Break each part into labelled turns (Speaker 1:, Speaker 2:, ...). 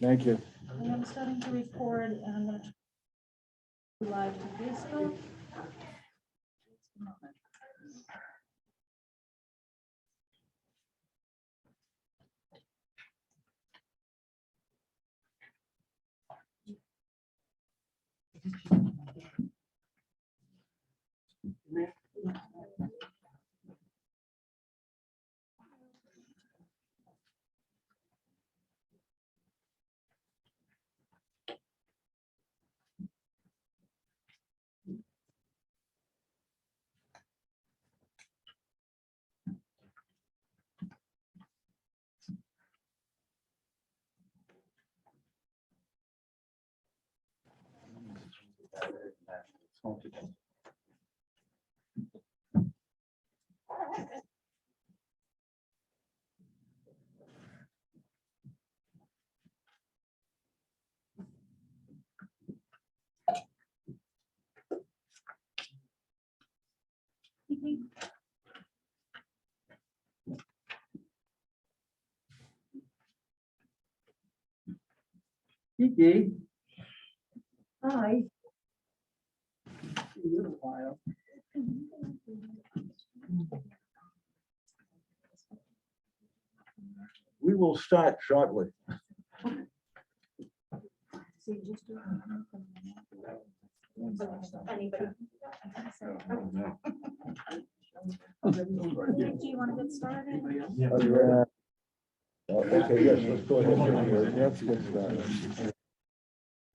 Speaker 1: Thank you.
Speaker 2: I am starting to record and I'm going to live to Facebook.
Speaker 3: Kiki.
Speaker 2: Hi.
Speaker 3: A little while.
Speaker 1: We will start shortly.
Speaker 2: Anybody? Do you want to get started?
Speaker 1: Okay, yes, let's go ahead. Let's get started.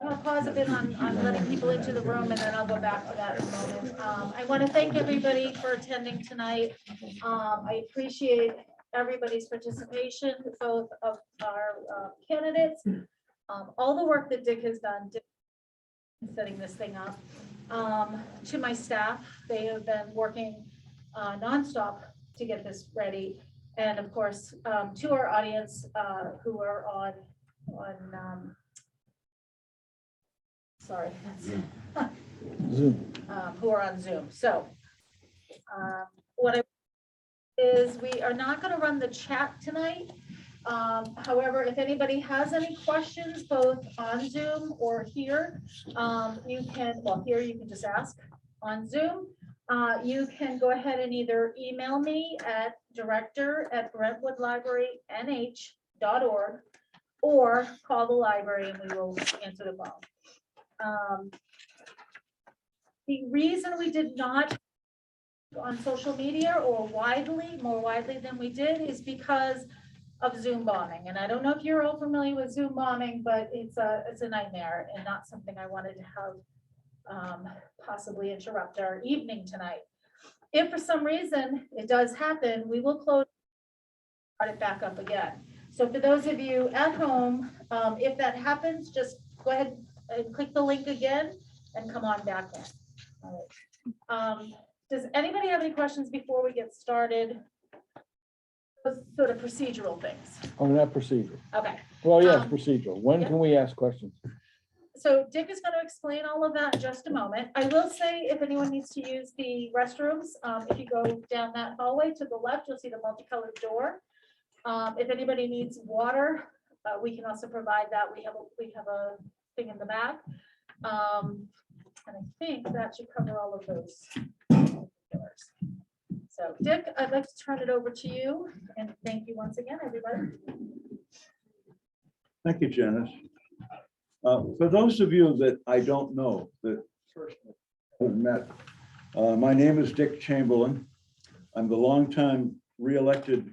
Speaker 2: I'm gonna pause a bit on letting people into the room and then I'll go back to that in a moment. I want to thank everybody for attending tonight. I appreciate everybody's participation, both of our candidates, all the work that Dick has done in setting this thing up. To my staff, they have been working nonstop to get this ready. And of course, to our audience who are on sorry,
Speaker 1: Zoom.
Speaker 2: who are on Zoom. So what I is we are not going to run the chat tonight. However, if anybody has any questions, both on Zoom or here, you can, well, here you can just ask. On Zoom, you can go ahead and either email me at director@brentwoodlibrarynh.org or call the library and we will answer the phone. The reason we did not on social media or more widely than we did is because of Zoom bombing. And I don't know if you're all familiar with Zoom bombing, but it's a nightmare and not something I wanted to have possibly interrupt our evening tonight. If for some reason it does happen, we will close start it back up again. So for those of you at home, if that happens, just go ahead and click the link again and come on back in. All right. Does anybody have any questions before we get started? Sort of procedural things.
Speaker 1: Oh, not procedural.
Speaker 2: Okay.
Speaker 1: Well, yes, procedural. When
Speaker 2: yeah.
Speaker 1: can we ask questions?
Speaker 2: So Dick is going to explain all of that in just a moment. I will say if anyone needs to use the restrooms, if you go down that hallway to the left, you'll see the multicolored door. If anybody needs water, we can also provide that. We have a thing in the back. And I think that should cover all of those doors. So Dick, I'd like to turn it over to you and thank you once again, everybody.
Speaker 4: Thank you, Janice. For those of you that I don't know, that first have met, my name is Dick Chamberlain. I'm the longtime re-elected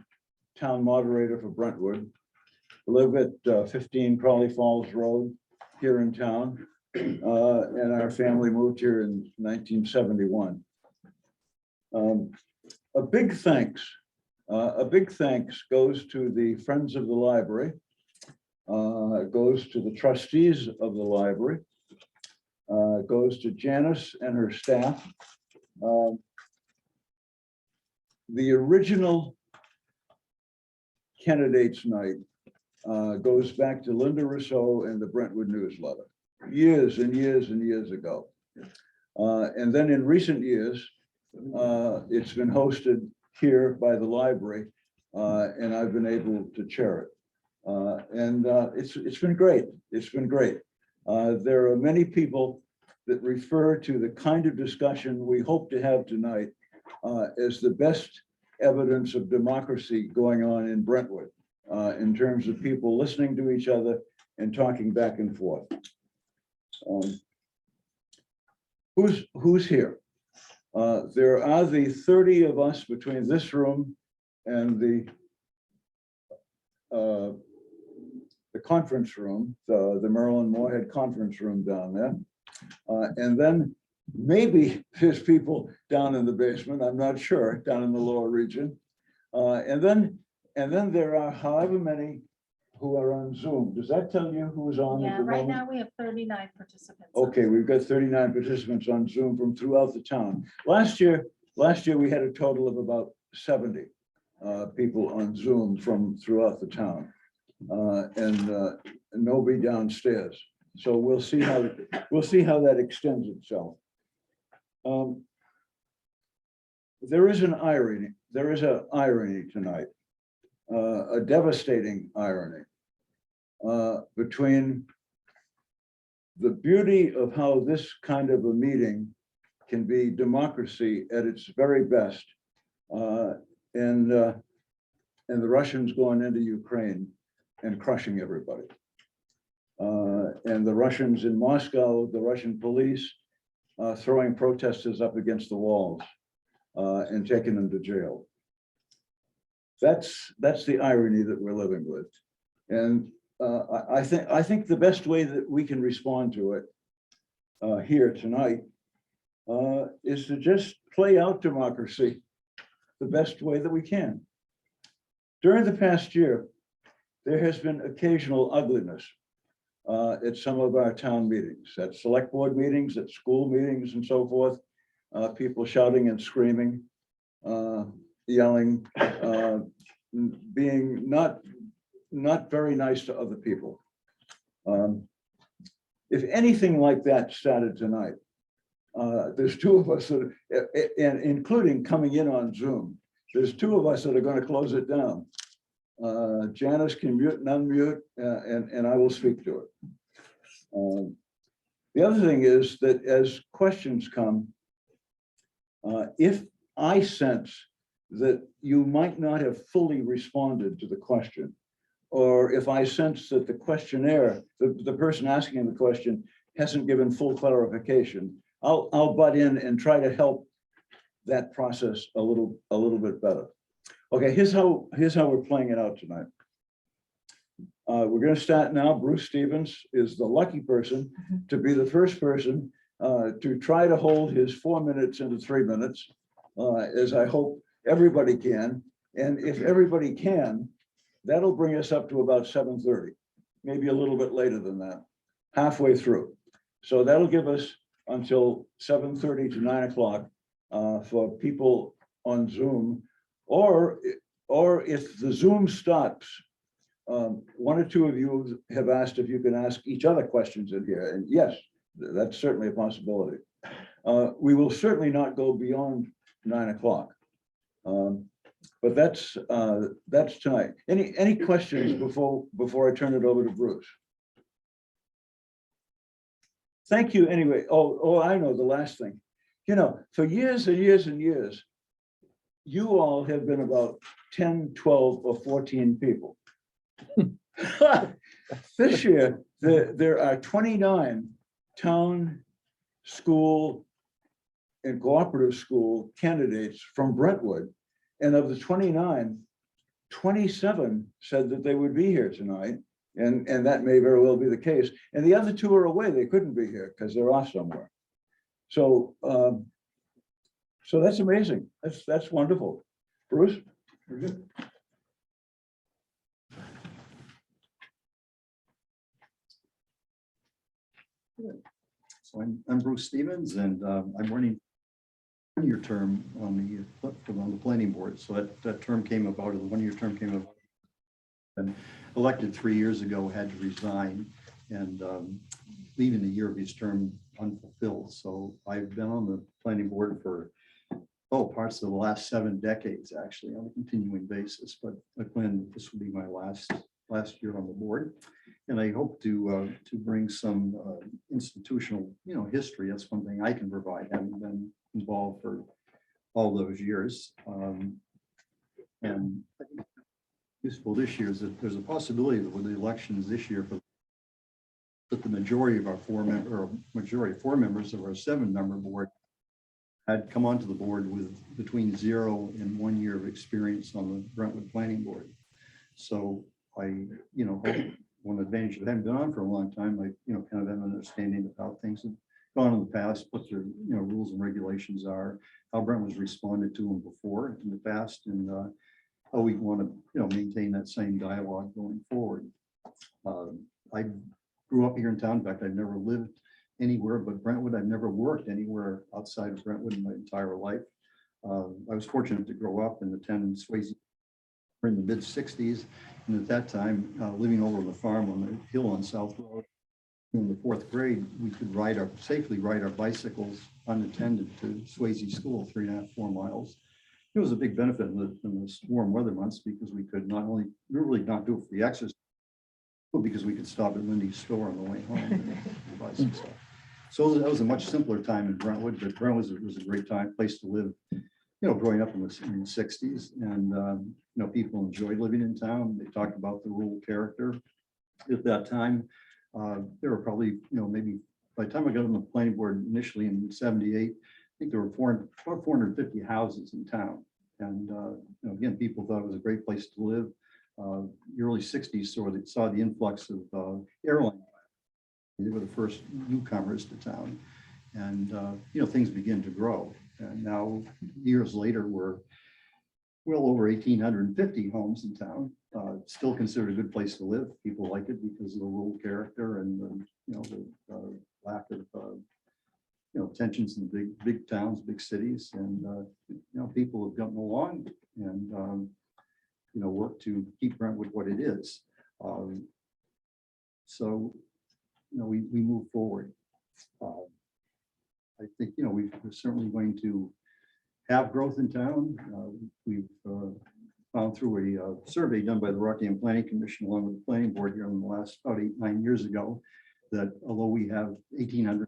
Speaker 4: town moderator for Brentwood. I live at 15 Crawley Falls Road here in town, and our family moved here in 1971. A big thanks goes to the Friends of the Library, goes to the trustees of the library, goes to Janice and her staff. The original candidates night goes back to Linda Rousseau and the Brentwood newsletter, years and years and years ago. And then in recent years, it's been hosted here by the library, and I've been able to chair it. It's been great. It's been great. There are many people that refer to the kind of discussion we hope to have tonight as the best evidence of democracy going on in Brentwood, in terms of people listening to each other and talking back and forth. Who's here? There are the 30 of us between this room and the conference room, the Maryland Moorhead conference room down there. And then maybe there's people down in the basement, I'm not sure, down in the lower region. And then there are however many who are on Zoom. Does that tell you who's on at
Speaker 2: Yeah,
Speaker 4: the
Speaker 2: right
Speaker 4: moment?
Speaker 2: now we have 39 participants.
Speaker 4: Okay, we've got 39 participants on Zoom from throughout the town. Last year we had a total of about 70 people on Zoom from throughout the town, and nobody downstairs. So we'll see how that extends itself. There is an irony. There is an irony tonight, a devastating irony between the beauty of how this kind of a meeting can be democracy at its very best, and the Russians going into Ukraine and crushing everybody. And the Russians in Moscow, the Russian police throwing protesters up against the walls and taking them to jail. That's the irony that we're living with. And I think the best way that we can respond to it here tonight is to just play out democracy the best way that we can. During the past year, there has been occasional ugliness at some of our town meetings, at select board meetings, at school meetings and so forth. People shouting and screaming, yelling, being not very nice to other people. If anything like that started tonight, there's two of us that, and including coming in on Zoom, there's two of us that are going to close it down. Janice can mute and unmute, and I will speak to it. The other thing is that as questions come, if I sense that you might not have fully responded to the question, or if I sense that the questionnaire, the person asking the question hasn't given full clarification, I'll butt in and try to help that process a little bit better. Okay, here's how we're playing it out tonight. We're going to start now. Bruce Stevens is the lucky person to be the first person to try to hold his 4 minutes into 3 minutes, as I hope everybody can. And if everybody can, that'll bring us up to about 7:30, maybe a little bit later than that, halfway through. So that'll give us until 7:30 to 9 o'clock for people on Zoom, or if the Zoom stops, one or two of you have asked if you can ask each other questions in here, and yes, that's certainly a possibility. We will certainly not go beyond 9 o'clock. But that's tonight. Any questions before I turn it over to Bruce? Thank you anyway. Oh, I know the last thing. You know, for years and years and years, you all have been about 10, 12, or 14 people. This year, there are 29 town, school, and cooperative school candidates from Brentwood. And of the 29, 27 said that they would be here tonight. And that may very well be the case. And the other two are away. They couldn't be here because they're off somewhere. So so that's amazing. That's wonderful. Bruce? You're good.
Speaker 5: So I'm Bruce Stevens, and I'm running one-year term on the planning board. So that term came about, or the one-year term came about. And elected 3 years ago, had to resign, and leaving the year of his term unfulfilled. So I've been on the planning board for parts of the last 7 decades, actually, on a continuing basis. But when this will be my last last year on the board. And I hope to bring some institutional, history. That's one thing I can provide, having been involved for all those years. And I think useful this year is that there's a possibility that with the elections this year, that the majority of our four members of our 7-member board had come onto the board with between 0 and 1 year of experience on the Brentwood Planning Board. So I, hope one advantage that I haven't been on for a long time, I, kind of have an understanding of how things have gone in the past, what their, rules and regulations are, how Brentwood's responded to them before in the past, and how we want to, maintain that same dialogue going forward. I grew up here in town. In fact, I've never lived anywhere but Brentwood. I've never worked anywhere outside of Brentwood in my entire life. I was fortunate to grow up and attend Swayze in the mid-60s. And at that time, living over on the farm on the hill on South Road, in the 4th grade, we could safely ride our bicycles unattended to Swayze School, 3.5–4 miles. It was a big benefit in the warm weather months because we could really not do it for the exercise, but because we could stop at Lindy's store on the way home and buy some stuff. So that was a much simpler time in Brentwood, but Brentwood was a great place to live, growing up in the 60s. And, people enjoyed living in town. They talked about the rural character. At that time, there were probably, maybe by the time I got on the planning board initially in 78, I think there were 450 houses in town. And, again, people thought it was a great place to live. The early 60s saw the influx of airline. They were the first newcomers to town. And, things began to grow. And now, years later, we're well over 1,850 homes in town. Still considered a good place to live. People like it because of the rural character and the lack of tensions in the big towns, big cities, and people have gotten along and work to keep Brentwood what it is. So we move forward. I think we're certainly going to have growth in town. We've found through a survey done by the Rockingham Planning Commission along with the planning board here in the last about 8–9 years ago that although we have 1,800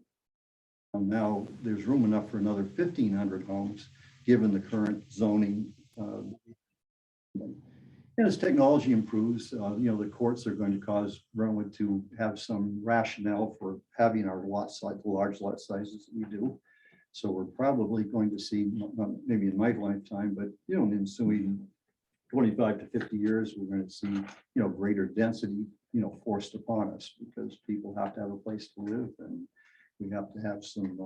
Speaker 5: now, there's room enough for another 1,500 homes given the current zoning. And as technology improves, the courts are going to cause Brentwood to have some rationale for having our lot size, the large lot sizes that we do. So we're probably going to see, not maybe in my lifetime, but in ensuing 25 to 50 years, we're going to see greater density forced upon us because people have to have a place to live, and we have to have some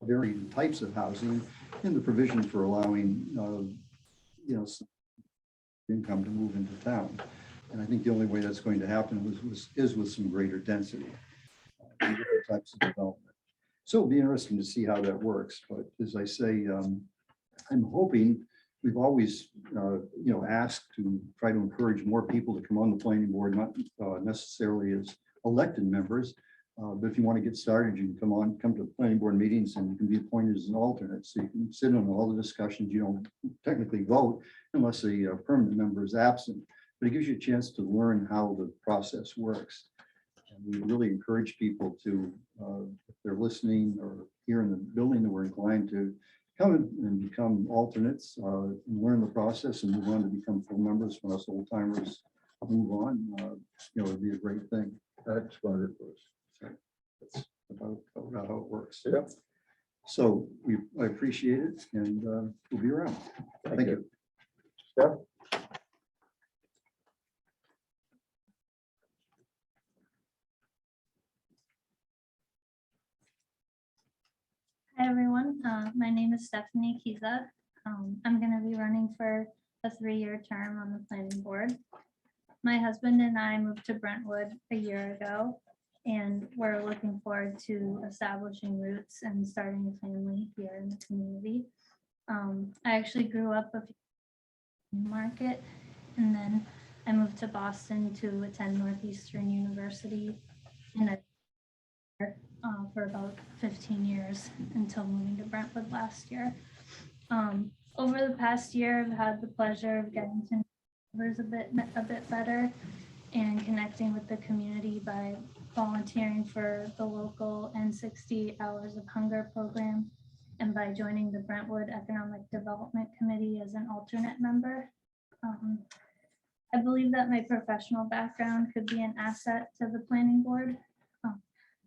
Speaker 5: varied types of housing and the provision for allowing some income to move into town. And I think the only way that's going to happen is with some greater density, types of development. So it'll be interesting to see how that works. But as I say, I'm hoping we've always, asked to try to encourage more people to come on the planning board, not necessarily as elected members, but if you want to get started, you can come to the planning board meetings and you can be appointed as an alternate. So you can sit on all the discussions. You don't technically vote unless a permanent member is absent, but it gives you a chance to learn how the process works. And we really encourage people to, if they're listening or here in the building, that we're inclined to come and become alternates and learn the process and move on to become full members when us old timers move on. It'd be a great thing.
Speaker 1: That's wonderful.
Speaker 5: That's about how it works.
Speaker 1: Yep.
Speaker 5: So I appreciate it, and we'll be around. Thank you.
Speaker 1: Steph?
Speaker 6: Hi, everyone. My name is Stephanie Kiza. I'm going to be running for a 3-year term on the planning board. My husband and I moved to Brentwood a year ago, and we're looking forward to establishing roots and starting a family here in the community. I actually grew up in Market, and then I moved to Boston to attend Northeastern University for about 15 years until moving to Brentwood last year. Over the past year, I've had the pleasure of getting to know neighbors a bit better and connecting with the community by volunteering for the local N60 Hours of Hunger program and by joining the Brentwood Economic Development Committee as an alternate member. I believe that my professional background could be an asset to the planning board.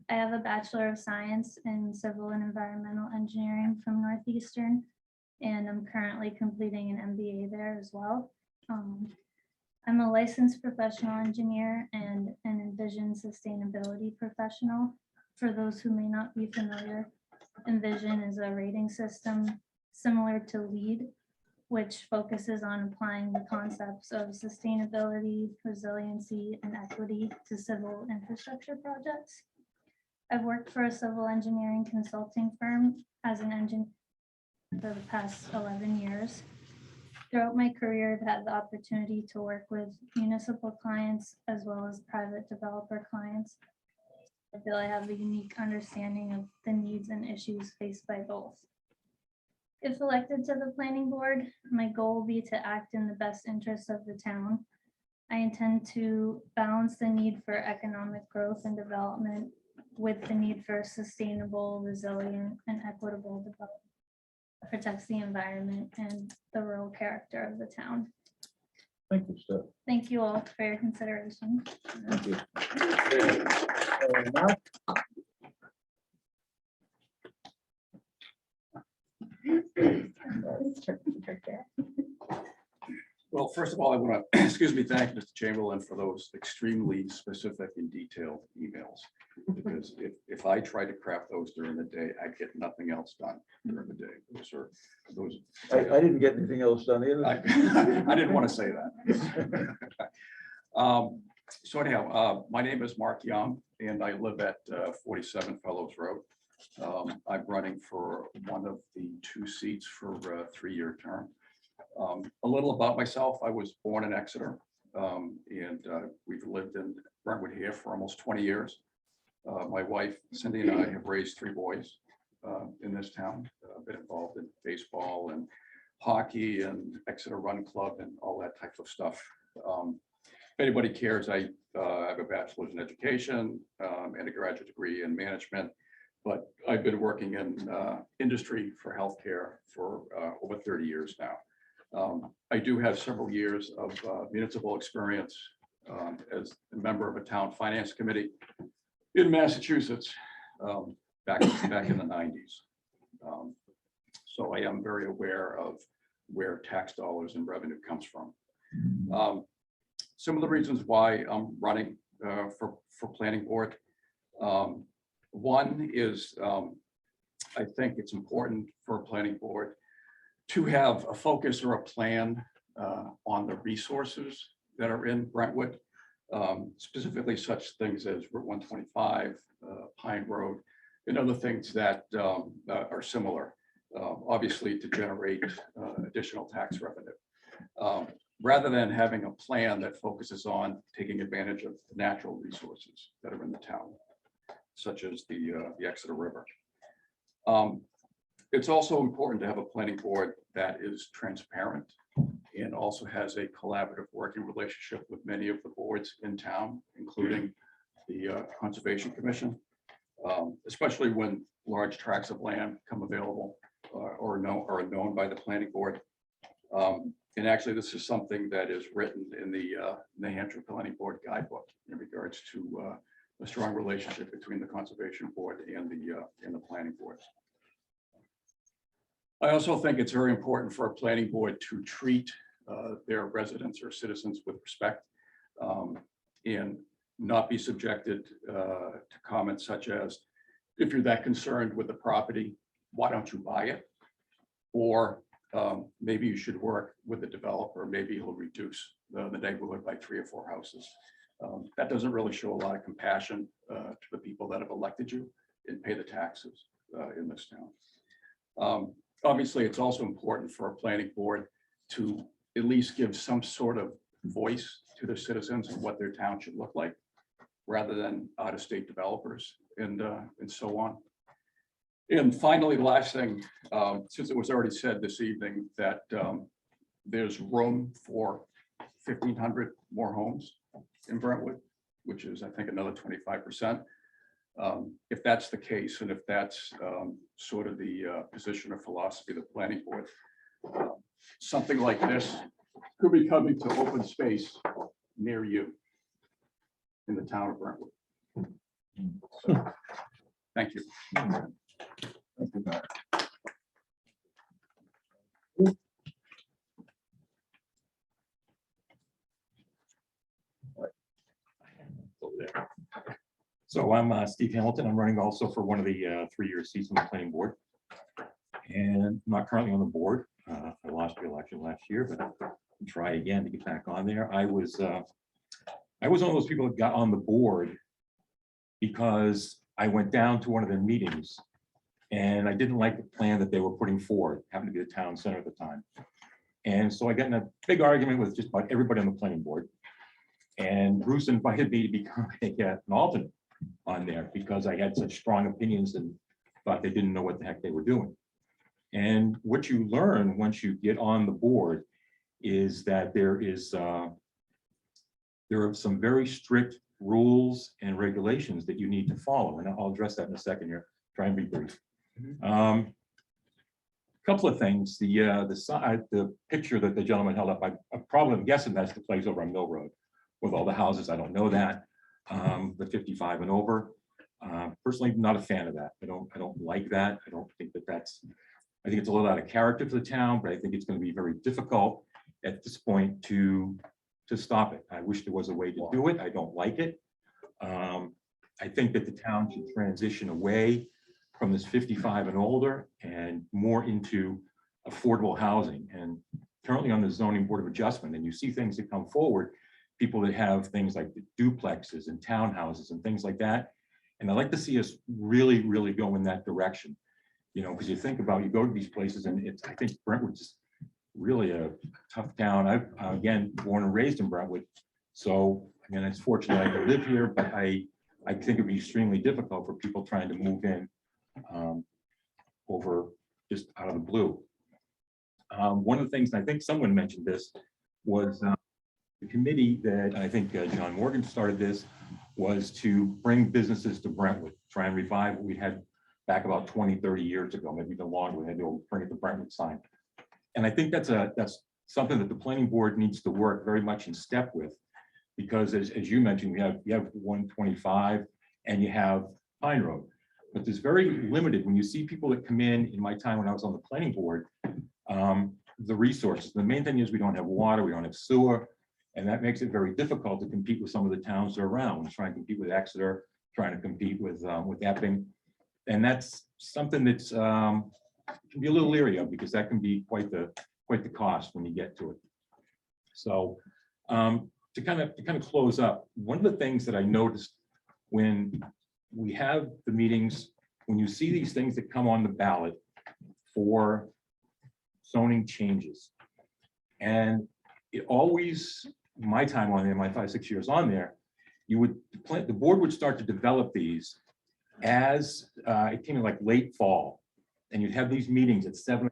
Speaker 6: I have a Bachelor of Science in Civil and Environmental Engineering from Northeastern, and I'm currently completing an MBA there as well. I'm a licensed professional engineer and an Envision sustainability professional. For those who may not be familiar, Envision is a rating system similar to LEED, which focuses on applying the concepts of sustainability, resiliency, and equity to civil infrastructure projects. I've worked for a civil engineering consulting firm as an engineer for the past 11 years. Throughout my career, I've had the opportunity to work with municipal clients as well as private developer clients. I feel I have a unique understanding of the needs and issues faced by both. If elected to the planning board, my goal will be to act in the best interest of the town. I intend to balance the need for economic growth and development with the need for sustainable, resilient, and equitable development that protects the environment and the rural character of the town.
Speaker 4: Thank you, Steph.
Speaker 6: Thank you all for your consideration.
Speaker 4: Thank you.
Speaker 1: Mark?
Speaker 7: Well, first of all, I want to, excuse me, thank Mr. Chamberlain for those extremely specific and detailed emails. Because if I try to craft those during the day, I get nothing else done during the day. Those.
Speaker 4: I didn't get anything else done either.
Speaker 7: I didn't want to say that. So anyhow, my name is Mark Young and I live at 47 Fellows Road. I'm running for one of the 2 seats for a 3-year term. A little about myself, I was born in Exeter and we've lived in Brentwood here for almost 20 years. My wife Cindy and I have raised 3 boys in this town. I've been involved in baseball and hockey and Exeter Run Club and all that type of stuff. If anybody cares, I have a bachelor's in education and a graduate degree in management, but I've been working in industry for healthcare for over 30 years now. I do have several years of municipal experience as a member of a town finance committee in Massachusetts back in the 90s. So I am very aware of where tax dollars and revenue comes from. Some of the reasons why I'm running for planning board. One is I think it's important for a planning board to have a focus or a plan on the resources that are in Brentwood, specifically such things as Route 125, Pine Road, and other things that are similar, obviously to generate additional tax revenue. Rather than having a plan that focuses on taking advantage of the natural resources that are in the town, such as the Exeter River. It's also important to have a planning board that is transparent and also has a collaborative working relationship with many of the boards in town, including the Conservation Commission, especially when large tracts of land come available or are known by the planning board. And actually, this is something that is written in the New Hampshire Planning Board Guidebook in regards to a strong relationship between the Conservation Board and the Planning Board. I also think it's very important for a planning board to treat their residents or citizens with respect and not be subjected to comments such as, if you're that concerned with the property, why don't you buy it? Or maybe you should work with the developer, maybe he'll reduce the neighborhood by 3 or 4 houses. That doesn't really show a lot of compassion to the people that have elected you and pay the taxes in this town. Obviously, it's also important for a planning board to at least give some sort of voice to their citizens and what their town should look like, rather than out-of-state developers and so on. And finally, the last thing, since it was already said this evening that there's room for 1,500 more homes in Brentwood, which is, I think, another 25%. If that's the case, and if that's sort of the position or philosophy of the planning board, something like this could be coming to open space near you in the town of Brentwood. So, thank you.
Speaker 8: Over there. So I'm Steve Hamilton. I'm running also for one of the 3-year seats on the planning board. And I'm not currently on the board. I lost the election last year, but I'll try again to get back on there. I was one of those people that got on the board because I went down to one of their meetings and I didn't like the plan that they were putting forward. It happened to be the town center at the time. And so I got in a big argument with just about everybody on the planning board. And Bruce invited me to become an alternate on there because I had such strong opinions and thought they didn't know what the heck they were doing. And what you learn once you get on the board is that there are some very strict rules and regulations that you need to follow. And I'll address that in a second here, try and be brief. Couple of things, the picture that the gentleman held up, I'm probably guessing that's the place over on Mill Road with all the houses. I don't know that. The 55 and over. Personally, not a fan of that. I don't like that. I don't think I think it's a little out of character for the town, but I think it's going to be very difficult at this point to stop it. I wish there was a way to do it. I don't like it. I think that the town should transition away from this 55 and older and more into affordable housing. And currently on the zoning board of adjustment, and you see things that come forward, people that have things like the duplexes and townhouses and things like that. And I'd like to see us really, really go in that direction. You know, because you think about, you go to these places and I think Brentwood's just really a tough town. I'm again, born and raised in Brentwood. So, I mean, it's fortunate I can live here, but I think it'd be extremely difficult for people trying to move in over just out of the blue. One of the things, and I think someone mentioned this, was the committee that I think John Morgan started this, was to bring businesses to Brentwood, try and revive what we had back about 20, 30 years ago, maybe even longer. We had to bring it to Brentwood sign. And I think that's something that the planning board needs to work very much in step with, because as you mentioned, you have 125 and you have Pine Road, but there's very limited, when you see people that come in my time when I was on the planning board, the resources. The main thing is we don't have water, we don't have sewer, and that makes it very difficult to compete with some of the towns that are around. We're trying to compete with Exeter, trying to compete with Epping. And that's something that's can be a little leery of, because that can be quite the cost when you get to it. So to kind of close up, one of the things that I noticed when we have the meetings, when you see these things that come on the ballot for zoning changes, and it always, my time on there, my 5-6 years on there, the board would start to develop these as it came in like late fall, and you'd have these meetings at 7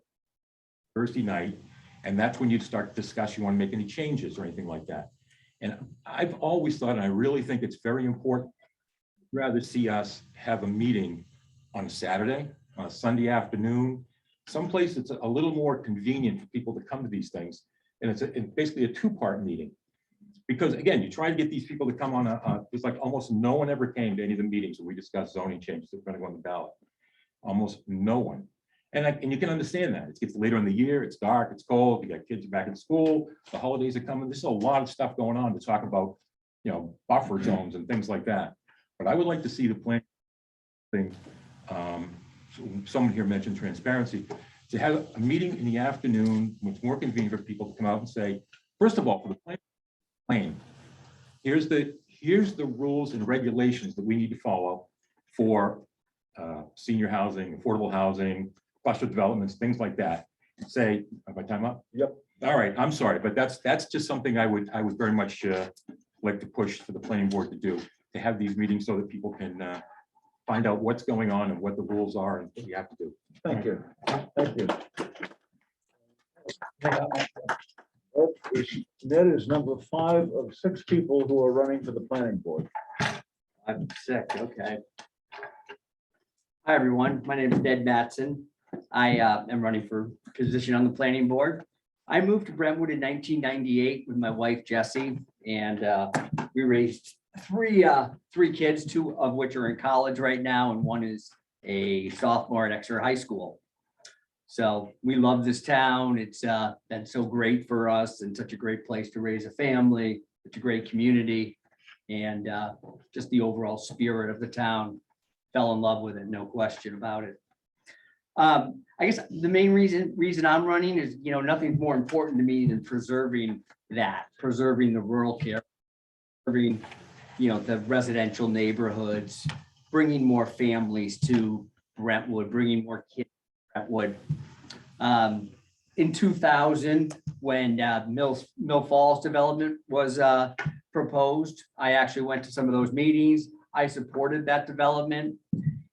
Speaker 8: Thursday night, and that's when you'd start to discuss you want to make any changes or anything like that. And I've always thought, and I really think it's very important, I'd rather see us have a meeting on a Saturday, on a Sunday afternoon, someplace that's a little more convenient for people to come to these things. And it's basically a 2-part meeting. Because again, you try to get these people to come on it's like almost no one ever came to any of the meetings where we discussed zoning changes that are going to go on the ballot. Almost no one. And you can understand that. It gets later in the year, it's dark, it's cold, you got kids back in school, the holidays are coming. There's a lot of stuff going on to talk about, you know, buffer zones and things like that. But I would like to see the plan thing. Someone here mentioned transparency. To have a meeting in the afternoon, it's more convenient for people to come out and say, first of all, for the plan, here's the rules and regulations that we need to follow for senior housing, affordable housing, cluster developments, things like that. Say, have I time up?
Speaker 1: Yep.
Speaker 8: All right, I'm sorry, but that's just something I would very much like to push for the planning board to do, to have these meetings so that people can find out what's going on and what the rules are and what you have to do.
Speaker 1: Thank you. Thank you.
Speaker 4: Ned is number 5 of 6 people who are running for the planning board.
Speaker 9: I'm sick, okay. Hi, everyone. My name is Ned Mattson. I am running for position on the planning board. I moved to Brentwood in 1998 with my wife Jessie, and we raised three kids, 2 of which are in college right now, and 1 is a sophomore at Exeter High School. So we love this town. It's been so great for us and such a great place to raise a family, such a great community. And just the overall spirit of the town, fell in love with it, no question about it. I guess the main reason I'm running is, nothing's more important to me than preserving the rural care, preserving, the residential neighborhoods, bringing more families to Brentwood, bringing more kids to Brentwood. In 2000, when Mill Falls development was proposed, I actually went to some of those meetings. I supported that development,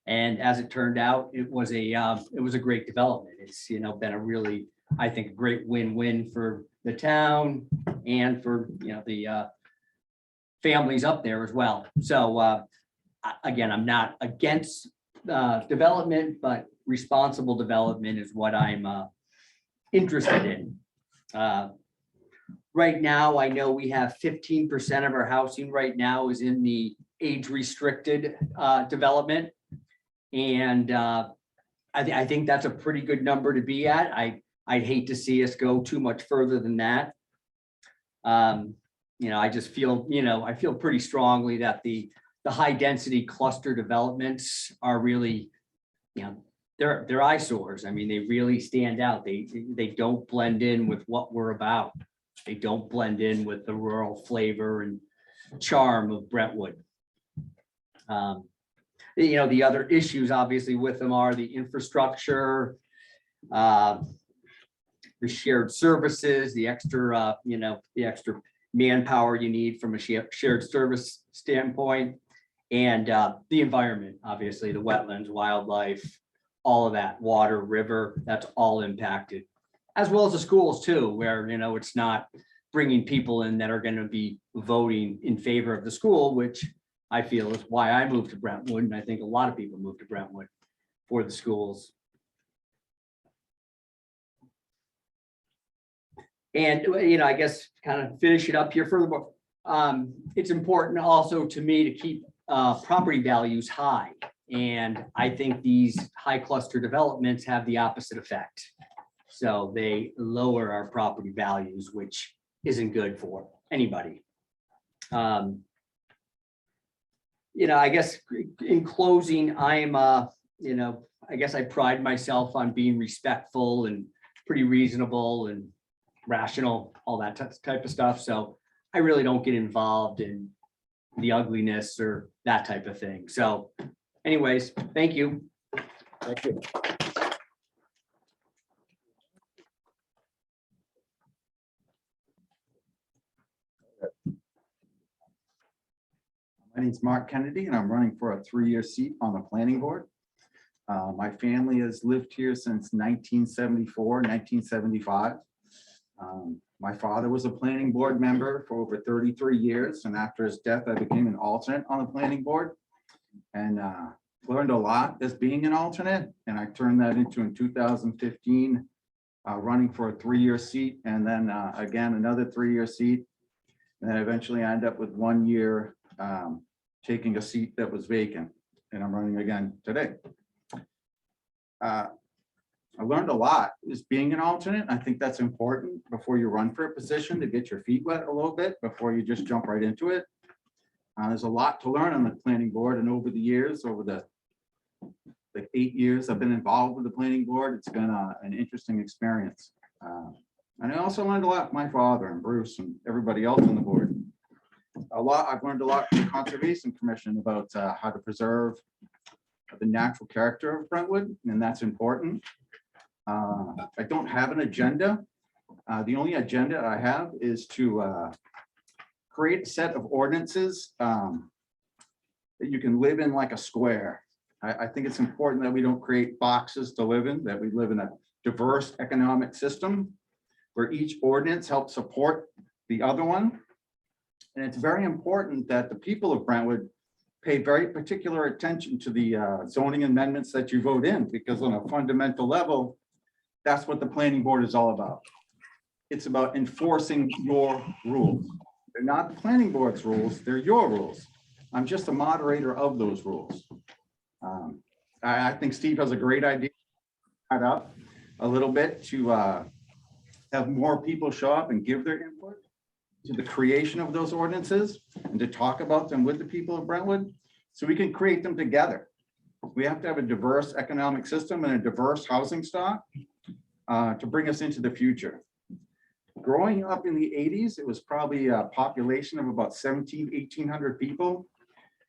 Speaker 9: and as it turned out, it was a great development. It's been a really, I think, a great win-win for the town and for the families up there as well. So again, I'm not against development, but responsible development is what I'm interested in. Right now, I know we have 15% of our housing right now is in the age-restricted development. And I think that's a pretty good number to be at. I'd hate to see us go too much further than that. I just feel, I feel pretty strongly that the high-density cluster developments are really, they're eyesores. I mean, they really stand out. They don't blend in with what we're about. They don't blend in with the rural flavor and charm of Brentwood. The other issues obviously with them are the infrastructure, the shared services, the extra, the extra manpower you need from a shared service standpoint, and the environment, obviously the wetlands, wildlife, all of that, water, river, that's all impacted, as well as the schools too, where, it's not bringing people in that are going to be voting in favor of the school, which I feel is why I moved to Brentwood. And I think a lot of people moved to Brentwood for the schools. And, I guess kind of finish it up here furthermore. It's important also to me to keep property values high. And I think these high cluster developments have the opposite effect. So they lower our property values, which isn't good for anybody. I guess in closing, I'm, I guess I pride myself on being respectful and pretty reasonable and rational, all that type of stuff. So I really don't get involved in the ugliness or that type of thing. So anyways, thank you.
Speaker 4: Thank you.
Speaker 10: My name is Mark Kennedy, and I'm running for a 3-year seat on the planning board. My family has lived here since 1974, 1975. My father was a planning board member for over 33 years, and after his death, I became an alternate on the planning board and learned a lot as being an alternate, and I turned that into in 2015, running for a 3-year seat, and then again, another 3-year seat. And then eventually I ended up with 1 year taking a seat that was vacant, and I'm running again today. I learned a lot as being an alternate. I think that's important before you run for a position, to get your feet wet a little bit before you just jump right into it. There's a lot to learn on the planning board, and over the years, over the 8 years I've been involved with the planning board, it's been an interesting experience. And I also learned a lot from my father and Bruce and everybody else on the board. I've learned a lot from the Conservation Commission about how to preserve the natural character of Brentwood, and that's important. I don't have an agenda. The only agenda I have is to create a set of ordinances that you can live in like a square. I think it's important that we don't create boxes to live in, that we live in a diverse economic system, where each ordinance helps support the other one. And it's very important that the people of Brentwood pay very particular attention to the zoning amendments that you vote in, because on a fundamental level, that's what the planning board is all about. It's about enforcing your rules. They're not the planning board's rules, they're your rules. I'm just a moderator of those rules. I think Steve has a great idea. Add up a little bit to have more people show up and give their input to the creation of those ordinances and to talk about them with the people of Brentwood, so we can create them together. We have to have a diverse economic system and a diverse housing stock to bring us into the future. Growing up in the 80s, it was probably a population of about 1,800 people.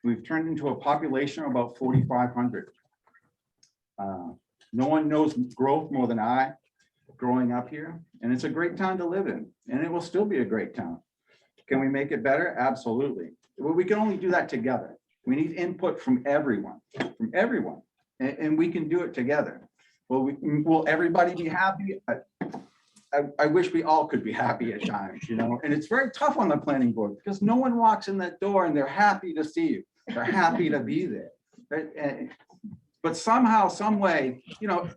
Speaker 10: We've turned into a population of about 4,500. No one knows growth more than I growing up here, and it's a great town to live in, and it will still be a great town. Can we make it better? Absolutely. Well, we can only do that together. We need input from everyone, and we can do it together. Well, will everybody be happy? I wish we all could be happy at times, you know, and it's very tough on the planning board because no one walks in that door and they're happy to see you. They're happy to be there. But somehow, some way, you know,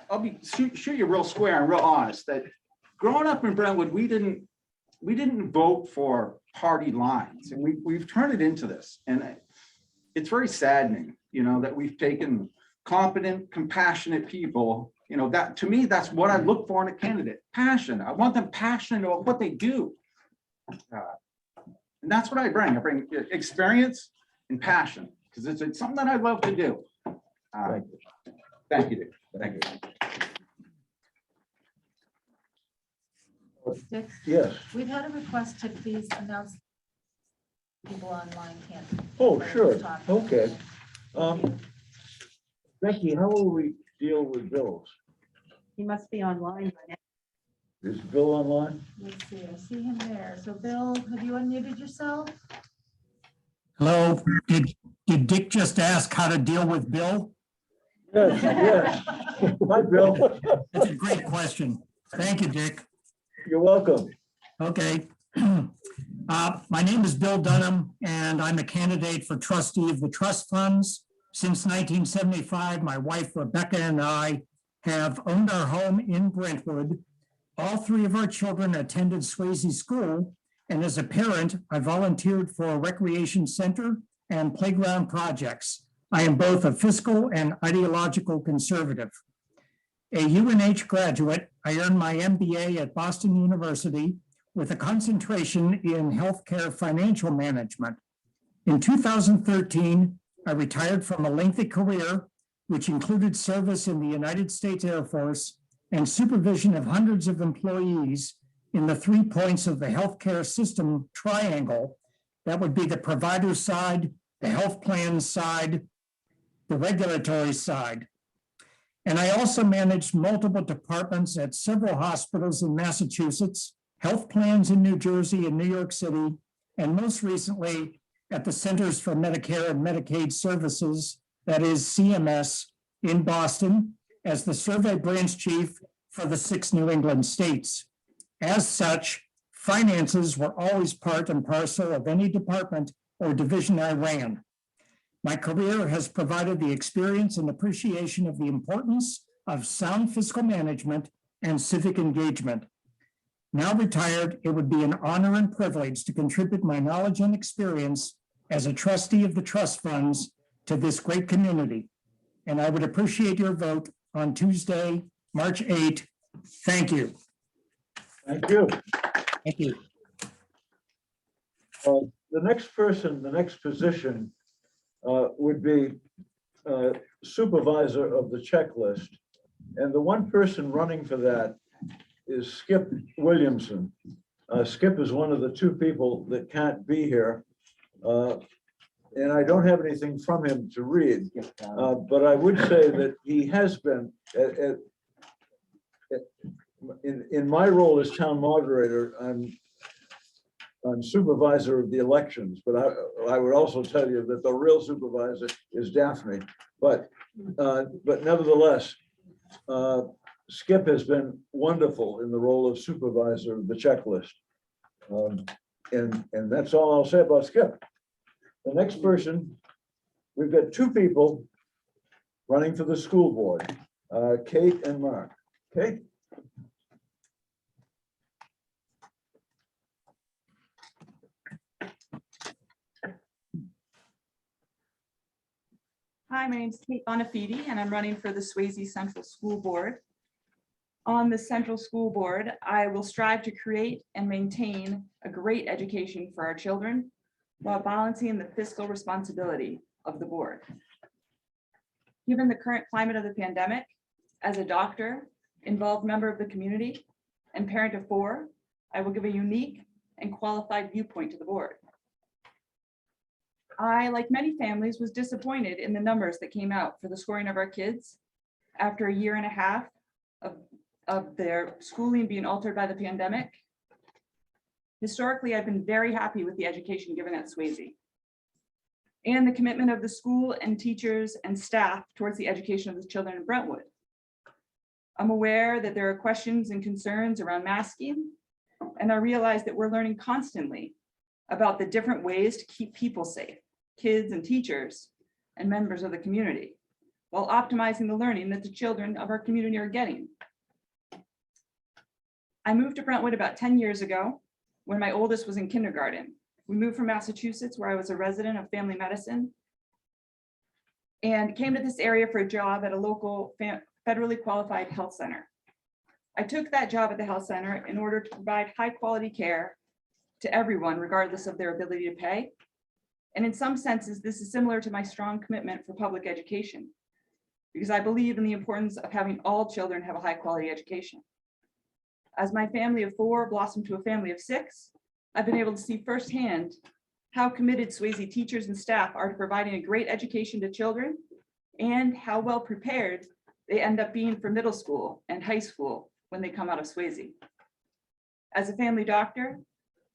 Speaker 10: I'll shoot you real square and real honest that growing up in Brentwood, we didn't vote for party lines, and we've turned it into this. And it's very saddening, you know, that we've taken competent, compassionate people. You know, that to me, that's what I look for in a candidate. Passion. I want them passionate about what they do. And that's what I bring. I bring experience and passion because it's something that I love to do. Thank you, Dick. Thank you.
Speaker 2: Dick,
Speaker 1: Yes.
Speaker 2: we've had a request to please announce people online can't.
Speaker 1: Oh, sure.
Speaker 2: talk.
Speaker 1: Okay. Becky, how will we deal with bills?
Speaker 11: He must be online by now.
Speaker 1: Is Bill online?
Speaker 2: Let's see, I see him there. So Bill, have you unmuted yourself?
Speaker 12: Hello, did Dick just ask how to deal with Bill?
Speaker 1: Yes, yes. Hi, Bill.
Speaker 12: That's a great question. Thank you, Dick.
Speaker 1: You're welcome.
Speaker 12: Okay. My name is Bill Dunham, and I'm a candidate for trustee of the trust funds. Since 1975, my wife Rebecca and I have owned our home in Brentwood. All three of our children attended Swayze School, and as a parent, I volunteered for a recreation center and playground projects. I am both a fiscal and ideological conservative. A UNH graduate, I earned my MBA at Boston University with a concentration in healthcare financial management. In 2013, I retired from a lengthy career, which included service in the United States Air Force and supervision of hundreds of employees in the 3 points of the healthcare system triangle. That would be the provider side, the health plan side, the regulatory side. And I also managed multiple departments at several hospitals in Massachusetts, health plans in New Jersey and New York City, and most recently at the Centers for Medicare and Medicaid Services, that is CMS, in Boston, as the survey branch chief for the 6 New England states. As such, finances were always part and parcel of any department or division I ran. My career has provided the experience and appreciation of the importance of sound fiscal management and civic engagement. Now retired, it would be an honor and privilege to contribute my knowledge and experience as a trustee of the trust funds to this great community. And I would appreciate your vote on Tuesday, March 8. Thank you.
Speaker 1: Thank you.
Speaker 12: Thank you.
Speaker 1: The next person, the next position would be supervisor of the checklist. And the one person running for that is Skip Williamson. Skip is one of the 2 people that can't be here. And I don't have anything from him to read, but I would say that he has been, in my role as town moderator, I'm supervisor of the elections, but I would also tell you that the real supervisor is Daphne. But nevertheless, Skip has been wonderful in the role of supervisor of the checklist. And that's all I'll say about Skip. The next person, we've got two people running for the school board, Kate and Mark. Kate?
Speaker 11: Hi, my name is Kate Bonafide, and I'm running for the Swayze Central School Board. On the Central School Board, I will strive to create and maintain a great education for our children while balancing the fiscal responsibility of the board. Given the current climate of the pandemic, as a doctor, involved member of the community, and parent of 4, I will give a unique and qualified viewpoint to the board. I, like many families, was disappointed in the numbers that came out for the scoring of our kids after a year and a half of their schooling being altered by the pandemic. Historically, I've been very happy with the education given at Swayze and the commitment of the school and teachers and staff towards the education of the children in Brentwood. I'm aware that there are questions and concerns around masking, and I realize that we're learning constantly about the different ways to keep people safe, kids and teachers and members of the community, while optimizing the learning that the children of our community are getting. I moved to Brentwood about 10 years ago when my oldest was in kindergarten. We moved from Massachusetts, where I was a resident of family medicine, and came to this area for a job at a local federally qualified health center. I took that job at the health center in order to provide high quality care to everyone, regardless of their ability to pay. And in some senses, this is similar to my strong commitment for public education, because I believe in the importance of having all children have a high quality education. As my family of 4 blossomed to a family of 6, I've been able to see firsthand how committed Swayze teachers and staff are to providing a great education to children and how well prepared they end up being for middle school and high school when they come out of Swayze. As a family doctor,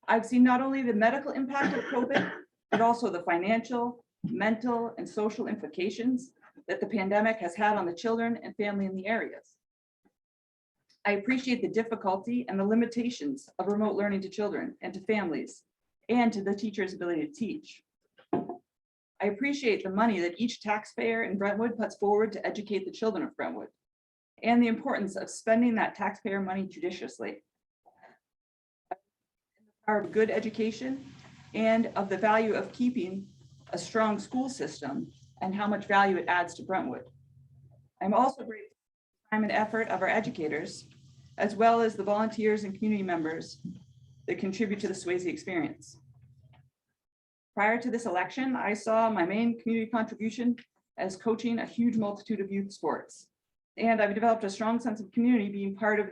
Speaker 11: I've seen not only the medical impact of COVID, but also the financial, mental, and social implications that the pandemic has had on the children and family in the areas. I appreciate the difficulty and the limitations of remote learning to children and to families and to the teacher's ability to teach. I appreciate the money that each taxpayer in Brentwood puts forward to educate the children of Brentwood and the importance of spending that taxpayer money judiciously. The power of good education and of the value of keeping a strong school system and how much value it adds to Brentwood. I'm also grateful for the time and effort of our educators, as well as the volunteers and community members that contribute to the Swayze experience. Prior to this election, I saw my main community contribution as coaching a huge multitude of youth sports. And I've developed a strong sense of community being part of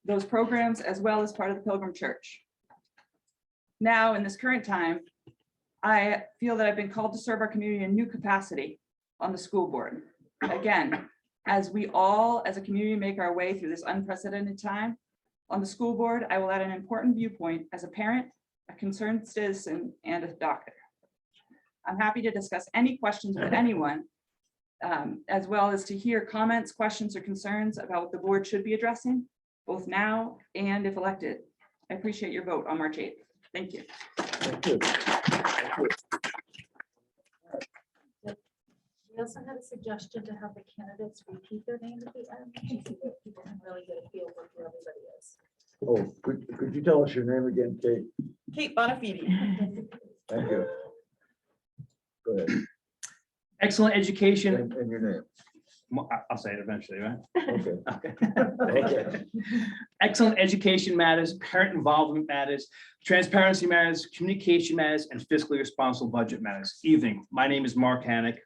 Speaker 11: those programs, as well as part of the Pilgrim Church. Now, in this current time, I feel that I've been called to serve our community in a new capacity on the school board. Again, as we all as a community make our way through this unprecedented time, on the school board, I will add an important viewpoint as a parent, a concerned citizen, and a doctor. I'm happy to discuss any questions with anyone, as well as to hear comments, questions, or concerns about what the board should be addressing, both now and if elected. I appreciate your vote on March 8th. Thank you.
Speaker 1: Thank you. Thank you.
Speaker 2: We also had a suggestion to have the candidates repeat their name at the end, so that people can really get a feel for who everybody is.
Speaker 1: Oh, could you tell us your name again, Kate?
Speaker 11: Kate Bonafide.
Speaker 1: Thank you. Go ahead.
Speaker 3: Excellent education.
Speaker 1: And your name.
Speaker 3: I'll say it eventually, right?
Speaker 1: Okay.
Speaker 3: Okay.
Speaker 1: Okay.
Speaker 3: Excellent education matters, parent involvement matters, transparency matters, communication matters, and fiscally responsible budget matters. Evening, my name is Mark Hannick.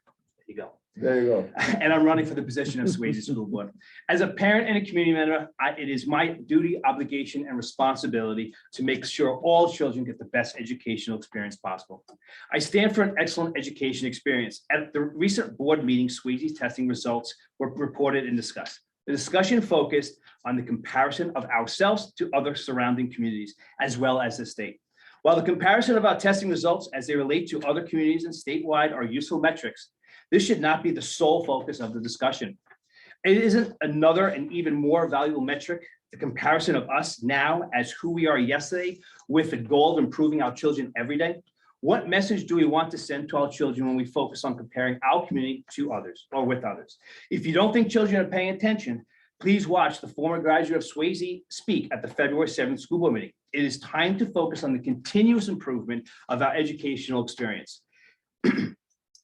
Speaker 3: There you go.
Speaker 1: There you go.
Speaker 3: And I'm running for the position of Swayze School Board. As a parent and a community member, it is my duty, obligation, and responsibility to make sure all children get the best educational experience possible. I stand for an excellent education experience. At the recent board meeting, Swayze's testing results were reported and discussed. The discussion focused on the comparison of ourselves to other surrounding communities, as well as the state. While the comparison of our testing results as they relate to other communities and statewide are useful metrics, this should not be the sole focus of the discussion. It isn't another and even more valuable metric, the comparison of us now as who we are yesterday with the goal of improving our children every day. What message do we want to send to our children when we focus on comparing our community to others or with others? If you don't think children are paying attention, please watch the former graduate of Swayze speak at the February 7th school board meeting. It is time to focus on the continuous improvement of our educational experience.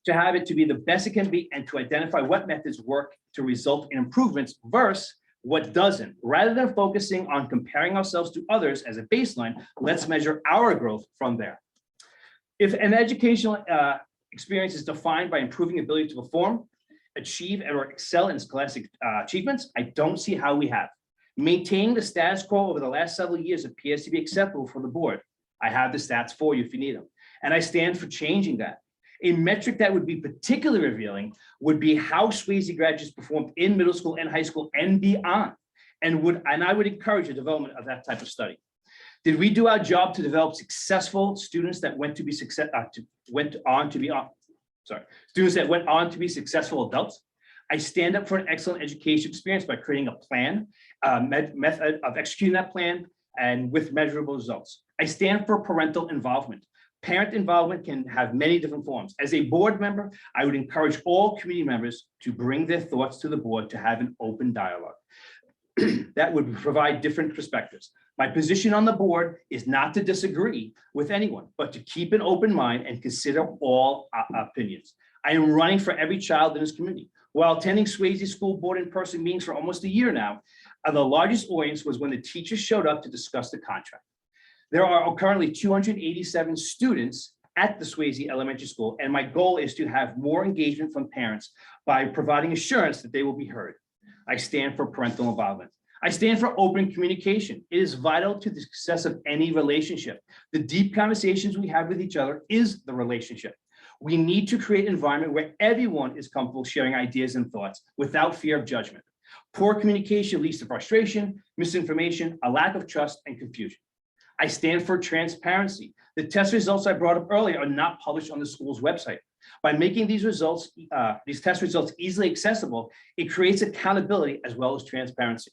Speaker 3: To have it to be the best it can be and to identify what methods work to result in improvements versus what doesn't. Rather than focusing on comparing ourselves to others as a baseline, let's measure our growth from there. If an educational experience is defined by improving ability to perform, achieve, or excel in scholastic achievements, I don't see how we have. Maintaining the status quo over the last several years appears to be acceptable for the board. I have the stats for you if you need them, and I stand for changing that. A metric that would be particularly revealing would be how Swayze graduates performed in middle school and high school and beyond. And I would encourage the development of that type of study. Did we do our job to develop successful students that went on to be successful adults? I stand up for an excellent education experience by creating a plan, method of executing that plan, and with measurable results. I stand for parental involvement. Parent involvement can have many different forms. As a board member, I would encourage all community members to bring their thoughts to the board to have an open dialogue. That would provide different perspectives. My position on the board is not to disagree with anyone, but to keep an open mind and consider all opinions. I am running for every child in this community. While attending Swayze School Board in-person meetings for almost a year now, the largest audience was when the teachers showed up to discuss the contract. There are currently 287 students at the Swayze Elementary School, and my goal is to have more engagement from parents by providing assurance that they will be heard. I stand for parental involvement. I stand for open communication. It is vital to the success of any relationship. The deep conversations we have with each other is the relationship. We need to create an environment where everyone is comfortable sharing ideas and thoughts without fear of judgment. Poor communication leads to frustration, misinformation, a lack of trust, and confusion. I stand for transparency. The test results I brought up earlier are not published on the school's website. By making these test results easily accessible, it creates accountability as well as transparency.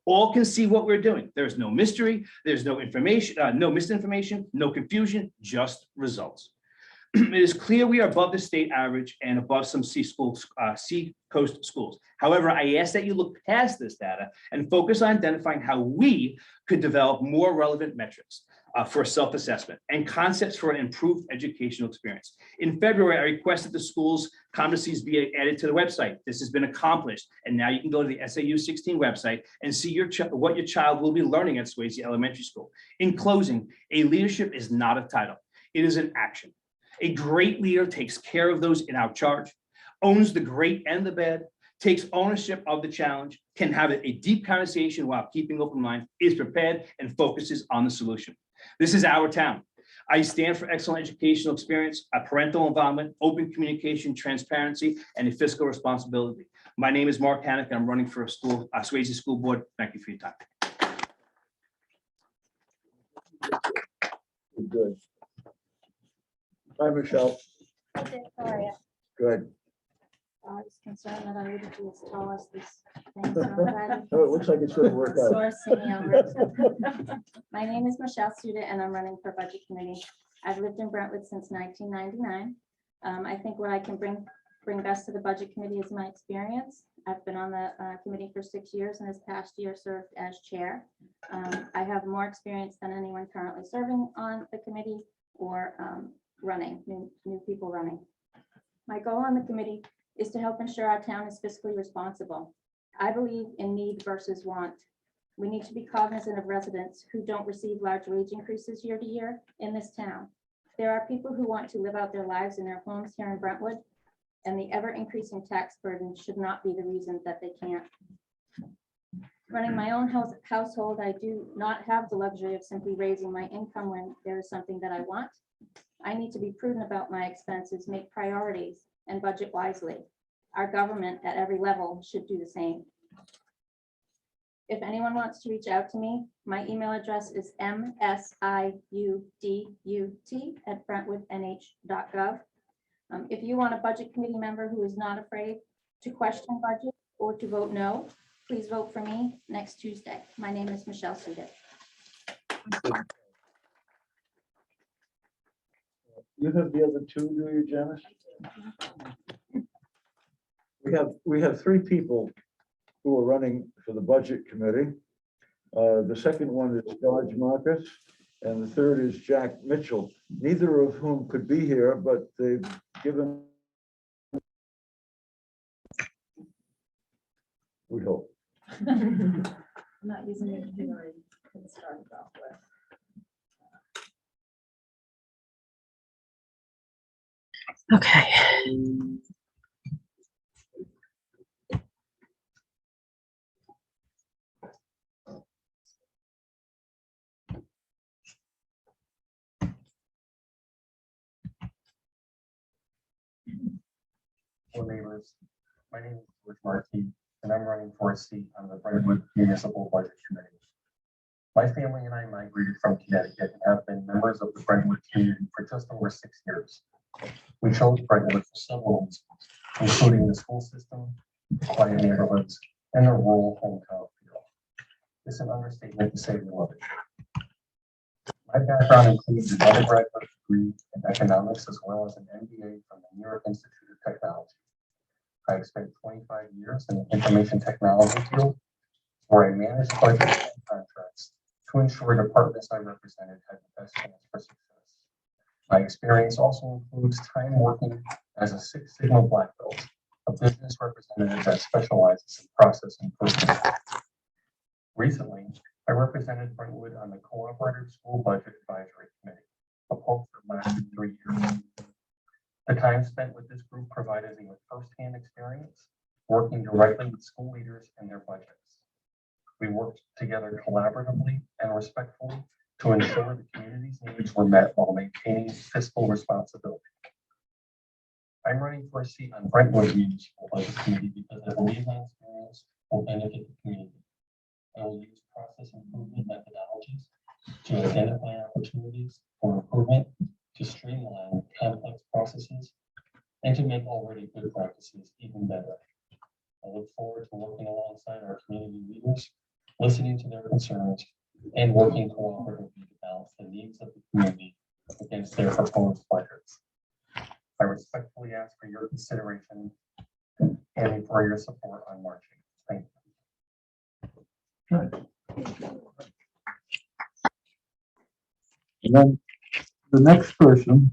Speaker 3: All can see what we're doing. There's no mystery, there's no information, no misinformation, no confusion, just results. It is clear we are above the state average and above some Seacoast schools. However, I ask that you look past this data and focus on identifying how we could develop more relevant metrics for self-assessment and concepts for an improved educational experience. In February, I requested the school's competencies be added to the website. This has been accomplished, and now you can go to the SAU 16 website and see what your child will be learning at Swayze Elementary School. In closing, a leadership is not a title. It is an action. A great leader takes care of those in our charge, owns the great and the bad, takes ownership of the challenge, can have a deep conversation while keeping open mind, is prepared, and focuses on the solution. This is our town. I stand for excellent educational experience, a parental involvement, open communication, transparency, and a fiscal responsibility. My name is Mark Hannick, and I'm running for a Swayze School Board. Thank you for your time.
Speaker 1: Good. Hi, Michelle.
Speaker 6: Okay, sorry.
Speaker 1: Good.
Speaker 6: I was concerned that I wouldn't be as tall as this thing. So I'm glad
Speaker 1: Oh, it looks like it's going to work out.
Speaker 6: sourcing me over. My name is Michelle Student and I'm running for Budget Committee. I've lived in Brentwood since 1999. I think what I can bring best to the Budget Committee is my experience. I've been on the committee for 6 years and this past year served as chair. I have more experience than anyone currently serving on the committee or running, new people running. My goal on the committee is to help ensure our town is fiscally responsible. I believe in need versus want. We need to be cognizant of residents who don't receive large wage increases year to year in this town. There are people who want to live out their lives in their homes here in Brentwood, and the ever-increasing tax burden should not be the reason that they can't. Running my own household, I do not have the luxury of simply raising my income when there is something that I want. I need to be prudent about my expenses, make priorities, and budget wisely. Our government at every level should do the same. If anyone wants to reach out to me, my email address is msiudut@brentwoodnh.gov. If you want a budget committee member who is not afraid to question budget or to vote no, please vote for me next Tuesday. My name is Michelle Sudik.
Speaker 1: You have the other two, do you, Janice? We have three people who are running for the Budget Committee. The second one is George Marcus, and the third is Jack Mitchell, neither of whom could be here, but they've given, we hope.
Speaker 2: I'm not using the computer to start it off with. Okay.
Speaker 13: Hello neighbors, my name is George Markey, and I'm running for a seat on the Brentwood Municipal Budget Committee. My family and I migrated from Connecticut and have been members of the Brentwood community for just over 6 years. We chose Brentwood for several reasons, including the school system, quiet neighborhoods, and the rural hometown feel. It's an understatement to say we love it. My background includes an undergraduate degree in economics as well as an MBA from the New York Institute of Technology. I've spent 25 years in the information technology field, where I managed budgets and contracts to ensure departments I represented had the best chance for success. My experience also includes time working as a Six Sigma Black Belt, a business representative that specializes in process improvement. Recently, I represented Brentwood on the Cooperative School Budget Advisory Committee, a post that lasted 3 years. The time spent with this group provided me with firsthand experience working directly with school leaders and their budgets. We worked together collaboratively and respectfully to ensure the community's needs were met while maintaining fiscal responsibility. I'm running for a seat on Brentwood Municipal Budget Committee because I believe my experience will benefit the community. I will use process improvement methodologies to identify opportunities for improvement, to streamline complex processes, and to make already good practices even better. I look forward to working alongside our community leaders, listening to their concerns, and working cooperatively to balance the needs of the community against their proposed budgets. I respectfully ask for your consideration and for your support on marching. Thank you.
Speaker 1: And then the next person,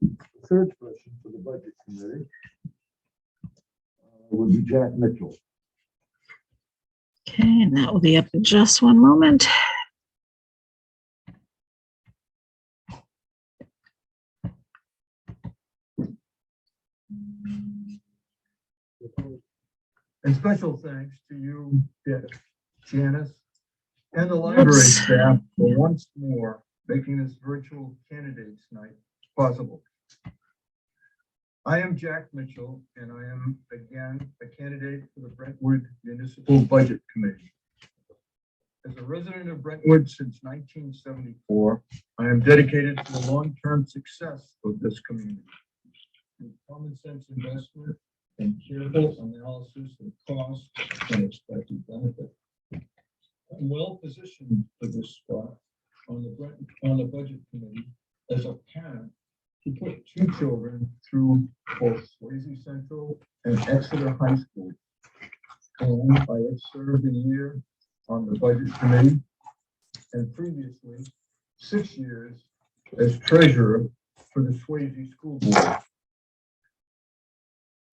Speaker 1: the third person for the Budget Committee would be Jack Mitchell.
Speaker 14: Okay, and that will be up in just one moment.
Speaker 4: And special thanks to you, Dick, Janice, and the library staff for once more making this virtual candidates night possible. I am Jack Mitchell, and I am again a candidate for the Brentwood Municipal Budget Committee. As a resident of Brentwood since 1974, I am dedicated to the long-term success of this community. Through common sense investment and careful analysis of cost and expected benefit. I'm well positioned for this spot on the Budget Committee as a parent to put 2 children through both Swayze Central and Exeter High School. And I have served a year on the Budget Committee and previously 6 years as treasurer for the Swayze School Board.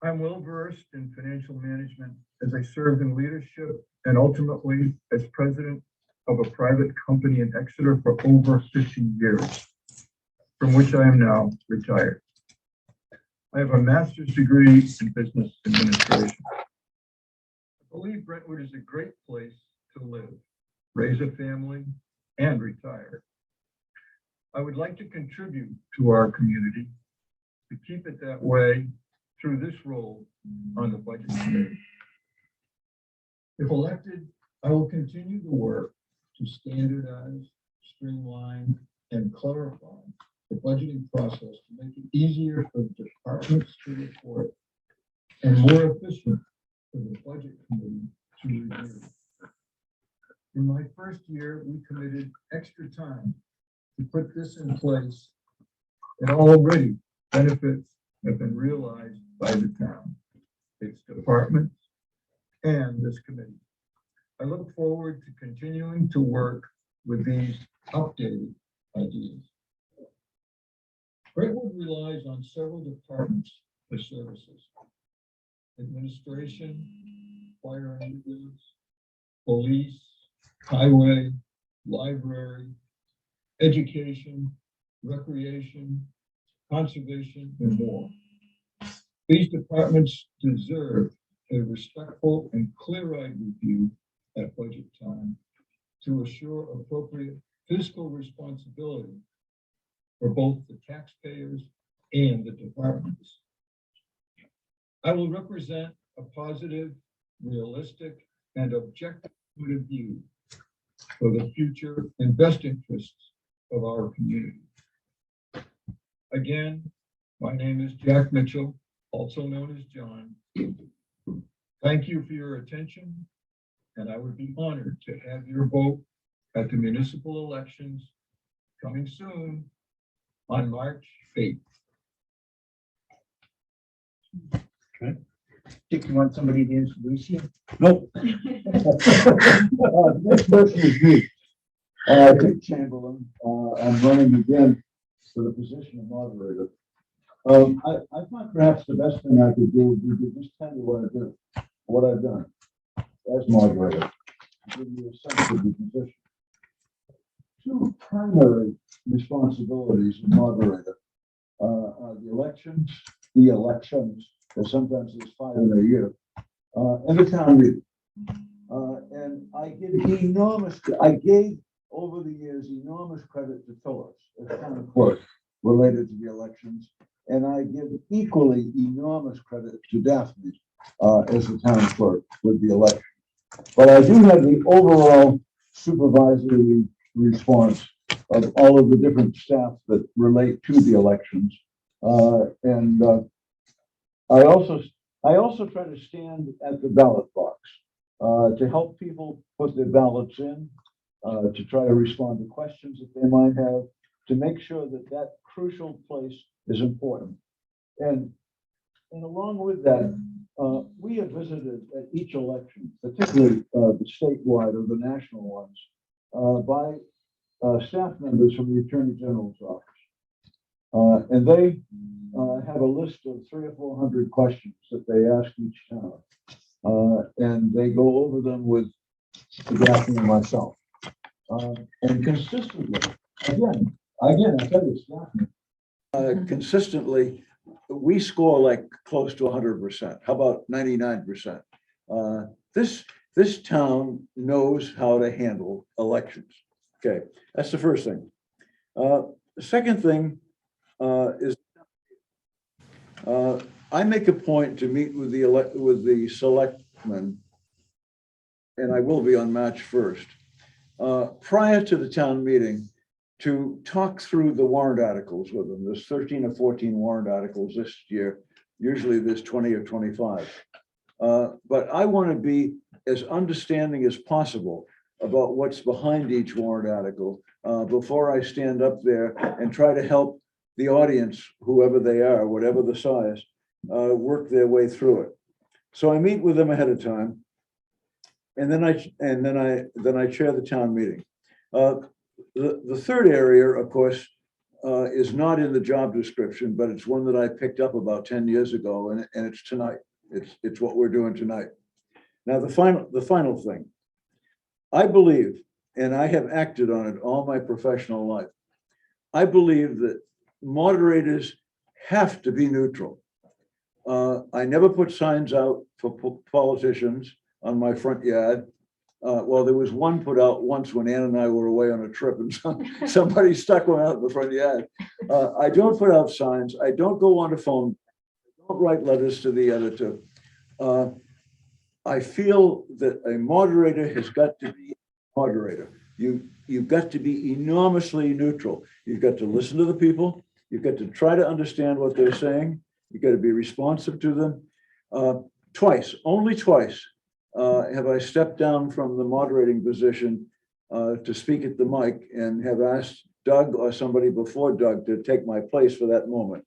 Speaker 4: I'm well versed in financial management as I served in leadership and ultimately as president of a private company in Exeter for over 15 years, from which I am now retired. I have a master's degree in business administration. I believe Brentwood is a great place to live, raise a family, and retire. I would like to contribute to our community to keep it that way through this role on the Budget Committee. If elected, I will continue the work to standardize, streamline, and clarify the budgeting process to make it easier for departments to report and more efficient for for the budget committee to review. In my first year, we committed extra time to put this in place, and already benefits have been realized by the town, its departments, and this committee. I look forward to continuing to work with these updated ideas. Brentwood relies on several departments for services: administration, fire and ambulance, police, highway, library, education, recreation, conservation, and more. These departments deserve a respectful and clear-eyed review at budget time to assure appropriate fiscal responsibility for both the taxpayers and the departments. I will represent a positive, realistic, and objective point of view for the future and best interests of our community. Again, my name is Jack Mitchell, also known as John. Thank you for your attention, and I would be honored to have your vote at the municipal elections coming soon on March 8th.
Speaker 1: Dick, you want somebody to introduce you? Nope. Next person is me. Dick Chamberlain. I'm running again for the position of moderator. I thought perhaps the best thing I could do would be to just tell you what I've done as moderator, to give you a sense of the position. Two primary responsibilities of moderator are the elections, because sometimes there's 5 in a year, and the town meeting. And I gave over the years enormous credit to Phyllis as town clerk related to the elections, and I give equally enormous credit to Daphne as the town clerk with the election. But I do have the overall supervisory response of all of the different staff that relate to the elections. I also try to stand at the ballot box to help people put their ballots in, to try to respond to questions that they might have, to make sure that that crucial place is important. And along with that, we have visited at each election, particularly the statewide or the national ones, by staff members from the Attorney General's office. And they have a list of 300 or 400 questions that they ask each town. And they go over them with Daphne and myself. And consistently, again, I tell you, Daphne, consistently, we score like close to 100%. How about 99%? This town knows how to handle elections. Okay, that's the first thing. The second thing is I make a point to meet with the selectmen, and I will be on March 1st, prior to the town meeting, to talk through the warrant articles with them. There's 13 or 14 warrant articles this year. Usually there's 20 or 25. But I want to be as understanding as possible about what's behind each warrant article before I stand up there and try to help the audience, whoever they are, whatever the size, work their way through it. So I meet with them ahead of time, and then I chair the town meeting. The third area, of course, is not in the job description, but it's one that I picked up about 10 years ago, and it's tonight. It's what we're doing tonight. Now, the final thing, I believe, and I have acted on it all my professional life, I believe that moderators have to be neutral. I never put signs out for politicians on my front yard. Well, there was one put out once when Ann and I were away on a trip, and somebody stuck one out in the front yard. I don't put out signs. I don't go on the phone. I don't write letters to the editor. I feel that a moderator has got to be a moderator. You've got to be enormously neutral. You've got to listen to the people. You've got to try to understand what they're saying. You've got to be responsive to them.
Speaker 4: Twice, only twice, have I stepped down from the moderating position to speak at the mic and have asked Doug or somebody before Doug to take my place for that moment.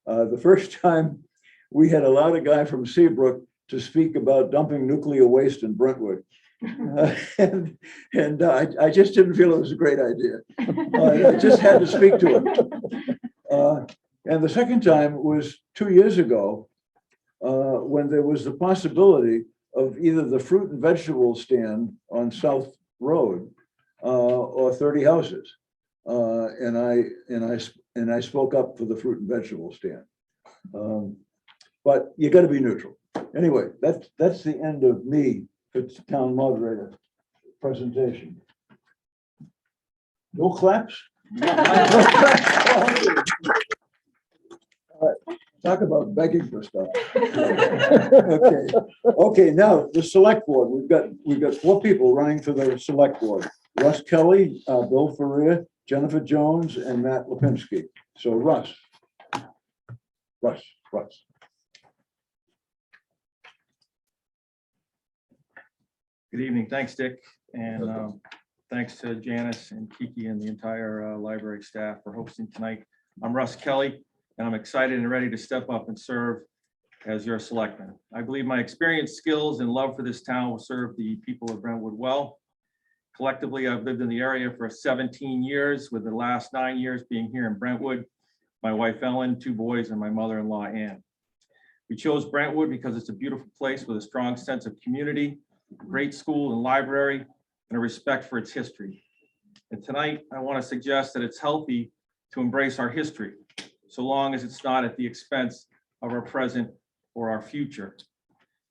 Speaker 4: The first time, we had allowed a guy from Seabrook to speak about dumping nuclear waste in Brentwood. And I just didn't feel it was a great idea. I just had to speak to him. And the second time was 2 years ago, when there was the possibility of either the fruit and vegetable stand on South Road or 30 houses. And I spoke up for the fruit and vegetable stand. But you got to be neutral. Anyway, that's the end of me for town moderator presentation. No claps? Talk about begging for stuff. Okay, now the select board. We've got 4 people running for the select board. Russ Kelly, Bill Ferrier, Jennifer Jones, and Matt Lipinski. So Russ.
Speaker 8: Good evening. Thanks, Dick. And thanks to Janice and Kiki and the entire library staff for hosting tonight. I'm Russ Kelly, and I'm excited and ready to step up and serve as your selectman. I believe my experience, skills, and love for this town will serve the people of Brentwood well. Collectively, I've lived in the area for 17 years, with the last 9 years being here in Brentwood. My wife Ellen, 2 boys, and my mother-in-law Ann. We chose Brentwood because it's a beautiful place with a strong sense of community, a great school and library, and a respect for its history. And tonight, I want to suggest that it's healthy to embrace our history, so long as it's not at the expense of our present or our future.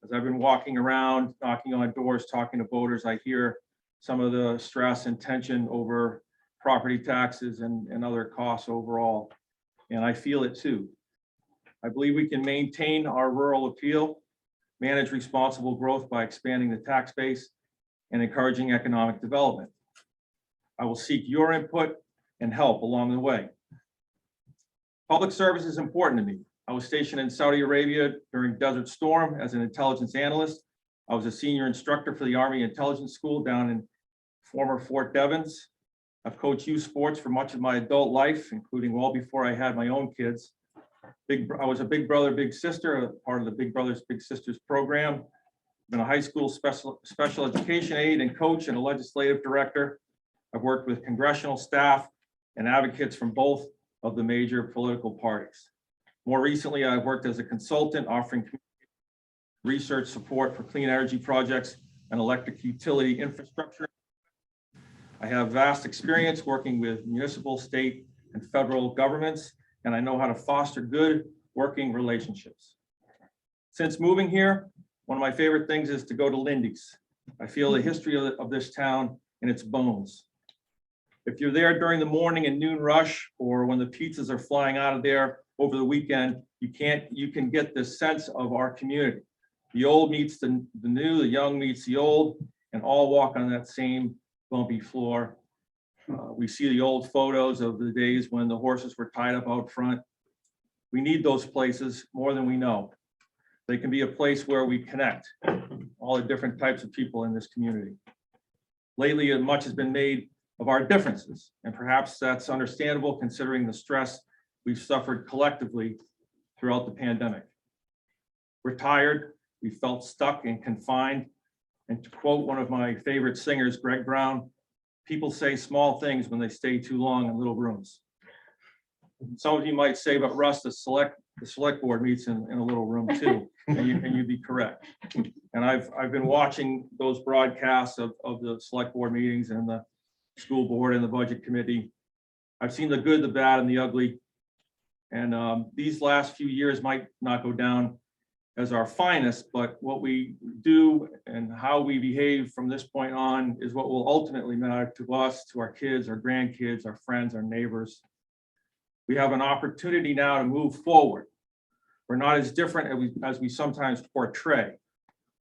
Speaker 8: As I've been walking around, knocking on doors, talking to voters, I hear some of the stress and tension over property taxes and other costs overall. And I feel it too. I believe we can maintain our rural appeal, manage responsible growth by expanding the tax base and encouraging economic development. I will seek your input and help along the way. Public service is important to me. I was stationed in Saudi Arabia during Desert Storm as an intelligence analyst. I was a senior instructor for the Army Intelligence School down in former Fort Devens. I've coached youth sports for much of my adult life, including well before I had my own kids. I was a big brother, big sister, a part of the Big Brothers Big Sisters program. Been a high school special education aide and coach and a legislative director. I've worked with congressional staff and advocates from both of the major political parties. More recently, I've worked as a consultant offering research support for clean energy projects and electric utility infrastructure. I have vast experience working with municipal, state, and federal governments, and I know how to foster good working relationships. Since moving here, one of my favorite things is to go to Lindy's. I feel the history of this town in its bones. If you're there during the morning and noon rush, or when the pizzas are flying out of there over the weekend, you can get this sense of our community. The old meets the new, the young meets the old, and all walk on that same bumpy floor. We see the old photos of the days when the horses were tied up out front. We need those places more than we know. They can be a place where we connect all the different types of people in this community. Lately, much has been made of our differences, and perhaps that's understandable considering the stress we've suffered collectively throughout the pandemic. We're tired, we felt stuck and confined, and to quote one of my favorite singers, Greg Brown, people say small things when they stay too long in little rooms. Some of you might say, but Russ, the select board meets in a little room too, and you'd be correct. And I've been watching those broadcasts of the select board meetings and the school board and the budget committee. I've seen the good, the bad, and the ugly. And these last few years might not go down as our finest, but what we do and how we behave from this point on is what will ultimately matter to us, to our kids, our grandkids, our friends, our neighbors. We have an opportunity now to move forward. We're not as different as we sometimes portray.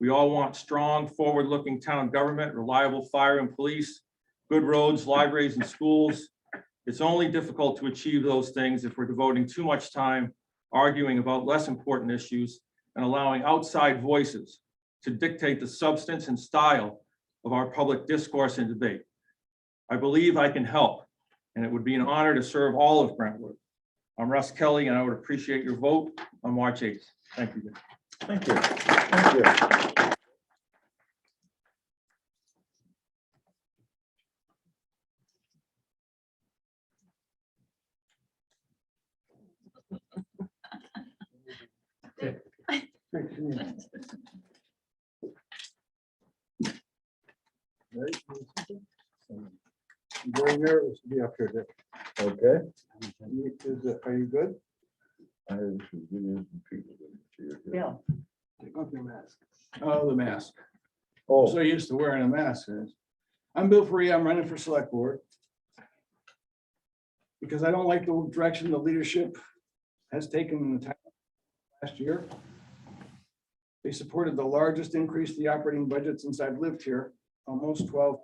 Speaker 8: We all want strong, forward-looking town government, reliable fire and police, good roads, libraries, and schools. It's only difficult to achieve those things if we're devoting too much time arguing about less important issues and allowing outside voices to dictate the substance and style of our public discourse and debate. I believe I can help, and it would be an honor to serve all of Brentwood. I'm Russ Kelly, and I would appreciate your vote on March 8th. Thank you.
Speaker 1: Thank you. Thank you.
Speaker 4: I'm very nervous to be up here, Dick.
Speaker 1: Okay.
Speaker 4: Are you good?
Speaker 1: Yeah.
Speaker 4: Take off your mask. Oh, the mask.
Speaker 1: Oh,
Speaker 4: So used to wearing a mask. I'm Bill Faria. I'm running for select board. Because I don't like the direction the leadership has taken in the town last year. They supported the largest increase to the operating budget since I've lived here, almost 12%.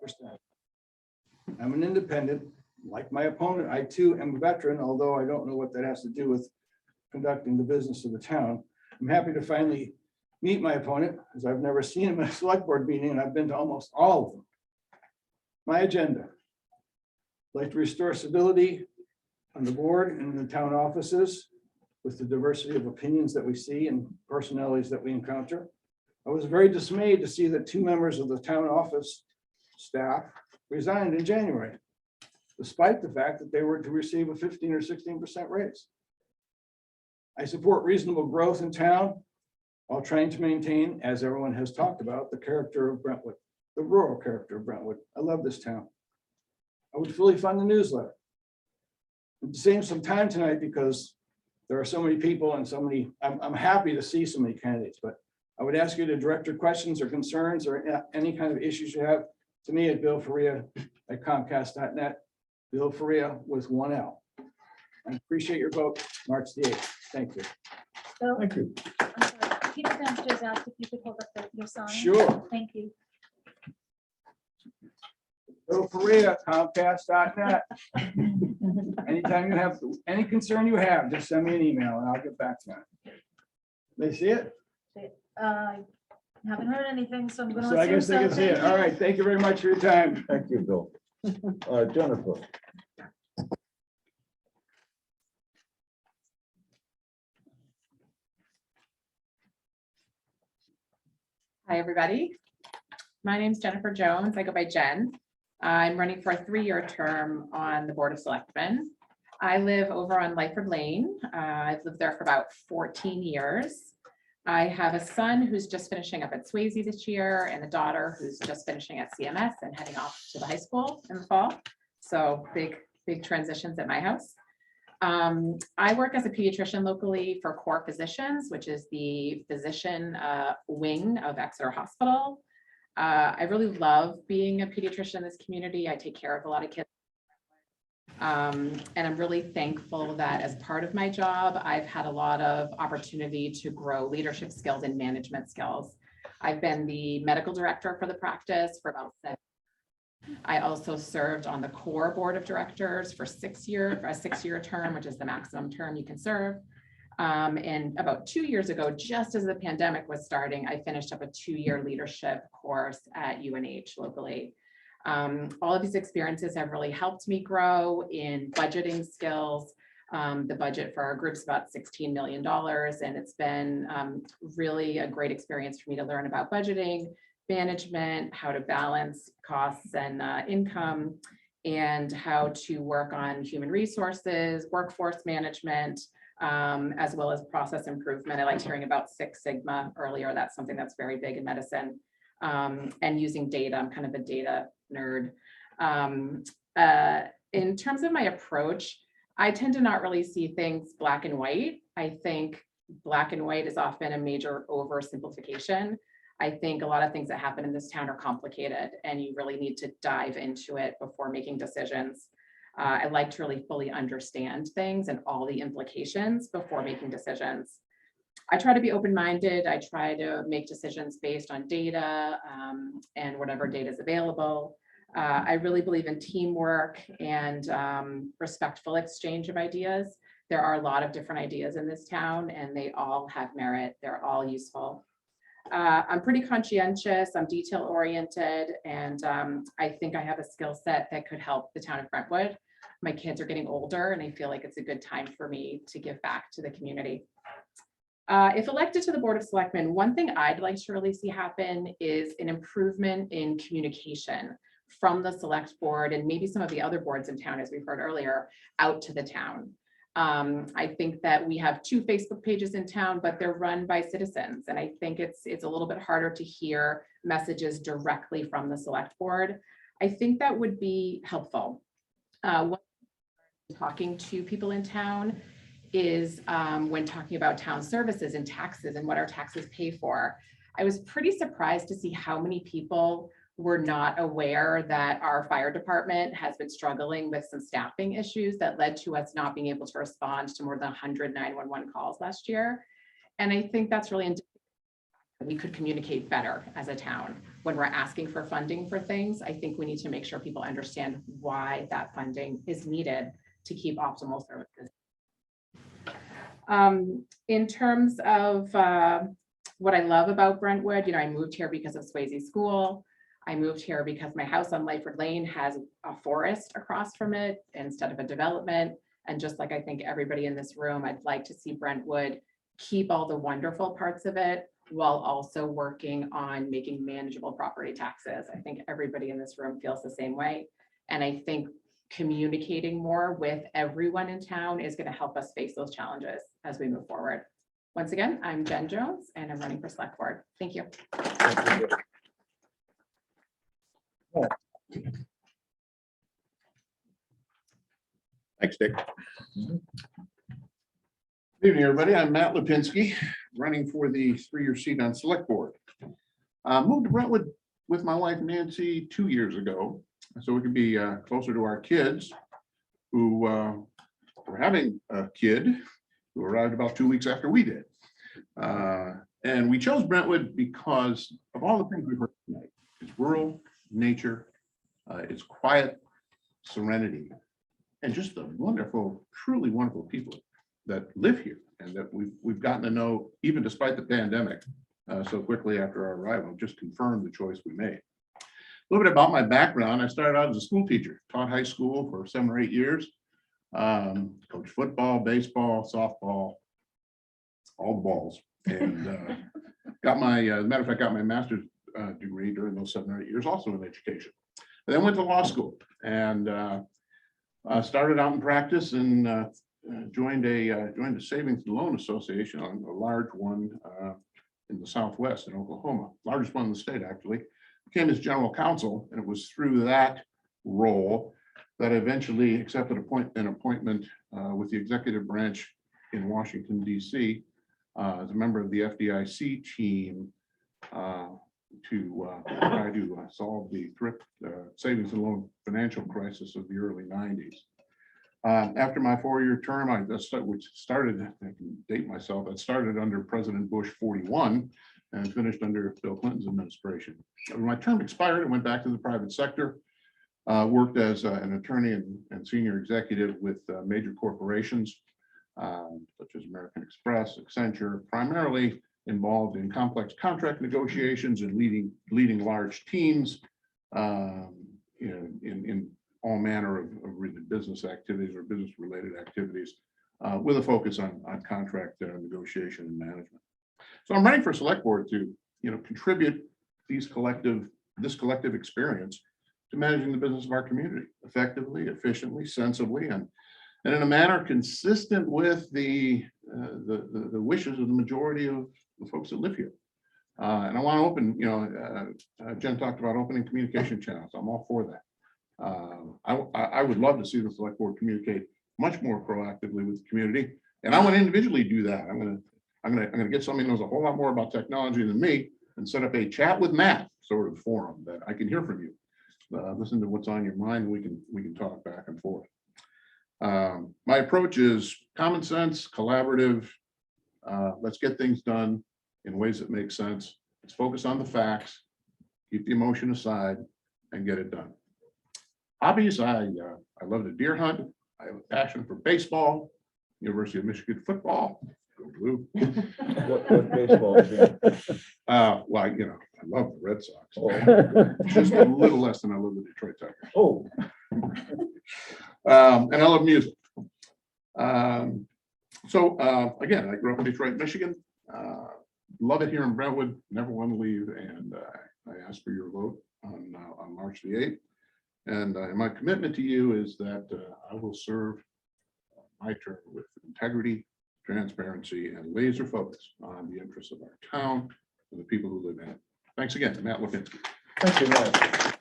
Speaker 4: I'm an independent, like my opponent. I too am a veteran, although I don't know what that has to do with conducting the business of the town. I'm happy to finally meet my opponent, as I've never seen him at a select board meeting, and I've been to almost all of them. My agenda: I'd like to restore stability on the board and in the town offices with the diversity of opinions that we see and personalities that we encounter. I was very dismayed to see that 2 members of the town office staff resigned in January, despite the fact that they were to receive a 15 or 16% raise. I support reasonable growth in town while trying to maintain, as everyone has talked about, the character of Brentwood, the rural character of Brentwood. I love this town. I would fully fund the newsletter. To save some time tonight, because there are so many people and so many, I'm happy to see so many candidates, but I would ask you to direct your questions or concerns or any kind of issues you have to me at billfaria@comcast.net, Bill Faria with 1 L. I appreciate your vote, March the 8th. Thank you.
Speaker 2: Bill,
Speaker 1: thank you.
Speaker 2: I'm sorry, Peter downstairs asked if you could hold up your sign.
Speaker 4: Sure.
Speaker 2: Thank you.
Speaker 4: Bill Faria, Comcast.net. Anytime you have any concern you have, just send me an email and I'll get back to you. They see it?
Speaker 2: Haven't heard anything, so I'm gonna.
Speaker 4: So I guess they
Speaker 2: assume
Speaker 4: can
Speaker 2: so.
Speaker 4: see it.
Speaker 2: Thank
Speaker 4: All
Speaker 2: you.
Speaker 4: right. Thank you very much for your time.
Speaker 1: Thank you, Bill. Jennifer.
Speaker 15: Hi, everybody. My name is Jennifer Jones. I go by Jen. I'm running for a 3-year term on the Board of Selectmen. I live over on Lyford Lane. I've lived there for about 14 years. I have a son who's just finishing up at Swayze this year and a daughter who's just finishing at CMS and heading off to the high school in the fall. So big transitions at my house. I work as a pediatrician locally for Core Physicians, which is the physician wing of Exeter Hospital. I really love being a pediatrician in this community. I take care of a lot of kids. And I'm really thankful that as part of my job, I've had a lot of opportunity to grow leadership skills and management skills. I've been the medical director for the practice for about 7 years. I also served on the Core Board of Directors for a 6-year term, which is the maximum term you can serve. And about 2 years ago, just as the pandemic was starting, I finished up a 2-year leadership course at UNH locally. All of these experiences have really helped me grow in budgeting skills. The budget for our group's about $16 million, and it's been really a great experience for me to learn about budgeting, management, how to balance costs and income, and how to work on human resources, workforce management, as well as process improvement. I liked hearing about Six Sigma earlier. That's something that's very big in medicine. And using data. I'm kind of a data nerd. In terms of my approach, I tend to not really see things black and white. I think black and white is often a major oversimplification. I think a lot of things that happen in this town are complicated and you really need to dive into it before making decisions. I like to really fully understand things and all the implications before making decisions. I try to be open-minded. I try to make decisions based on data and whatever data is available. I really believe in teamwork and respectful exchange of ideas. There are a lot of different ideas in this town and they all have merit. They're all useful. I'm pretty conscientious, I'm detail oriented, and I think I have a skill set that could help the town of Brentwood. My kids are getting older and I feel like it's a good time for me to give back to the community. If elected to the Board of Selectmen, one thing I'd like to really see happen is an improvement in communication from the select board and maybe some of the other boards in town, as we've heard earlier, out to the town. I think that we have 2 Facebook pages in town, but they're run by citizens. And I think it's a little bit harder to hear messages directly from the select board. I think that would be helpful. Talking to people in town is when talking about town services and taxes and what our taxes pay for. I was pretty surprised to see how many people were not aware that our fire department has been struggling with some staffing issues that led to us not being able to respond to more than 100 911 calls last year. And I think that's really indicative that we could communicate better as a town. When we're asking for funding for things, I think we need to make sure people understand why that funding is needed to keep optimal services. In terms of what I love about Brentwood, I moved here because of Swayze School. I moved here because my house on Lyford Lane has a forest across from it instead of a development. And just like I think everybody in this room, I'd like to see Brentwood keep all the wonderful parts of it while also working on making manageable property taxes. I think everybody in this room feels the same way. And I think communicating more with everyone in town is going to help us face those challenges as we move forward. Once again, I'm Jen Jones and I'm running for select board. Thank you.
Speaker 16: Thanks, Dick. Good evening, everybody. I'm Matt Lipinski, running for the 3-year seat on select board. Moved to Brentwood with my wife Nancy 2 years ago, so we could be closer to our kids who were having a kid who arrived about 2 weeks after we did. And we chose Brentwood because of all the things we've heard tonight. It's rural, nature, it's quiet, serenity, and just the wonderful, truly wonderful people that live here and that we've gotten to know, even despite the pandemic, so quickly after our arrival, just confirmed the choice we made. A little bit about my background. I started out as a school teacher, taught high school for 7 or 8 years, coached football, baseball, softball, all the balls, and got my, as a matter of fact, got my master's degree during those 7 or 8 years, also in education. And then went to law school and started out in practice and joined the Savings and Loan Association, a large one in the Southwest in Oklahoma, largest one in the state actually. Became his general counsel, and it was through that role that I eventually accepted an appointment with the executive branch in Washington, D.C. As a member of the FDIC team to try to solve the thrift savings and loan financial crisis of the early 90s. After my 4-year term, which started, I can date myself, it started under President Bush 41 and finished under Bill Clinton's administration. When my term expired, I went back to the private sector, worked as an attorney and senior executive with major corporations, such as American Express, Accenture, primarily involved in complex contract negotiations and leading large teams in all manner of really business activities or business related activities with a focus on contract negotiation and management. So I'm running for select board to contribute this collective experience to managing the business of our community effectively, efficiently, sensibly, and in a manner consistent with the wishes of the majority of the folks that live here. And I want to open, Jen talked about opening communication channels. I'm all for that. I would love to see the select board communicate much more proactively with the community, and I want to individually do that. I'm gonna get somebody who knows a whole lot more about technology than me and set up a chat with Matt sort of forum that I can hear from you. Listen to what's on your mind. We can talk back and forth. My approach is common sense, collaborative. Let's get things done in ways that make sense. Let's focus on the facts, keep the emotion aside, and get it done. Hobbies, I love to deer hunt. I have a passion for baseball, University of Michigan football. Go Blue.
Speaker 1: What baseball is it?
Speaker 16: Well, you know, I love the Red Sox.
Speaker 1: Oh.
Speaker 16: Just a little less than I love the Detroit Tigers.
Speaker 1: Oh,
Speaker 16: And I love music. Again, I grew up in Detroit, Michigan. Love it here in Brentwood, never want to leave, and I ask for your vote on March the 8th. And my commitment to you is that I will serve my term with integrity, transparency, and laser focus on the interests of our town and the people who live in it. Thanks again, Matt Lipinski.
Speaker 1: thank you, Matt.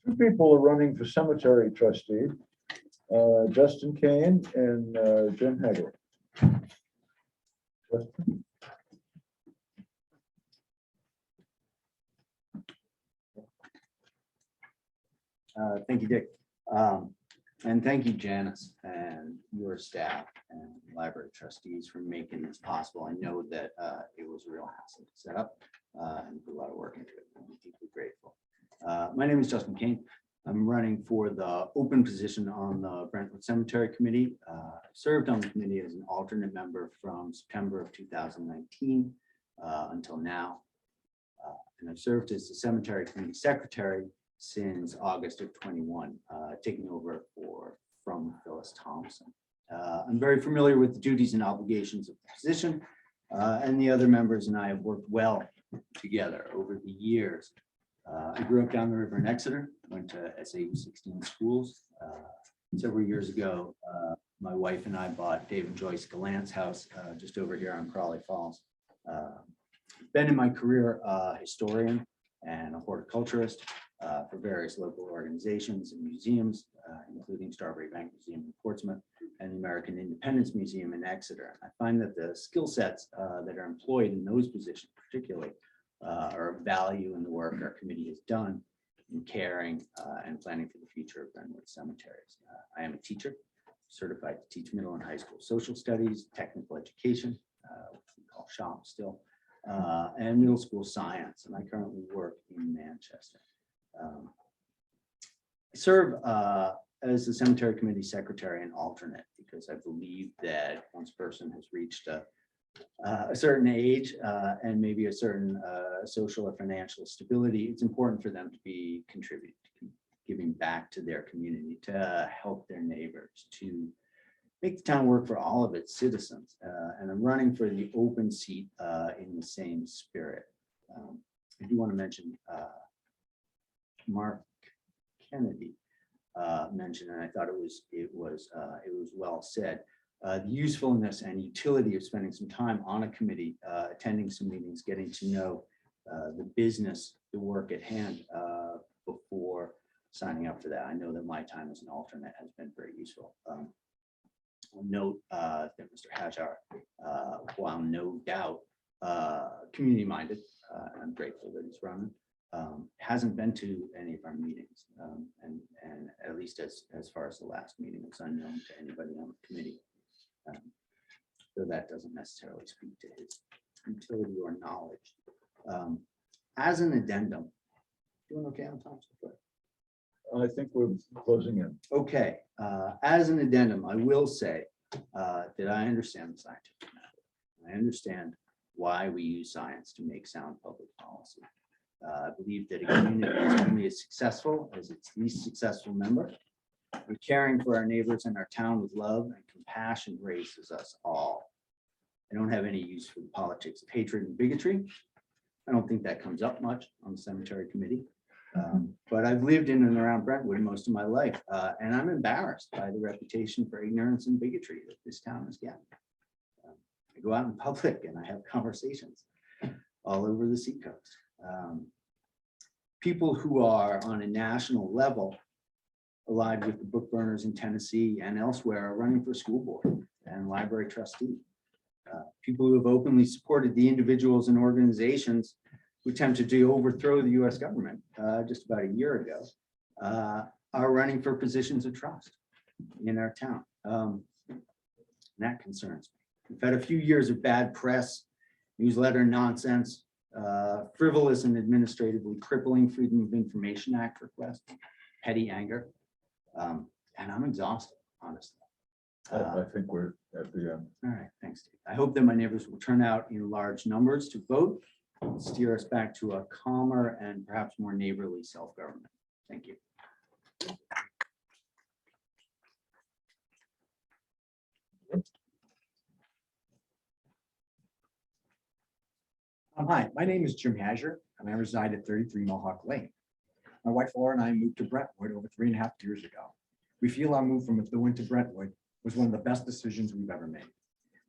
Speaker 1: Two people are running for cemetery trustee, Justin Kane and Jim Haggard. Justin?
Speaker 9: Thank you, Dick. And thank you, Janice, and your staff and library trustees for making this possible. I know that it was a real hassle to set up and put a lot of work into it. I'm deeply grateful. My name is Justin Kane. I'm running for the open position on the Brentwood Cemetery Committee. I served on the committee as an alternate member from September of 2019 until now. And I've served as the cemetery committee secretary since August of 21, taking over from Phyllis Thompson. I'm very familiar with the duties and obligations of the position, and the other members and I have worked well together over the years. I grew up down the river in Exeter, went to SAU 16 schools. Several years ago, my wife and I bought Dave and Joyce Gallant's house just over here on Crawley Falls. Been in my career historian and a horticulturist for various local organizations and museums, including Starbury Bank Museum in Portsmouth and the American Independence Museum in Exeter. I find that the skill sets that are employed in those positions particularly are of value in the work our committee has done in caring and planning for the future of Brentwood cemeteries. I am a teacher, certified to teach middle and high school social studies, technical education, which we call SHOP still, and middle school science, and I currently work in Manchester. I serve as the cemetery committee secretary and alternate because I believe that once a person has reached a certain age and maybe a certain social or financial stability, it's important for them to be contributing, giving back to their community, to help their neighbors, to make the town work for all of its citizens. And I'm running for the open seat in the same spirit. I do want to mention Mark Kennedy mentioned, and I thought it was well said. The usefulness and utility of spending some time on a committee, attending some meetings, getting to know the business, the work at hand before signing up for that. I know that my time as an alternate has been very useful. I'll note that Mr. Hajar, while no doubt community minded, I'm grateful that he's running. Hasn't been to any of our meetings, and at least as far as the last meeting was unknown to anybody on the committee. So that doesn't necessarily speak to his utility or knowledge. As an addendum, doing okay on time so far?
Speaker 1: I think we're closing in.
Speaker 9: Okay, as an addendum, I will say that I understand the scientific method. I understand why we use science to make sound public policy. I believe that a community is only as successful as its least successful member. And caring for our neighbors and our town with love and compassion raises us all. I don't have any use for the politics of hatred and bigotry. I don't think that comes up much on the cemetery committee. But I've lived in and around Brentwood most of my life, and I'm embarrassed by the reputation for ignorance and bigotry that this town has gotten. I go out in public and I have conversations all over the seacoast. People who are on a national level allied with the book burners in Tennessee and elsewhere are running for school board and library trustee. People who have openly supported the individuals and organizations who attempted to overthrow the US government just about a year ago are running for positions of trust in our town. And that concerns me. We've had a few years of bad press, newsletter nonsense, frivolous and administratively crippling Freedom of Information Act requests, petty anger. And I'm exhausted, honestly.
Speaker 1: I think we're at the end.
Speaker 9: All right, thanks, Steve. I hope that my neighbors will turn out in large numbers to vote, and steer us back to a calmer and perhaps more neighborly self-government. Thank you.
Speaker 17: Hi, my name is Jim Hazard, and I reside at 33 Mohawk Lane. My wife Laura and I moved to Brentwood over 3.5 years ago. We feel our move from Methuen to Brentwood was one of the best decisions we've ever made.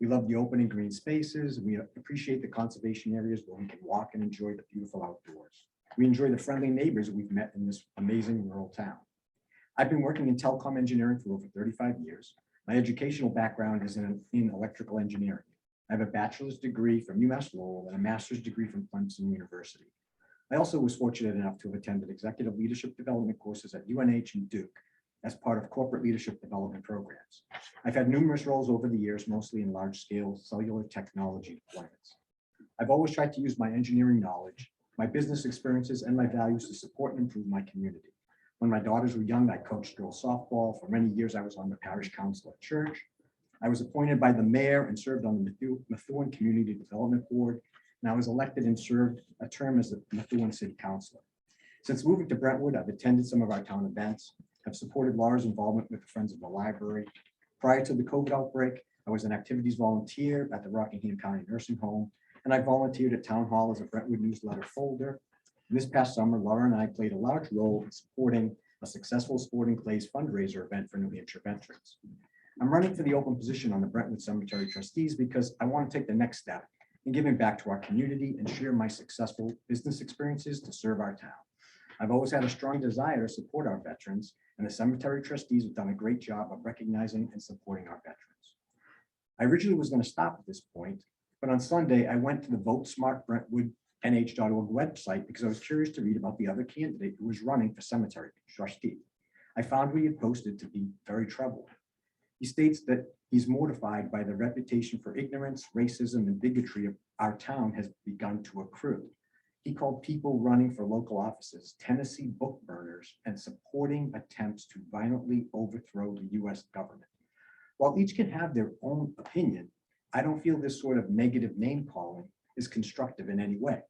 Speaker 17: We love the open and green spaces. We appreciate the conservation areas where we can walk and enjoy the beautiful outdoors. We enjoy the friendly neighbors we've met in this amazing rural town. I've been working in telecom engineering for over 35 years. My educational background is in electrical engineering. I have a bachelor's degree from UMass Lowell and a master's degree from Clemson University. I also was fortunate enough to have attended executive leadership development courses at UNH and Duke as part of corporate leadership development programs. I've had numerous roles over the years, mostly in large-scale cellular technology deployments. I've always tried to use my engineering knowledge, my business experiences, and my values to support and improve my community. When my daughters were young, I coached girls softball. For many years, I was on the parish council at church. I was appointed by the mayor and served on the Methuen Community Development Board, and I was elected and served a term as the Methuen City Councilor. Since moving to Brentwood, I've attended some of our town events, have supported Laura's involvement with the Friends of the Library. Prior to the COVID outbreak, I was an activities volunteer at the Rockingham County Nursing Home, and I volunteered at Town Hall as a Brentwood newsletter folder. And this past summer, Laura and I played a large role in supporting a successful Sporting Clays fundraiser event for New Hampshire veterans. I'm running for the open position on the Brentwood Cemetery Trustees because I want to take the next step in giving back to our community and share my successful business experiences to serve our town. I've always had a strong desire to support our veterans, and the cemetery trustees have done a great job of recognizing and supporting our veterans. I originally was going to stop at this point, but on Sunday, I went to the Vote Smart Brentwood NH.org website because I was curious to read about the other candidate who was running for cemetery trustee. I found what he had posted to be very troubled. He states that he's mortified by the reputation for ignorance, racism, and bigotry of our town has begun to accrue. He called people running for local offices Tennessee book burners and supporting attempts to violently overthrow the US government. While each can have their own opinion, I don't feel this sort of negative name calling is constructive in any way.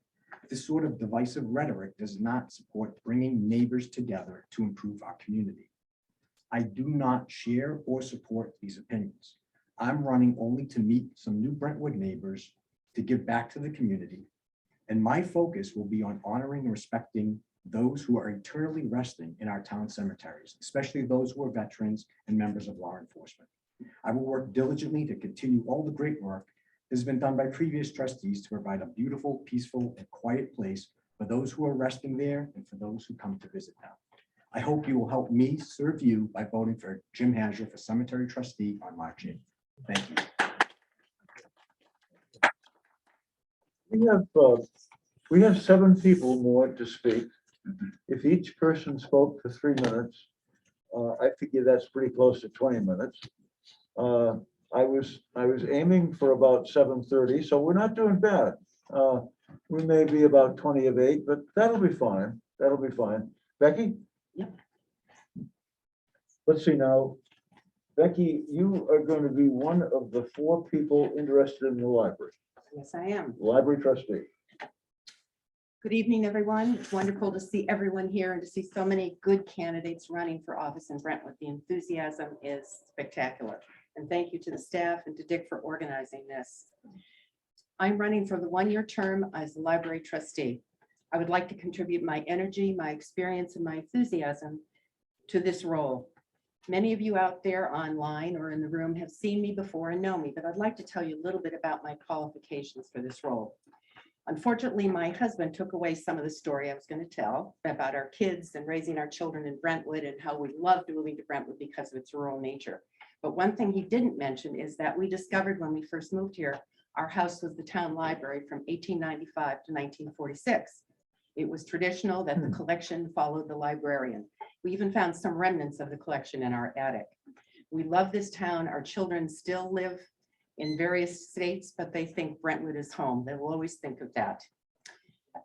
Speaker 17: This sort of divisive rhetoric does not support bringing neighbors together to improve our community. I do not share or support these opinions. I'm running only to meet some new Brentwood neighbors to give back to the community, and my focus will be on honoring and respecting those who are eternally resting in our town cemeteries, especially those who are veterans and members of law enforcement. I will work diligently to continue all the great work that has been done by previous trustees to provide a beautiful, peaceful, and quiet place for those who are resting there and for those who come to visit them. I hope you will help me serve you by voting for Jim Hazard for cemetery trustee on March 8th. Thank you.
Speaker 1: We have 7 people more to speak. If each person spoke for 3 minutes, I figure that's pretty close to 20 minutes. I was aiming for about 7:30, so we're not doing bad. We may be about 20 of 8, but that'll be fine. That'll be fine. Becky?
Speaker 9: Yep.
Speaker 1: Let's see now. Becky, you are going to be one of the 4 people interested in the library.
Speaker 18: Yes, I am.
Speaker 1: Library trustee.
Speaker 18: Good evening, everyone. It's wonderful to see everyone here and to see so many good candidates running for office in Brentwood. The enthusiasm is spectacular. And thank you to the staff and to Dick for organizing this. I'm running for the 1-year term as the library trustee. I would like to contribute my energy, my experience, and my enthusiasm to this role. Many of you out there online or in the room have seen me before and know me, but I'd like to tell you a little bit about my qualifications for this role. Unfortunately, my husband took away some of the story I was going to tell about our kids and raising our children in Brentwood and how we loved moving to Brentwood because of its rural nature. But one thing he didn't mention is that we discovered when we first moved here, our house was the town library from 1895 to 1946. It was traditional that the collection followed the librarian. We even found some remnants of the collection in our attic. We love this town. Our children still live in various states, but they think Brentwood is home. They will always think of that.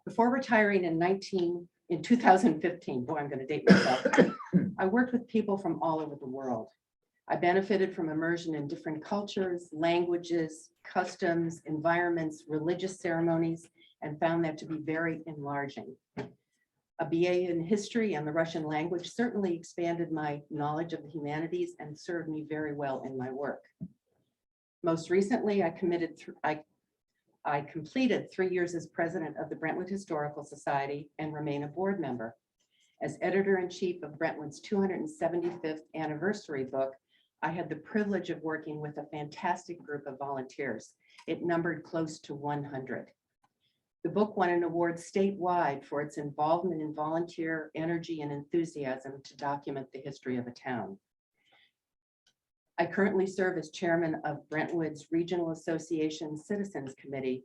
Speaker 18: Before retiring in 2015, boy, I'm going to date myself, I worked with people from all over the world. I benefited from immersion in different cultures, languages, customs, environments, religious ceremonies, and found that to be very enlarging. A BA in history and the Russian language certainly expanded my knowledge of the humanities and served me very well in my work. Most recently, I completed 3 years as president of the Brentwood Historical Society and remain a board member. As editor-in-chief of Brentwood's 275th anniversary book, I had the privilege of working with a fantastic group of volunteers. It numbered close to 100. The book won an award statewide for its involvement in volunteer energy and enthusiasm to document the history of a town. I currently serve as chairman of Brentwood's Regional Association Citizens Committee,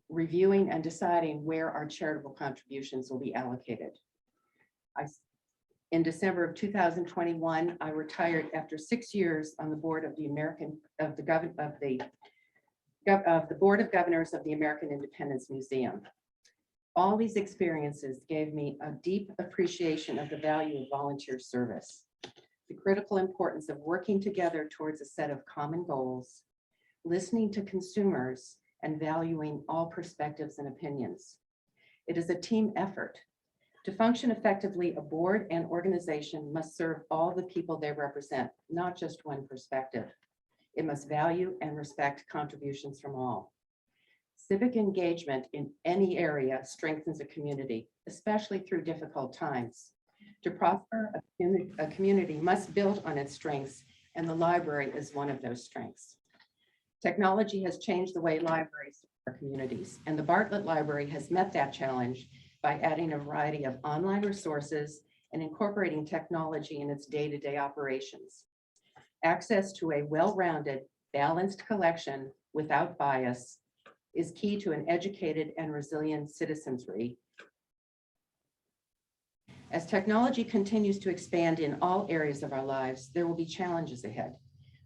Speaker 18: reviewing and deciding where our charitable contributions will be allocated. In December of 2021, I retired after 6 years on the board of the Board of Governors of the American Independence Museum. All these experiences gave me a deep appreciation of the value of volunteer service, the critical importance of working together towards a set of common goals, listening to consumers, and valuing all perspectives and opinions. It is a team effort. To function effectively, a board and organization must serve all the people they represent, not just one perspective. It must value and respect contributions from all. Civic engagement in any area strengthens a community, especially through difficult times. To prosper, a community must build on its strengths, and the library is one of those strengths. Technology has changed the way libraries serve our communities, and the Bartlett Library has met that challenge by adding a variety of online resources and incorporating technology in its day-to-day operations. Access to a well-rounded, balanced collection without bias is key to an educated and resilient citizenry. As technology continues to expand in all areas of our lives, there will be challenges ahead.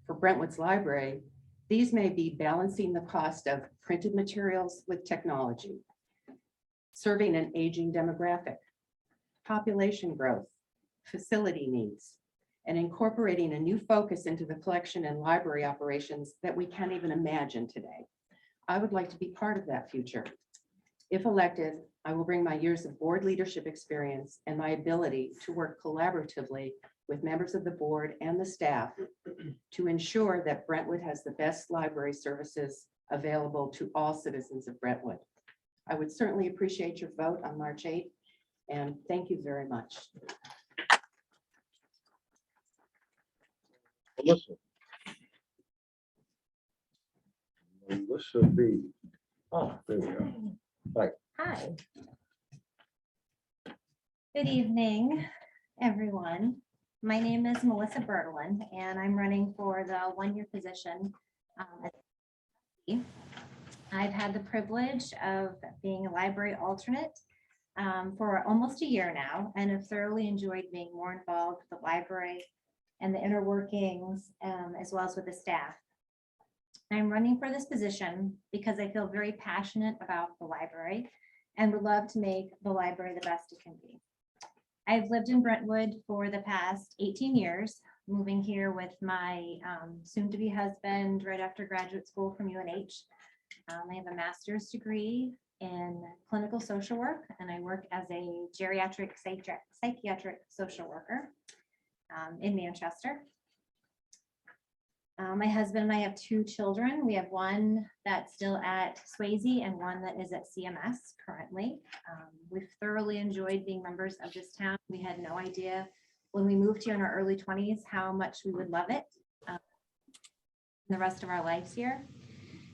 Speaker 18: For Brentwood's library, these may be balancing the cost of printed materials with technology, serving an aging demographic, population growth, facility needs, and incorporating a new focus into the collection and library operations that we can't even imagine today. I would like to be part of that future. If elected, I will bring my years of board leadership experience and my ability to work collaboratively with members of the board and the staff to ensure that Brentwood has the best library services available to all citizens of Brentwood. I would certainly appreciate your vote on March 8th, and thank you very much.
Speaker 1: Melissa. Melissa B. Oh, there we go. Hi.
Speaker 6: Hi. Good evening, everyone. My name is Melissa Bertolin, and I'm running for the one-year position. I've had the privilege of being a library alternate for almost a year now, and have thoroughly enjoyed being more involved with the library and the inner workings, as well as with the staff. I'm running for this position because I feel very passionate about the library and would love to make the library the best it can be. I've lived in Brentwood for the past 18 years, moving here with my soon-to-be husband right after graduate school from UNH. I have a master's degree in clinical social work, and I work as a geriatric psychiatric social worker in Manchester. My husband and I have 2 children. We have one that's still at Swayze and one that is at CMS currently. We've thoroughly enjoyed being members of this town. We had no idea when we moved here in our early 20s how much we would love it the rest of our lives here.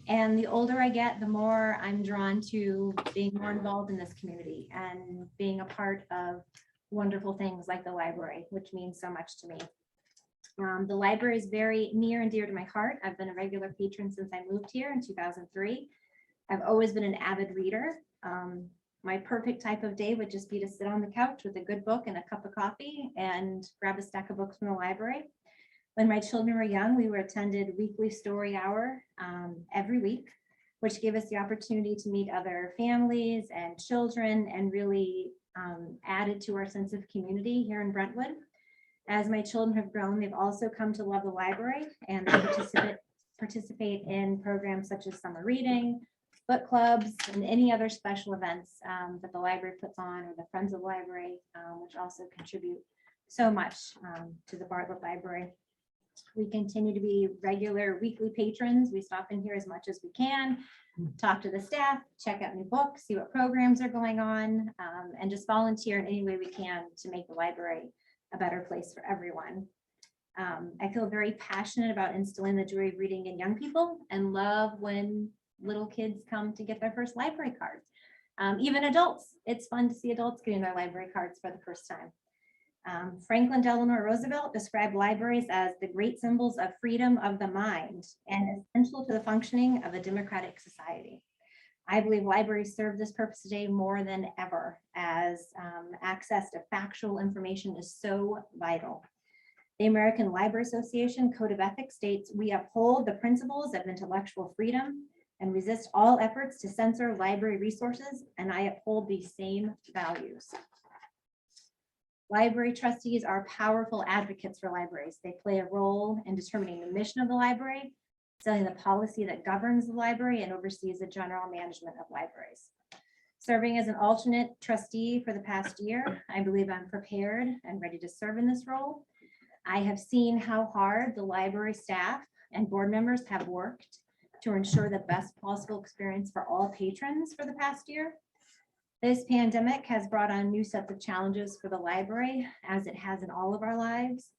Speaker 6: And the older I get, the more I'm drawn to being more involved in this community and being a part of wonderful things like the library, which means so much to me. The library is very near and dear to my heart. I've been a regular patron since I moved here in 2003. I've always been an avid reader. My perfect type of day would just be to sit on the couch with a good book and a cup of coffee and grab a stack of books from the library. When my children were young, we attended weekly story hour every week, which gave us the opportunity to meet other families and children and really added to our sense of community here in Brentwood.
Speaker 19: As my children have grown, they've also come to love the library and they participate in programs such as summer reading, book clubs, and any other special events that the library puts on, or the Friends of the Library, which also contribute so much to the Bartlett Library. We continue to be regular weekly patrons. We stop in here as much as we can, talk to the staff, check out new books, see what programs are going on, and just volunteer in any way we can to make the library a better place for everyone. I feel very passionate about instilling the joy of reading in young people and love when little kids come to get their first library card. Even adults, it's fun to see adults getting their library cards for the first time. Franklin Delano Roosevelt described libraries as the great symbols of freedom of the mind and essential to the functioning of a democratic society. I believe libraries serve this purpose today more than ever, as access to factual information is so vital. The American Library Association Code of Ethics states, "We uphold the principles of intellectual freedom and resist all efforts to censor library resources, and I uphold these same values." Library trustees are powerful advocates for libraries. They play a role in determining the mission of the library, setting the policy that governs the library, and oversees the general management of libraries. Serving as an alternate trustee for the past year, I believe I'm prepared and ready to serve in this role. I have seen how hard the library staff and board members have worked to ensure the best possible experience for all patrons for the past year. This pandemic has brought on new sets of challenges for the library, as it has in all of our lives.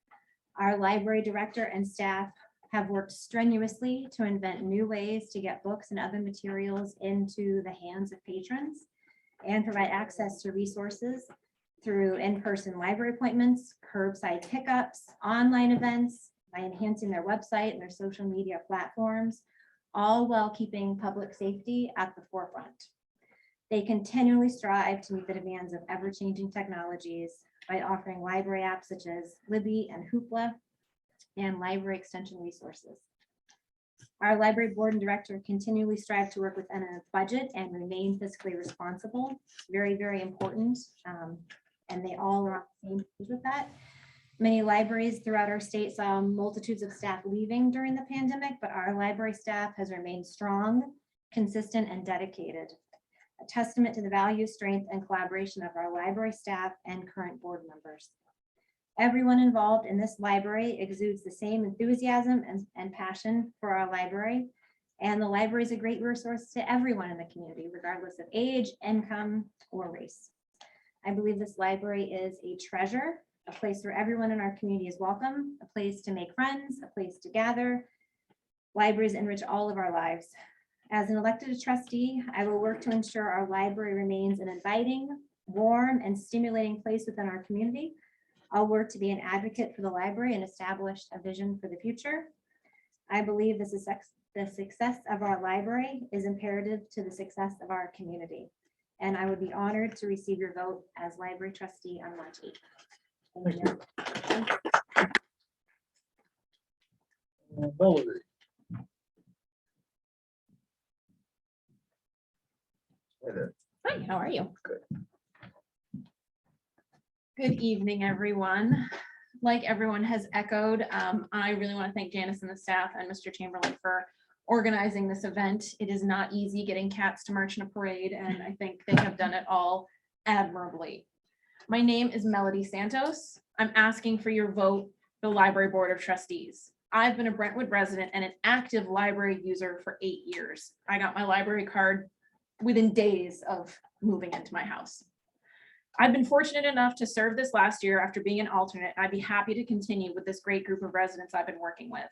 Speaker 19: Our library director and staff have worked strenuously to invent new ways to get books and other materials into the hands of patrons and provide access to resources through in-person library appointments, curbside pickups, online events, by enhancing their website and their social media platforms, all while keeping public safety at the forefront. They continually strive to meet the demands of ever-changing technologies by offering library apps such as Libby and Hoopla and library extension resources. Our library board and director continually strive to work within a budget and remain fiscally responsible. Very, very important. And they all are on the same page with that. Many libraries throughout our state saw multitudes of staff leaving during the pandemic, but our library staff has remained strong, consistent, and dedicated. A testament to the value, strength, and collaboration of our library staff and current board members. Everyone involved in this library exudes the same enthusiasm and passion for our library. And the library is a great resource to everyone in the community, regardless of age, income, or race. I believe this library is a treasure, a place where everyone in our community is welcome, a place to make friends, a place to gather. Libraries enrich all of our lives. As an elected trustee, I will work to ensure our library remains an inviting, warm, and stimulating place within our community. I'll work to be an advocate for the library and establish a vision for the future. I believe the success of our library is imperative to the success of our community. And I would be honored to receive your vote as library trustee on March 8th. Thank you.
Speaker 1: Melody. Hi there.
Speaker 15: Hi, how are you?
Speaker 1: Good.
Speaker 15: Good evening, everyone. Like everyone has echoed, I really want to thank Janice and the staff and Mr. Chamberlain for organizing this event. It is not easy getting cats to march in a parade, and I think they have done it all admirably. My name is Melody Santos. I'm asking for your vote for the Library Board of Trustees. I've been a Brentwood resident and an active library user for 8 years. I got my library card within days of moving into my house. I've been fortunate enough to serve this last year after being an alternate. I'd be happy to continue with this great group of residents I've been working with.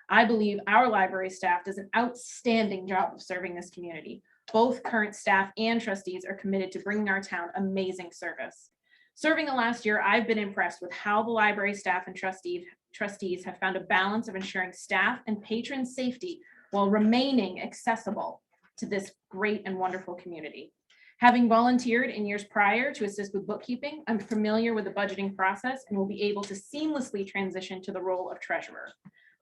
Speaker 15: I believe our library staff does an outstanding job of serving this community. Both current staff and trustees are committed to bringing our town amazing service. Serving the last year, I've been impressed with how the library staff and trustees have found a balance of ensuring staff and patron safety while remaining accessible to this great and wonderful community. Having volunteered in years prior to assist with bookkeeping, I'm familiar with the budgeting process and will be able to seamlessly transition to the role of treasurer.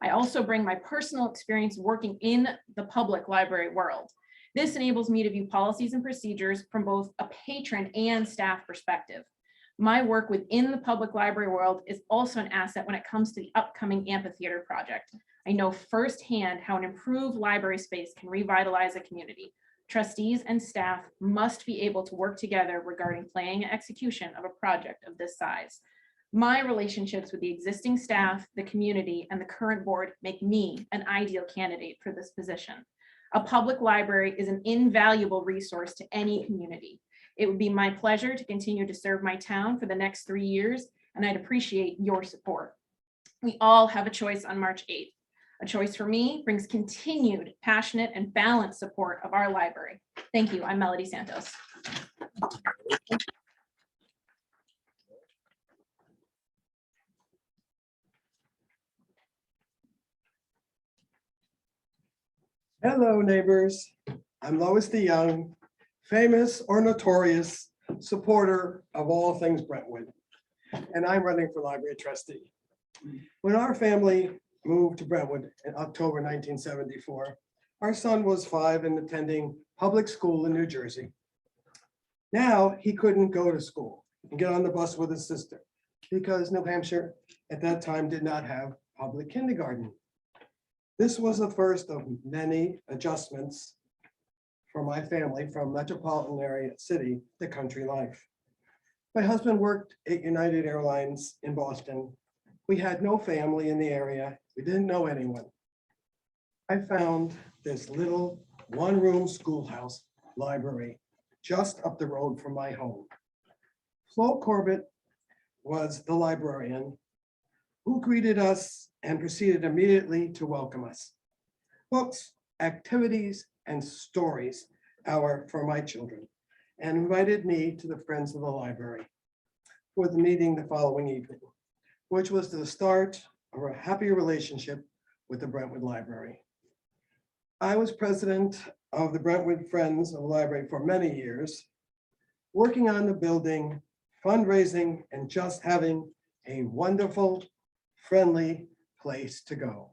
Speaker 15: I also bring my personal experience working in the public library world. This enables me to view policies and procedures from both a patron and staff perspective. My work within the public library world is also an asset when it comes to the upcoming amphitheater project. I know firsthand how an improved library space can revitalize a community. Trustees and staff must be able to work together regarding planning and execution of a project of this size. My relationships with the existing staff, the community, and the current board make me an ideal candidate for this position. A public library is an invaluable resource to any community. It would be my pleasure to continue to serve my town for the next 3 years, and I'd appreciate your support. We all have a choice on March 8th. A choice for me brings continued passionate and balanced support of our library. Thank you. I'm Melody Santos.
Speaker 20: Hello, neighbors. I'm Lois DeYoung, famous or notorious supporter of all things Brentwood, and I'm running for library trustee. When our family moved to Brentwood in October 1974, our son was 5 and attending public school in New Jersey. Now he couldn't go to school and get on the bus with his sister because New Hampshire at that time did not have public kindergarten. This was the first of many adjustments for my family from metropolitan area city to country life. My husband worked at United Airlines in Boston. We had no family in the area. We didn't know anyone. I found this little one-room schoolhouse library just up the road from my home. Flo Corbett was the librarian who greeted us and proceeded immediately to welcome us. Books, activities, and stories hour for my children, and invited me to the Friends of the Library for the meeting the following evening, which was the start of a happy relationship with the Brentwood Library. I was president of the Brentwood Friends of the Library for many years, working on the building, fundraising, and just having a wonderful, friendly place to go.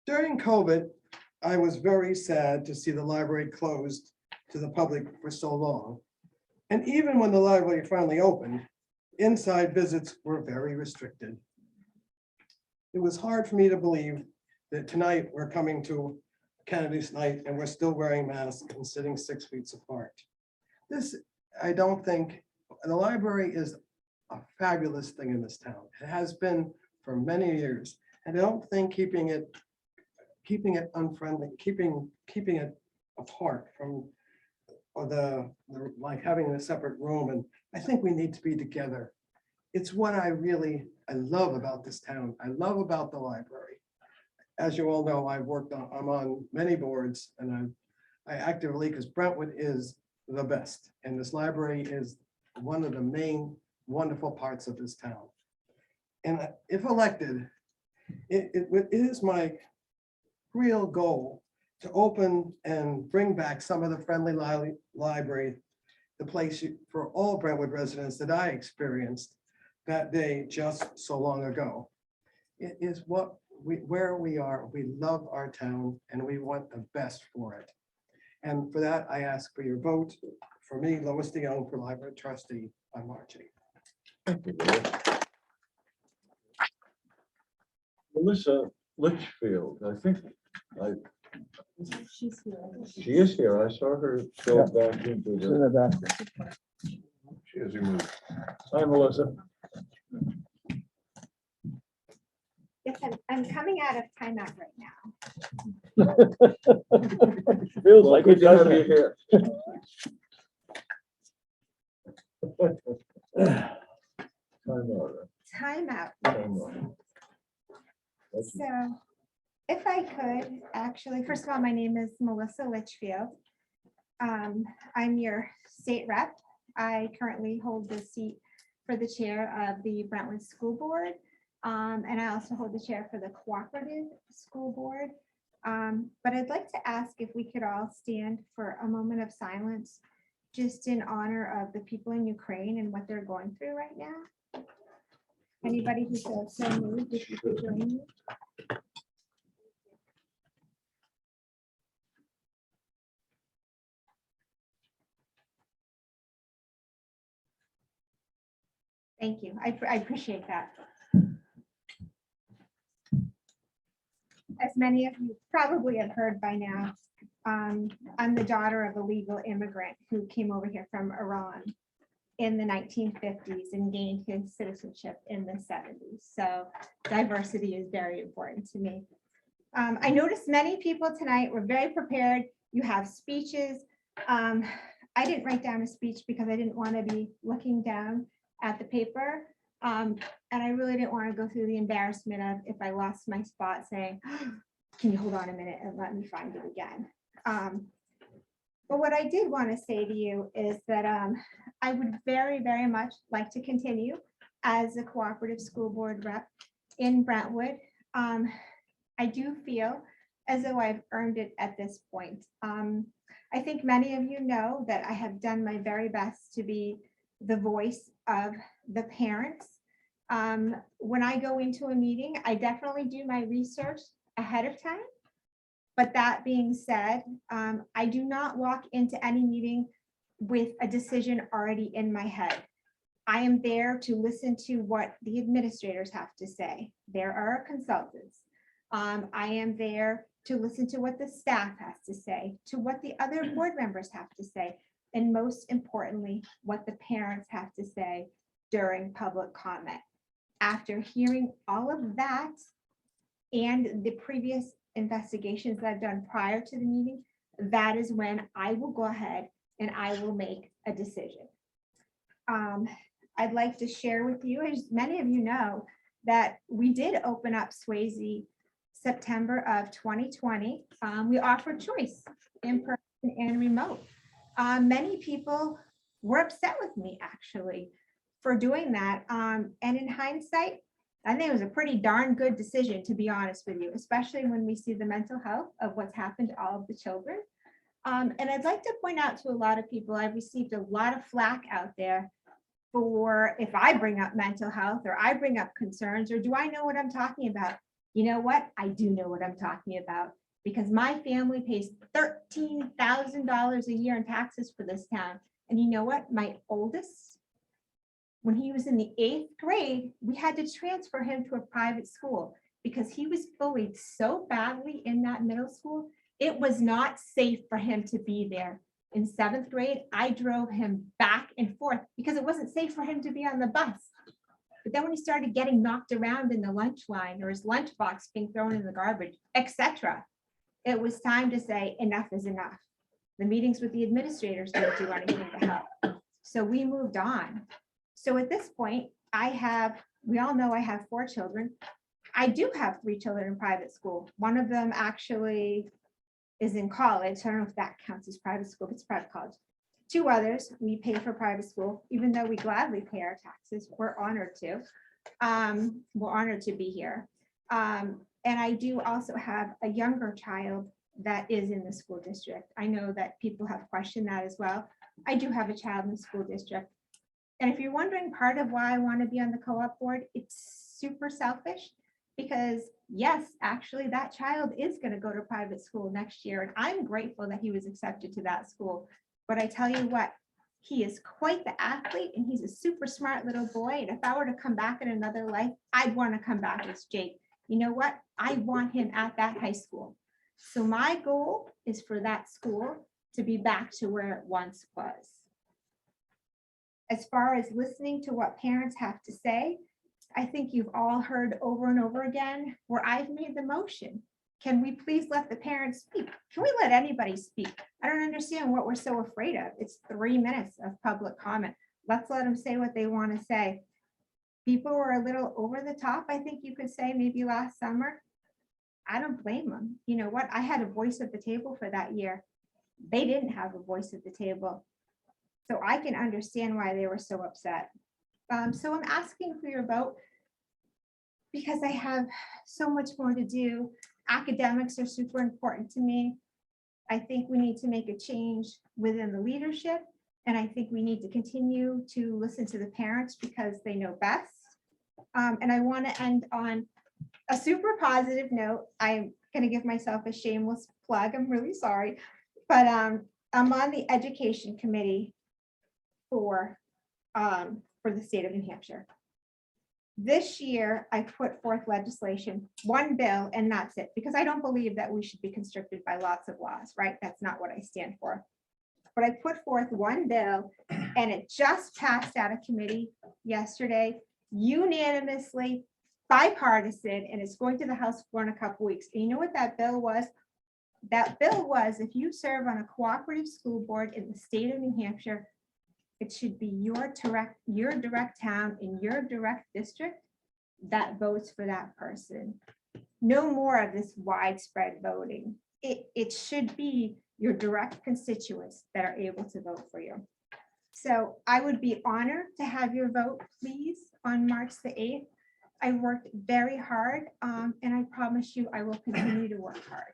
Speaker 20: During COVID, I was very sad to see the library closed to the public for so long. And even when the library finally opened, inside visits were very restricted. It was hard for me to believe that tonight we're coming to candidates night and we're still wearing masks and sitting 6 feet apart. This, I don't think, the library is a fabulous thing in this town. It has been for many years. And I don't think keeping it unfriendly, keeping it apart from like having a separate room. And I think we need to be together. It's what I love about this town. I love about the library. As you all know, I'm on many boards and I actively, because Brentwood is the best. And this library is one of the main wonderful parts of this town. And if elected, it is my real goal to open and bring back some of the friendly library, the place for all Brentwood residents that I experienced that day just so long ago. It is where we are. We love our town and we want the best for it. And for that, I ask for your vote for me, Lois DeYoung, for library trustee on March 8th.
Speaker 1: Thank you, Lois. Melissa Litchfield, I think,
Speaker 2: She's here.
Speaker 1: she is here. I saw her go back into the. She has removed. Hi, Melissa.
Speaker 19: Yes, I'm coming out of timeout right now.
Speaker 1: Feels like it doesn't have you here.
Speaker 19: Timeout.
Speaker 1: Time out.
Speaker 19: So if I could, actually, first of all, my name is Melissa Litchfield. I'm your state rep. I currently hold the seat for the chair of the Brentwood School Board. And I also hold the chair for the Cooperative School Board. But I'd like to ask if we could all stand for a moment of silence, just in honor of the people in Ukraine and what they're going through right now. Anybody who feels so moved, if you could join me. Thank you. I appreciate that. As many of you probably have heard by now, I'm the daughter of a legal immigrant who came over here from Iran in the 1950s and gained his citizenship in the 70s. So diversity is very important to me. I noticed many people tonight were very prepared. You have speeches. I didn't write down a speech because I didn't want to be looking down at the paper. And I really didn't want to go through the embarrassment of if I lost my spot saying, can you hold on a minute and let me find it again? But what I did want to say to you is that I would very, very much like to continue as a cooperative school board rep in Brentwood. I do feel as though I've earned it at this point. I think many of you know that I have done my very best to be the voice of the parents. When I go into a meeting, I definitely do my research ahead of time. But that being said, I do not walk into any meeting with a decision already in my head. I am there to listen to what the administrators have to say. There are consultants. I am there to listen to what the staff has to say, to what the other board members have to say, and most importantly, what the parents have to say during public comment. After hearing all of that and the previous investigations that I've done prior to the meeting, that is when I will go ahead and I will make a decision. I'd like to share with you, as many of you know, that we did open up Swayze September of 2020. We offered choice in person and remote. Many people were upset with me actually for doing that. And in hindsight, I think it was a pretty darn good decision, to be honest with you, especially when we see the mental health of what's happened to all of the children. And I'd like to point out to a lot of people, I've received a lot of flack out there for if I bring up mental health or I bring up concerns, or do I know what I'm talking about? You know what? I do know what I'm talking about because my family pays $13,000 a year in taxes for this town. And you know what? My oldest, when he was in the 8th grade, we had to transfer him to a private school because he was bullied so badly in that middle school. It was not safe for him to be there. In 7th grade, I drove him back and forth because it wasn't safe for him to be on the bus. But then when he started getting knocked around in the lunch line or his lunchbox being thrown in the garbage, etc., it was time to say enough is enough. The meetings with the administrators didn't do anything to help. So we moved on. So at this point, we all know I have 4 children. I do have 3 children in private school. One of them actually is in college. I don't know if that counts as private school, but it's private college. 2 others, we pay for private school, even though we gladly pay our taxes. We're honored to. We're honored to be here. And I do also have a younger child that is in the school district. I know that people have questioned that as well. I do have a child in the school district. And if you're wondering part of why I want to be on the co-op board, it's super selfish because yes, actually that child is going to go to private school next year. And I'm grateful that he was accepted to that school. But I tell you what, he is quite the athlete and he's a super smart little boy. And if I were to come back in another life, I'd want to come back as Jake. You know what? I want him at that high school. So my goal is for that school to be back to where it once was. As far as listening to what parents have to say, I think you've all heard over and over again where I've made the motion. Can we please let the parents speak? Can we let anybody speak? I don't understand what we're so afraid of. It's 3 minutes of public comment. Let's let them say what they want to say. People were a little over the top, I think you could say, maybe last summer. I don't blame them. You know what? I had a voice at the table for that year. They didn't have a voice at the table. So I can understand why they were so upset. So I'm asking for your vote because I have so much more to do. Academics are super important to me. I think we need to make a change within the leadership. And I think we need to continue to listen to the parents because they know best. And I want to end on a super positive note. I'm going to give myself a shameless plug. I'm really sorry. But I'm on the education committee for the state of New Hampshire.
Speaker 21: This year, I put forth legislation, one bill, and that's it, because I don't believe that we should be constricted by lots of laws, right? That's not what I stand for. But I put forth one bill and it just passed out of committee yesterday unanimously, bipartisan, and it's going to the House floor in a couple weeks. And you know what that bill was? That bill was, if you serve on a cooperative school board in the state of New Hampshire, it should be your direct town in your direct district that votes for that person. No more of this widespread voting. It should be your direct constituents that are able to vote for you. So I would be honored to have your vote, please, on March the 8th. I worked very hard, and I promise you I will continue to work hard.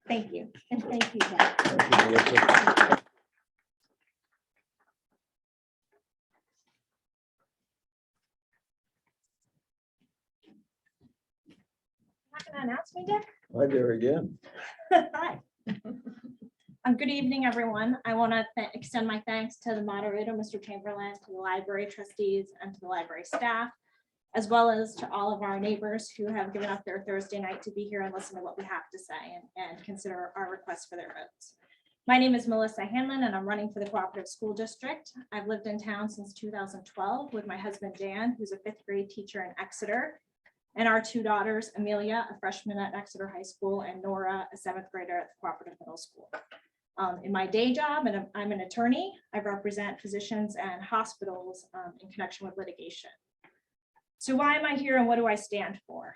Speaker 21: Thank you, and thank you, Deb.
Speaker 1: Thank you, Melissa.
Speaker 19: Not gonna announce me, Dick?
Speaker 1: Hi there again.
Speaker 19: Hi. Good evening, everyone. I want to extend my thanks to the moderator, Mr. Chamberlain, to the library trustees, and to the library staff, as well as to all of our neighbors who have given up their Thursday night to be here and listen to what we have to say and consider our requests for their votes. My name is Melissa Hanlon, and I'm running for the Cooperative School District. I've lived in town since 2012 with my husband, Dan, who's a 5th grade teacher in Exeter, and our 2 daughters, Amelia, a freshman at Exeter High School, and Nora, a 7th grader at the Cooperative Middle School. In my day job, and I'm an attorney, I represent physicians and hospitals in connection with litigation. So why am I here and what do I stand for?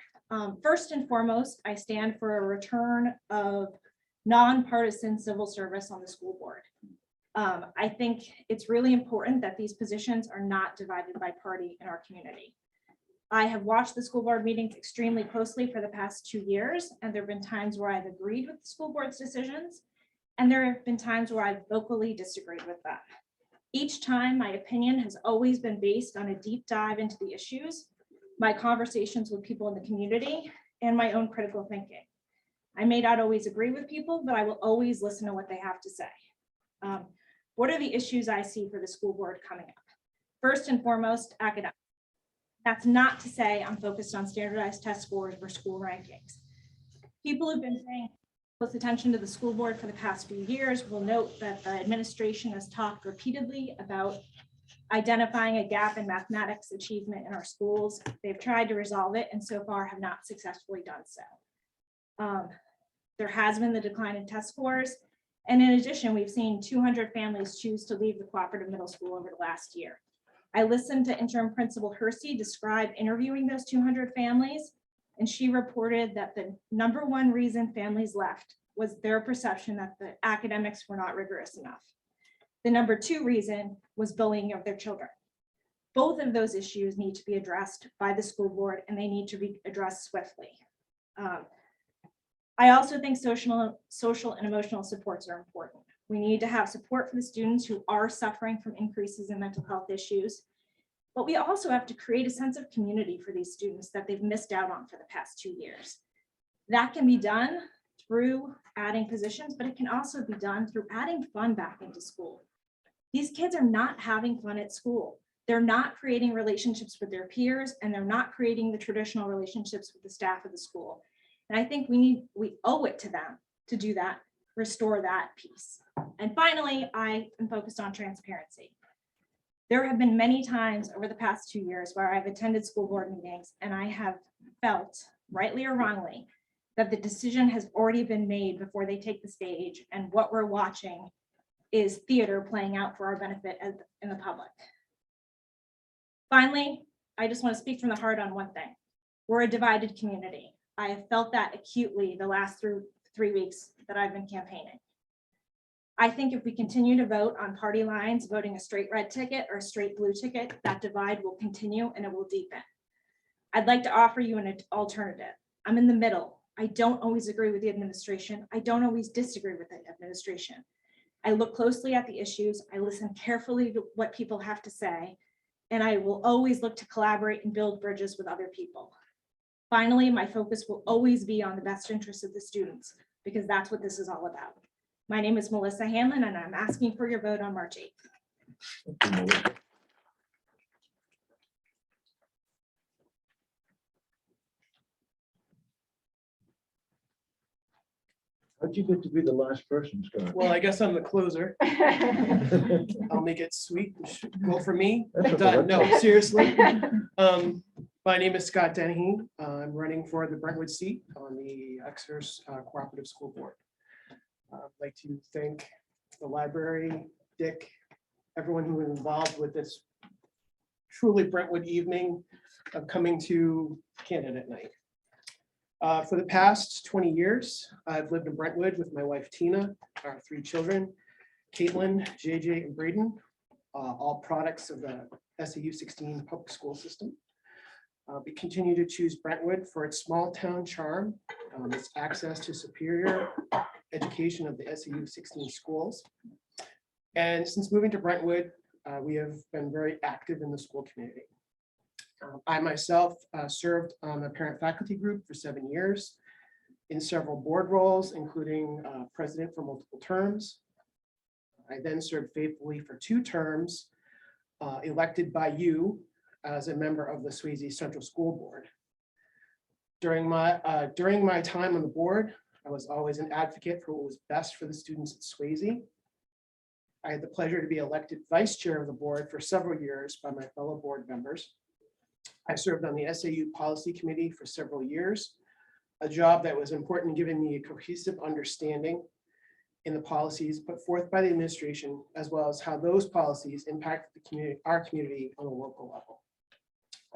Speaker 19: First and foremost, I stand for a return of nonpartisan civil service on the school board. I think it's really important that these positions are not divided by party in our community. I have watched the school board meetings extremely closely for the past 2 years, and there have been times where I've agreed with the school board's decisions, and there have been times where I've vocally disagreed with them. Each time, my opinion has always been based on a deep dive into the issues, my conversations with people in the community, and my own critical thinking. I may not always agree with people, but I will always listen to what they have to say. What are the issues I see for the school board coming up? First and foremost, academic. That's not to say I'm focused on standardized test scores or school rankings. People who've been paying close attention to the school board for the past few years will note that the administration has talked repeatedly about identifying a gap in mathematics achievement in our schools. They've tried to resolve it and so far have not successfully done so. There has been the decline in test scores. And in addition, we've seen 200 families choose to leave the cooperative middle school over the last year. I listened to interim principal Hersey describe interviewing those 200 families, and she reported that the #1 reason families left was their perception that the academics were not rigorous enough. The #2 reason was bullying of their children. Both of those issues need to be addressed by the school board, and they need to be addressed swiftly. I also think social and emotional supports are important. We need to have support for the students who are suffering from increases in mental health issues, but we also have to create a sense of community for these students that they've missed out on for the past 2 years. That can be done through adding positions, but it can also be done through adding fun back into school. These kids are not having fun at school. They're not creating relationships with their peers, and they're not creating the traditional relationships with the staff of the school. And I think we owe it to them to do that, restore that piece. And finally, I am focused on transparency. There have been many times over the past 2 years where I've attended school board meetings and I have felt, rightly or wrongly, that the decision has already been made before they take the stage, and what we're watching is theater playing out for our benefit in the public. Finally, I just want to speak from the heart on one thing. We're a divided community. I have felt that acutely the last 3 weeks that I've been campaigning. I think if we continue to vote on party lines, voting a straight red ticket or a straight blue ticket, that divide will continue and it will deepen. I'd like to offer you an alternative. I'm in the middle. I don't always agree with the administration. I don't always disagree with the administration. I look closely at the issues. I listen carefully to what people have to say, and I will always look to collaborate and build bridges with other people. Finally, my focus will always be on the best interests of the students, because that's what this is all about. My name is Melissa Hanlon, and I'm asking for your vote on March 8th.
Speaker 1: How'd you get to be the last person, Scott?
Speaker 20: Well, I guess I'm the closer. I'll make it sweet. Go for me.
Speaker 1: That's okay,
Speaker 20: No,
Speaker 1: that's
Speaker 20: seriously. My name is Scott Dennehy. I'm running for the Brentwood seat on the Exeter Cooperative School Board. I'd like to thank the library, Dick, everyone who was involved with this truly Brentwood evening of coming to candidate night. For the past 20 years, I've lived in Brentwood with my wife Tina, our 3 children, Caitlin, JJ, and Braden, all products of the SAU 16 public school system. We continue to choose Brentwood for its small town charm, its access to superior education of the SAU 16 schools. And since moving to Brentwood, we have been very active in the school community. I myself served on the parent faculty group for 7 years in several board roles, including president for multiple terms. I then served faithfully for 2 terms, elected by you as a member of the Swayze Central School Board. During my time on the board, I was always an advocate for what was best for the students at Swayze. I had the pleasure to be elected vice chair of the board for several years by my fellow board members. I served on the SAU policy committee for several years, a job that was important in giving me a cohesive understanding in the policies put forth by the administration, as well as how those policies impact the community, our community on a local level.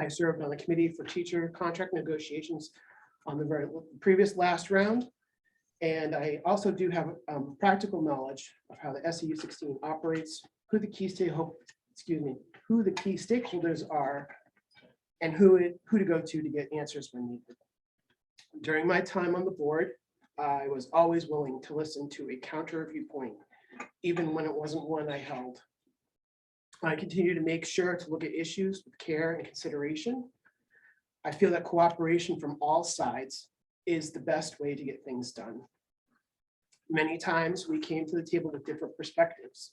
Speaker 20: I served on the committee for teacher contract negotiations on the very previous last round. And I also do have practical knowledge of how the SAU 16 operates, who the key stakeholders are, and who to go to get answers when needed. During my time on the board, I was always willing to listen to a counter viewpoint, even when it wasn't one I held. I continue to make sure to look at issues with care and consideration. I feel that cooperation from all sides is the best way to get things done. Many times we came to the table with different perspectives.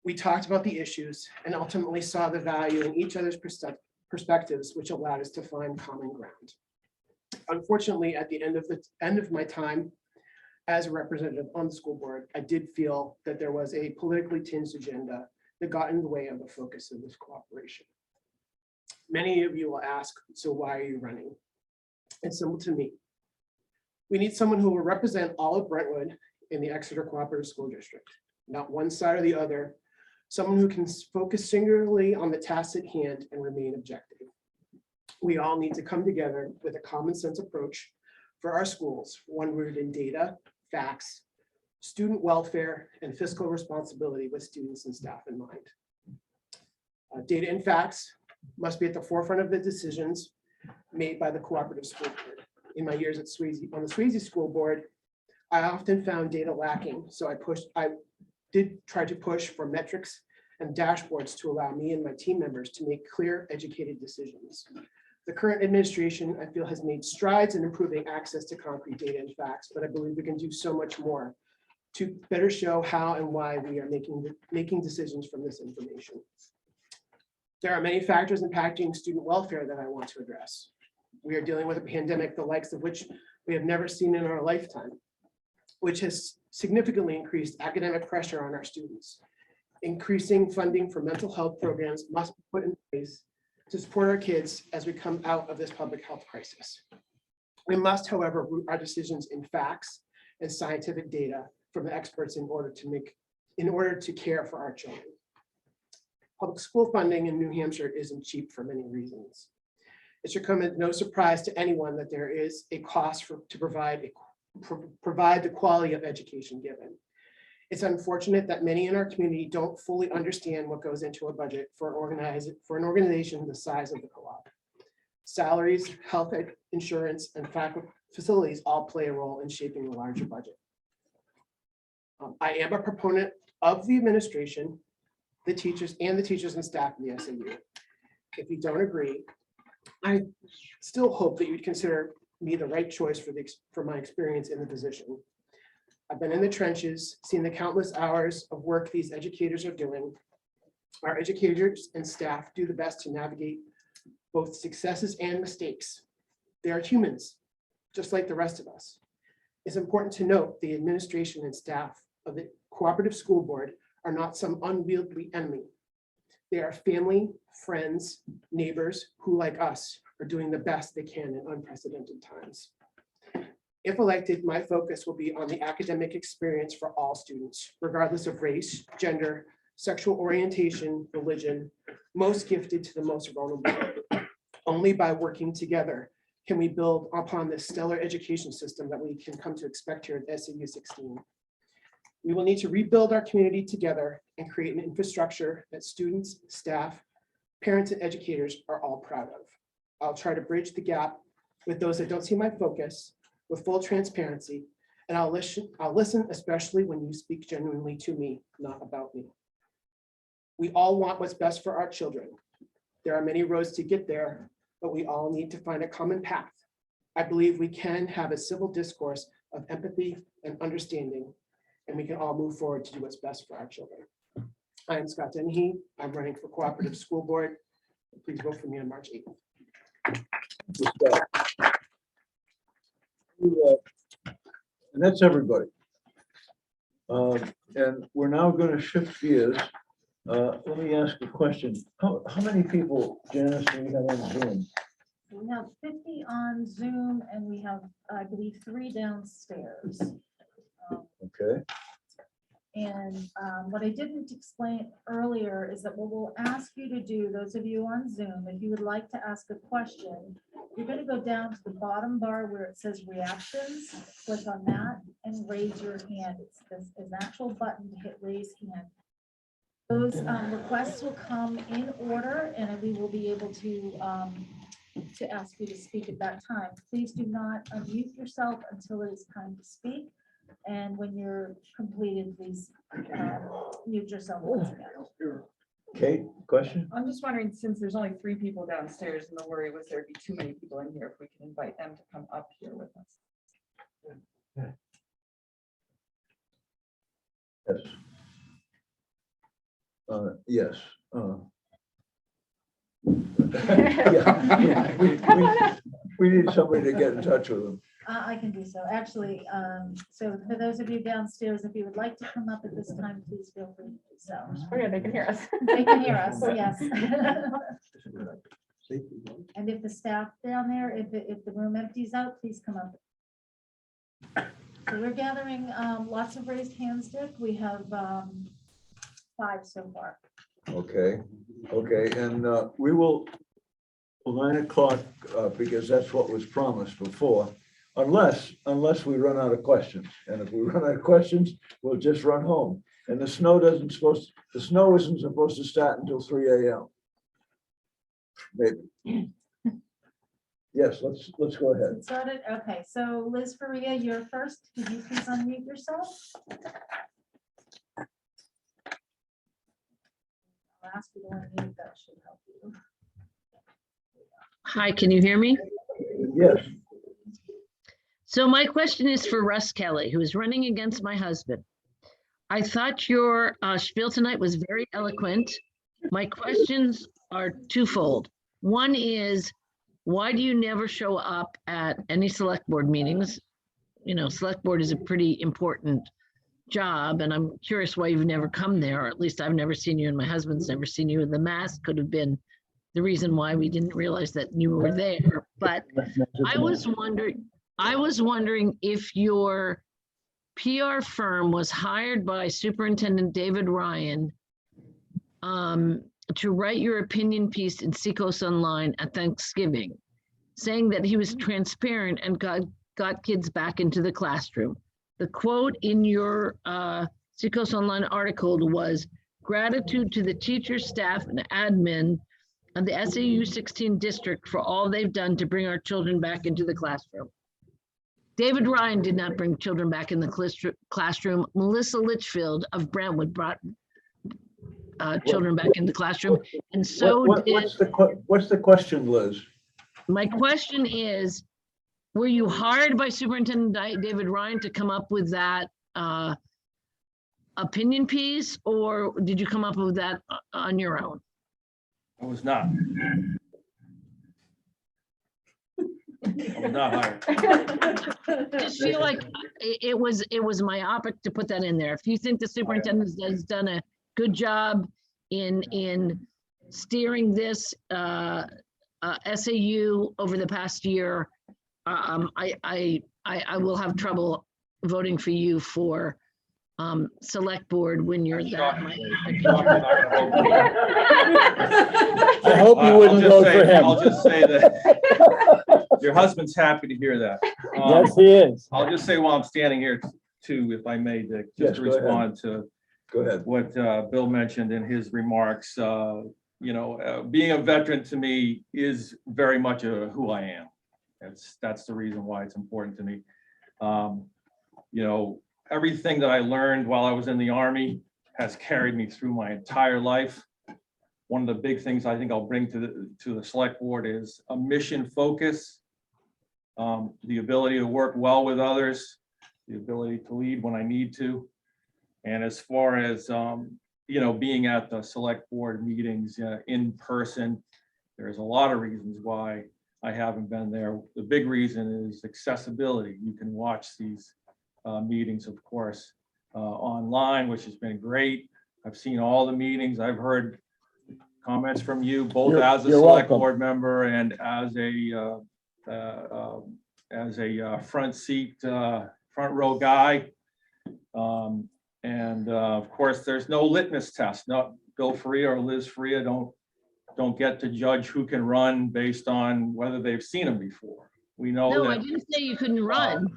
Speaker 20: We talked about the issues and ultimately saw the value in each other's perspectives, which allowed us to find common ground. Unfortunately, at the end of my time as a representative on the school board, I did feel that there was a politically tinged agenda that got in the way of the focus of this cooperation. Many of you will ask, so why are you running? It's simple to me. We need someone who will represent all of Brentwood in the Exeter Cooperative School District, not one side or the other, someone who can focus singularly on the task at hand and remain objective. We all need to come together with a common sense approach for our schools, one rooted in data, facts, student welfare, and fiscal responsibility with students and staff in mind. Data and facts must be at the forefront of the decisions made by the cooperative school board. In my years at Swayze, on the Swayze School Board, I often found data lacking, so I did try to push for metrics and dashboards to allow me and my team members to make clear, educated decisions. The current administration, I feel, has made strides in improving access to concrete data and facts, but I believe we can do so much more to better show how and why we are making decisions from this information. There are many factors impacting student welfare that I want to address. We are dealing with a pandemic, the likes of which we have never seen in our lifetime, which has significantly increased academic pressure on our students. Increasing funding for mental health programs must be put in place to support our kids as we come out of this public health crisis. We must, however, root our decisions in facts and scientific data from the experts in order to care for our children. Public school funding in New Hampshire isn't cheap for many reasons. It should come as no surprise to anyone that there is a cost to provide the quality of education given. It's unfortunate that many in our community don't fully understand what goes into a budget for an organization the size of the co-op. Salaries, health insurance, and facilities all play a role in shaping the larger budget. I am a proponent of the administration, the teachers and staff in the SAU. If you don't agree, I still hope that you'd consider me the right choice for my experience in the position. I've been in the trenches, seen the countless hours of work these educators are doing. Our educators and staff do the best to navigate both successes and mistakes. They are humans, just like the rest of us. It's important to note the administration and staff of the Cooperative School Board are not some unwieldy enemy. They are family, friends, neighbors who, like us, are doing the best they can in unprecedented times. If elected, my focus will be on the academic experience for all students, regardless of race, gender, sexual orientation, religion, most gifted to the most vulnerable. Only by working together can we build upon this stellar education system that we can come to expect here at SAU 16. We will need to rebuild our community together and create an infrastructure that students, staff, parents, and educators are all proud of. I'll try to bridge the gap with those that don't see my focus with full transparency, and I'll listen, especially when you speak genuinely to me, not about me. We all want what's best for our children. There are many roads to get there, but we all need to find a common path. I believe we can have a civil discourse of empathy and understanding, and we can all move forward to do what's best for our children. I am Scott Dennehy. I'm running for Cooperative School Board. Please vote for me on March 8th.
Speaker 1: And that's everybody. And we're now going to shift gears. Let me ask a question. How many people, Janice, do we have on Zoom?
Speaker 2: We have 50 on Zoom and we have, I believe, 3 downstairs.
Speaker 1: Okay,
Speaker 2: And what I didn't explain earlier is that what we'll ask you to do, those of you on Zoom, if you would like to ask a question, you're going to go down to the bottom bar where it says reactions, click on that and raise your hand. It's an actual button to hit raise hand. Those requests will come in order and we will be able to ask you to speak at that time. Please do not unmute yourself until it is time to speak. And when you're completed, please mute yourself once again.
Speaker 1: Kate, question?
Speaker 11: I'm just wondering, since there's only 3 people downstairs, and the worry was there'd be too many people in here, if we can invite them to come up here with us.
Speaker 1: Yes. Yeah. We need somebody to get in touch with them.
Speaker 2: I can do so. Actually, so for those of you downstairs, if you would like to come up at this time, please feel free to do so.
Speaker 15: Oh, yeah, they can hear us.
Speaker 2: They can hear us, yes. And if the staff down there, if the room empties out, please come up. So we're gathering lots of raised hands, Dick. We have 5 so far.
Speaker 1: Okay, and we will, 9 o'clock, because that's what was promised before, unless we run out of questions. And if we run out of questions, we'll just run home. And the snow isn't supposed to start until 3 a.m. Maybe. Yes, let's go ahead.
Speaker 2: Started, okay, so Liz Faria, you're first. Could you please unmute yourself? I'll ask you to unmute, that should help you.
Speaker 5: Hi, can you hear me?
Speaker 1: Yes.
Speaker 5: So my question is for Russ Kelly, who is running against my husband. I thought your spiel tonight was very eloquent. My questions are twofold. One is, why do you never show up at any select board meetings? You know, select board is a pretty important job, and I'm curious why you've never come there, or at least I've never seen you and my husband's never seen you. The mask could have been the reason why we didn't realize that you were there. But I was wondering if your PR firm was hired by Superintendent David Ryan to write your opinion piece in Seacoast Online at Thanksgiving, saying that he was transparent and got kids back into the classroom. The quote in your Seacoast Online article was, "Gratitude to the teachers, staff, and admin of the SAU 16 district for all they've done to bring our children back into the classroom." David Ryan did not bring children back in the classroom. Melissa Litchfield of Brentwood brought children back in the classroom, and so
Speaker 1: what's the question, Liz?
Speaker 5: My question is, were you hired by Superintendent David Ryan to come up with that opinion piece, or did you come up with that on your own?
Speaker 3: I was not. I was not hired.
Speaker 5: Just feel like it was myopic to put that in there. If you think the superintendent has done a good job in steering this SAU over the past year, I will have trouble voting for you for select board when you're that.
Speaker 1: I hope you wouldn't vote for him.
Speaker 3: I'll just say that your husband's happy to hear that.
Speaker 1: Yes, he is.
Speaker 3: I'll just say while I'm standing here too, if I may, Dick,
Speaker 1: Yes,
Speaker 3: just to
Speaker 1: go ahead.
Speaker 3: respond to
Speaker 1: Go ahead.
Speaker 3: what Bill mentioned in his remarks. Being a veteran to me is very much who I am. That's the reason why it's important to me. Everything that I learned while I was in the Army has carried me through my entire life. One of the big things I think I'll bring to the select board is a mission focus, the ability to work well with others, the ability to lead when I need to. And as far as, being at the select board meetings in person, there's a lot of reasons why I haven't been there. The big reason is accessibility. You can watch these meetings, of course, online, which has been great. I've seen all the meetings. I've heard comments from you, both as a
Speaker 1: You're
Speaker 3: select
Speaker 1: welcome.
Speaker 3: board member and as a front seat, front row guy. Of course, there's no litmus test. No, Bill Faria or Liz Faria don't get to judge who can run based on whether they've seen them before. We know
Speaker 5: No, I
Speaker 3: that.
Speaker 5: didn't say you couldn't run.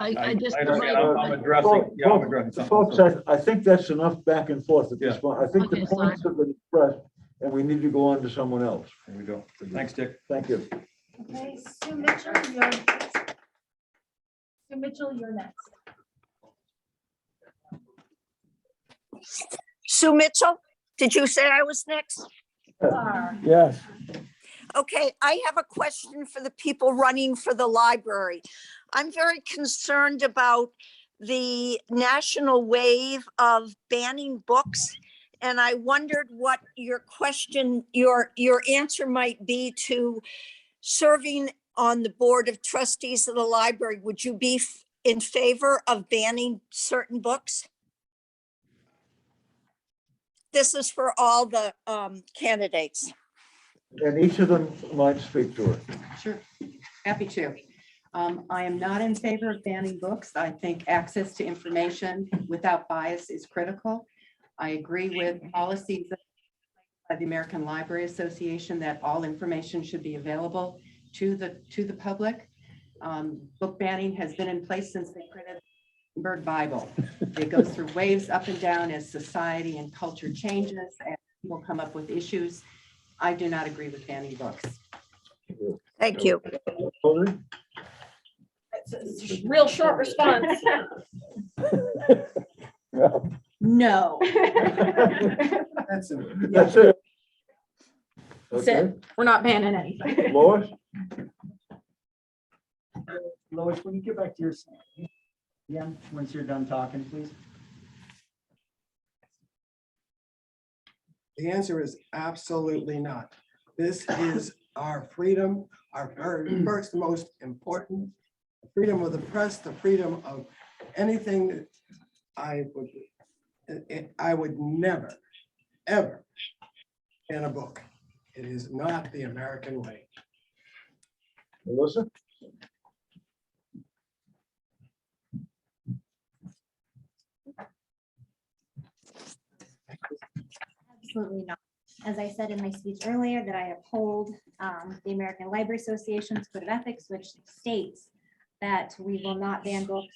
Speaker 5: I just.
Speaker 3: understand. I'm addressing. Yeah, I'm addressing something.
Speaker 1: Folks, I think that's enough back and forth at this
Speaker 3: Yeah.
Speaker 1: point. I think the
Speaker 5: Okay,
Speaker 1: points have been expressed, and we need to go on to someone else.
Speaker 3: There we go. Thanks, Dick.
Speaker 1: Thank you.
Speaker 2: Okay, Sue Mitchell, you're next.
Speaker 7: Sue Mitchell, did you say I was next?
Speaker 1: Yes.
Speaker 7: Okay, I have a question for the people running for the library. I'm very concerned about the national wave of banning books. And I wondered what your question, your answer might be to serving on the board of trustees of the library. Would you be in favor of banning certain books? This is for all the candidates.
Speaker 1: And each of them might speak to it.
Speaker 18: Sure, happy to. I am not in favor of banning books. I think access to information without bias is critical. I agree with policies by the American Library Association that all information should be available to the public. Book banning has been in place since they printed the Bird Bible. It goes through waves up and down as society and culture changes and people come up with issues. I do not agree with banning books.
Speaker 7: Thank you.
Speaker 2: Real short response.
Speaker 18: No.
Speaker 20: That's it.
Speaker 1: That's it.
Speaker 21: That's
Speaker 1: Okay,
Speaker 21: it. We're not banning anything.
Speaker 1: Lois?
Speaker 17: Lois, when you get back to your, once you're done talking, please.
Speaker 20: The answer is absolutely not. This is our freedom, our first most important, freedom of the press, the freedom of anything that I would never, ever ban a book. It is not the American way.
Speaker 1: Melissa?
Speaker 19: Absolutely not. As I said in my speech earlier, that I uphold the American Library Association's Code of Ethics, which states that we will not ban books,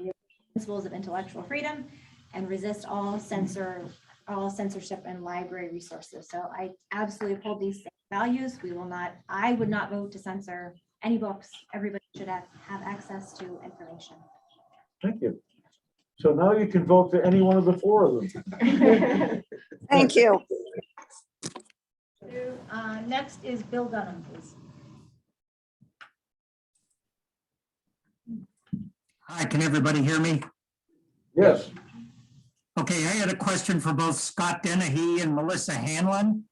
Speaker 19: we have principles of intellectual freedom, and resist all censorship and library resources. So I absolutely uphold these values. We will not, I would not vote to censor any books. Everybody should have access to information.
Speaker 1: Thank you. So now you can vote for any one of the four of them.
Speaker 7: Thank you.
Speaker 2: Next is Bill Dunham, please.
Speaker 12: Hi, can everybody hear me?
Speaker 1: Yes.
Speaker 12: Okay, I had a question for both Scott Dennehy and Melissa Hanlon.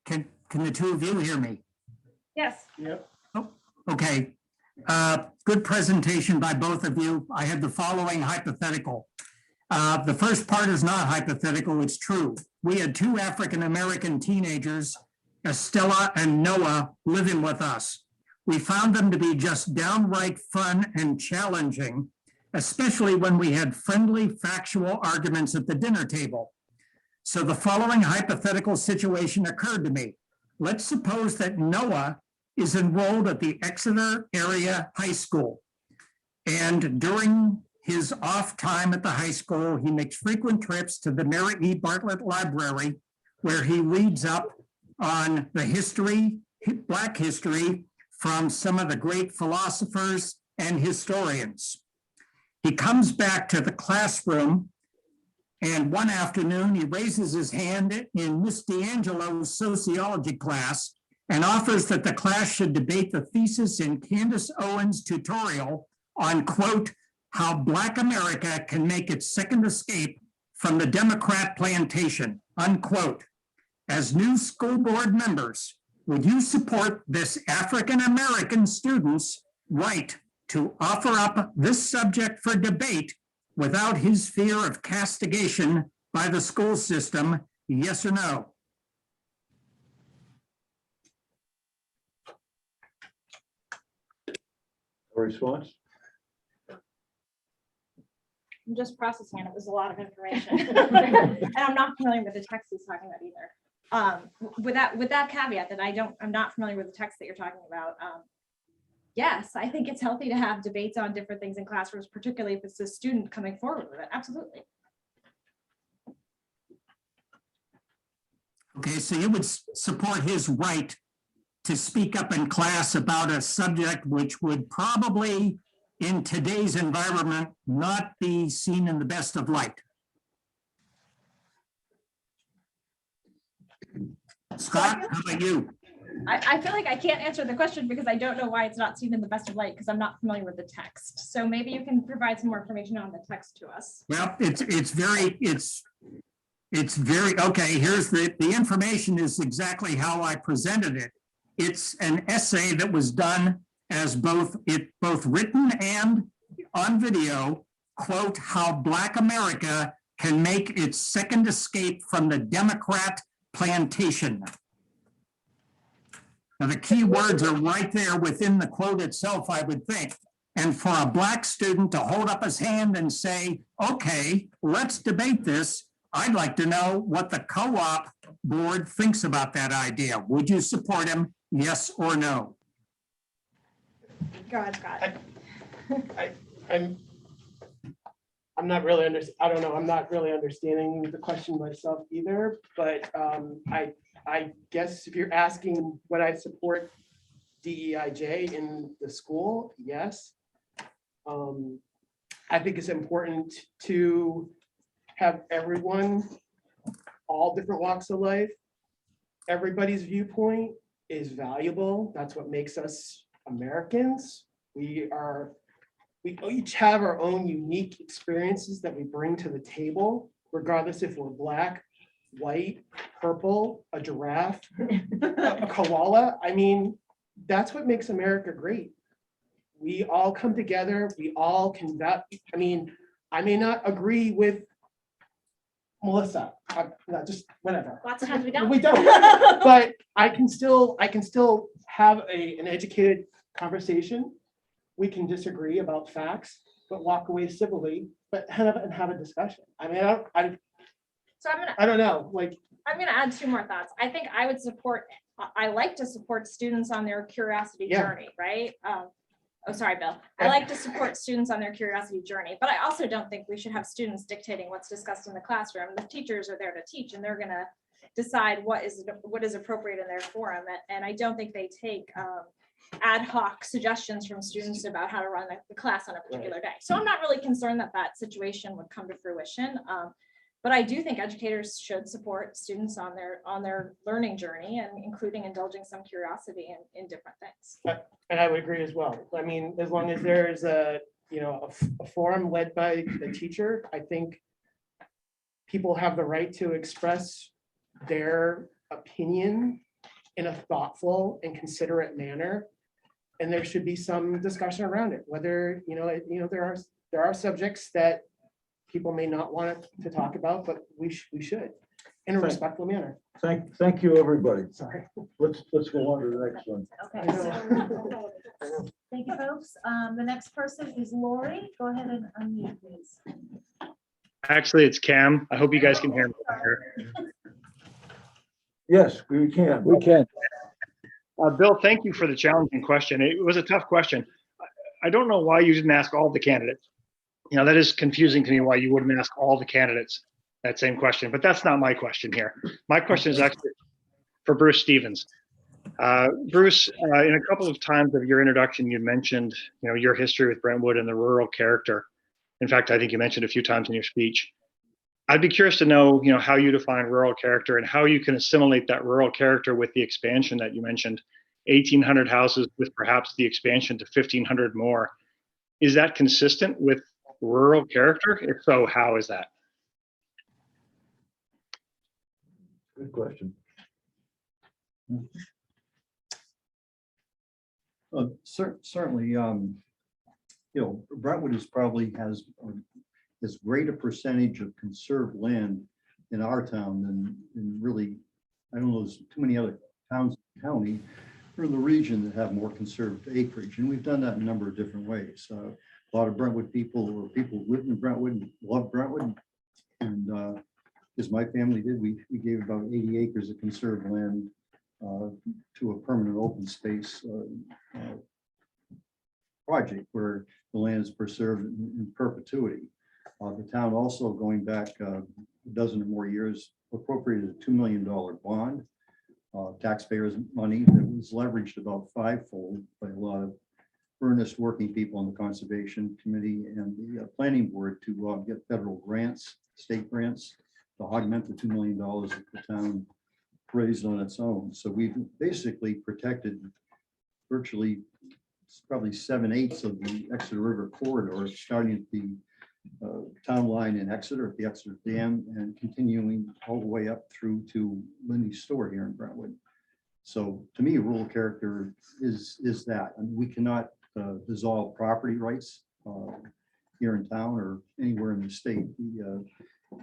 Speaker 12: Can the two of you hear me?
Speaker 2: Yes.
Speaker 12: Okay. Good presentation by both of you. I had the following hypothetical. The first part is not hypothetical, it's true. We had two African-American teenagers, Estella and Noah, living with us. We found them to be just downright fun and challenging, especially when we had friendly, factual arguments at the dinner table. So the following hypothetical situation occurred to me. Let's suppose that Noah is enrolled at the Exeter Area High School. And during his off time at the high school, he makes frequent trips to the Mary E. Bartlett Library, where he reads up on the history, Black history, from some of the great philosophers and historians. He comes back to the classroom, and one afternoon he raises his hand in Miss D'Angelo's sociology class and offers that the class should debate the thesis in Candace Owens' tutorial on, quote, how Black America can make its second escape from the Democrat plantation, unquote. As new school board members, would you support this African-American student's right to offer up this subject for debate without his fear of castigation by the school system, yes or no?
Speaker 1: A response?
Speaker 19: I'm just processing it. It was a lot of information. And I'm not familiar with the text he's talking about either. With that caveat that I'm not familiar with the text that you're talking about. Yes, I think it's healthy to have debates on different things in classrooms, particularly if it's a student coming forward with it. Absolutely.
Speaker 12: Okay, so you would support his right to speak up in class about a subject which would probably, in today's environment, not be seen in the best of light. Scott, how about you?
Speaker 19: I feel like I can't answer the question because I don't know why it's not seen in the best of light because I'm not familiar with the text. So maybe you can provide some more information on the text to us.
Speaker 12: Well, it's very, okay, here's the information is exactly how I presented it. It's an essay that was done as both written and on video, quote, how Black America can make its second escape from the Democrat plantation. Now, the key words are right there within the quote itself, I would think. And for a Black student to hold up his hand and say, okay, let's debate this, I'd like to know what the co-op board thinks about that idea. Would you support him, yes or no?
Speaker 19: Go ahead, Scott.
Speaker 20: I'm not really I don't know, I'm not really understanding the question myself either, but I guess if you're asking would I support DEIJ in the school, yes. I think it's important to have everyone, all different walks of life, everybody's viewpoint is valuable. That's what makes us Americans. We each have our own unique experiences that we bring to the table, regardless if we're Black, white, purple, a giraffe, a koala. I mean, that's what makes America great. We all come together, we all can, I mean, I may not agree with Melissa, I'm not just whatever.
Speaker 19: Lots of times we don't.
Speaker 20: We don't, but I can still have an educated conversation. We can disagree about facts, but walk away civilly, but have a discussion. I mean, I don't know, like.
Speaker 19: I'm gonna add two more thoughts. I think I would support, I like to support students on their curiosity journey, right? Oh, sorry, Bill. I like to support students on their curiosity journey, but I also don't think we should have students dictating what's discussed in the classroom. The teachers are there to teach and they're gonna decide what is appropriate in their forum. And I don't think they take ad hoc suggestions from students about how to run the class on a particular day. So I'm not really concerned that that situation would come to fruition. But I do think educators should support students on their learning journey and including indulging some curiosity in different things.
Speaker 20: And I would agree as well. I mean, as long as there is a forum led by the teacher, I think people have the right to express their opinion in a thoughtful and considerate manner. And there should be some discussion around it, whether, there are subjects that people may not want to talk about, but we should, in a
Speaker 1: Right.
Speaker 20: respectful manner.
Speaker 1: Thank you, everybody.
Speaker 20: Sorry.
Speaker 1: Let's go on to the next one.
Speaker 2: Okay, so, thank you, folks. The next person is Lori. Go ahead and unmute, please.
Speaker 10: Actually, it's Cam. I hope you guys can hear me.
Speaker 1: Yes, we can.
Speaker 4: We can.
Speaker 10: Bill, thank you for the challenging question. It was a tough question. I don't know why you didn't ask all the candidates. That is confusing to me why you wouldn't ask all the candidates that same question, but that's not my question here. My question is actually for Bruce Stevens. Bruce, in a couple of times of your introduction, you mentioned, your history with Brentwood and the rural character. In fact, I think you mentioned a few times in your speech. I'd be curious to know, how you define rural character and how you can assimilate that rural character with the expansion that you mentioned, 1,800 houses with perhaps the expansion to 1,500 more. Is that consistent with rural character? If so, how is that?
Speaker 1: Good question.
Speaker 17: Certainly, Brentwood has as great a percentage of conserved land in our town than really, I don't know, there's too many other towns in the county or in the region that have more conserved acreage. And we've done that in a number of different ways. A lot of Brentwood people or people who live in Brentwood and love Brentwood. And as my family did, we gave about 80 acres of conserved land to a permanent open space project where the land is preserved in perpetuity. The town also, going back a dozen or more years, appropriated a $2 million bond, taxpayers' money that was leveraged about fivefold by a lot of earnest working people on the Conservation Committee and the Planning Board to get federal grants, state grants, to augment the $2 million that the town raised on its own. So we've basically protected virtually probably 7/8 of the Exeter River corridor, starting at the town line in Exeter, at the Exeter Dam, and continuing all the way up through to Lindy's store here in Brentwood. So to me, rural character is that. And we cannot dissolve property rights here in town or anywhere in the state. The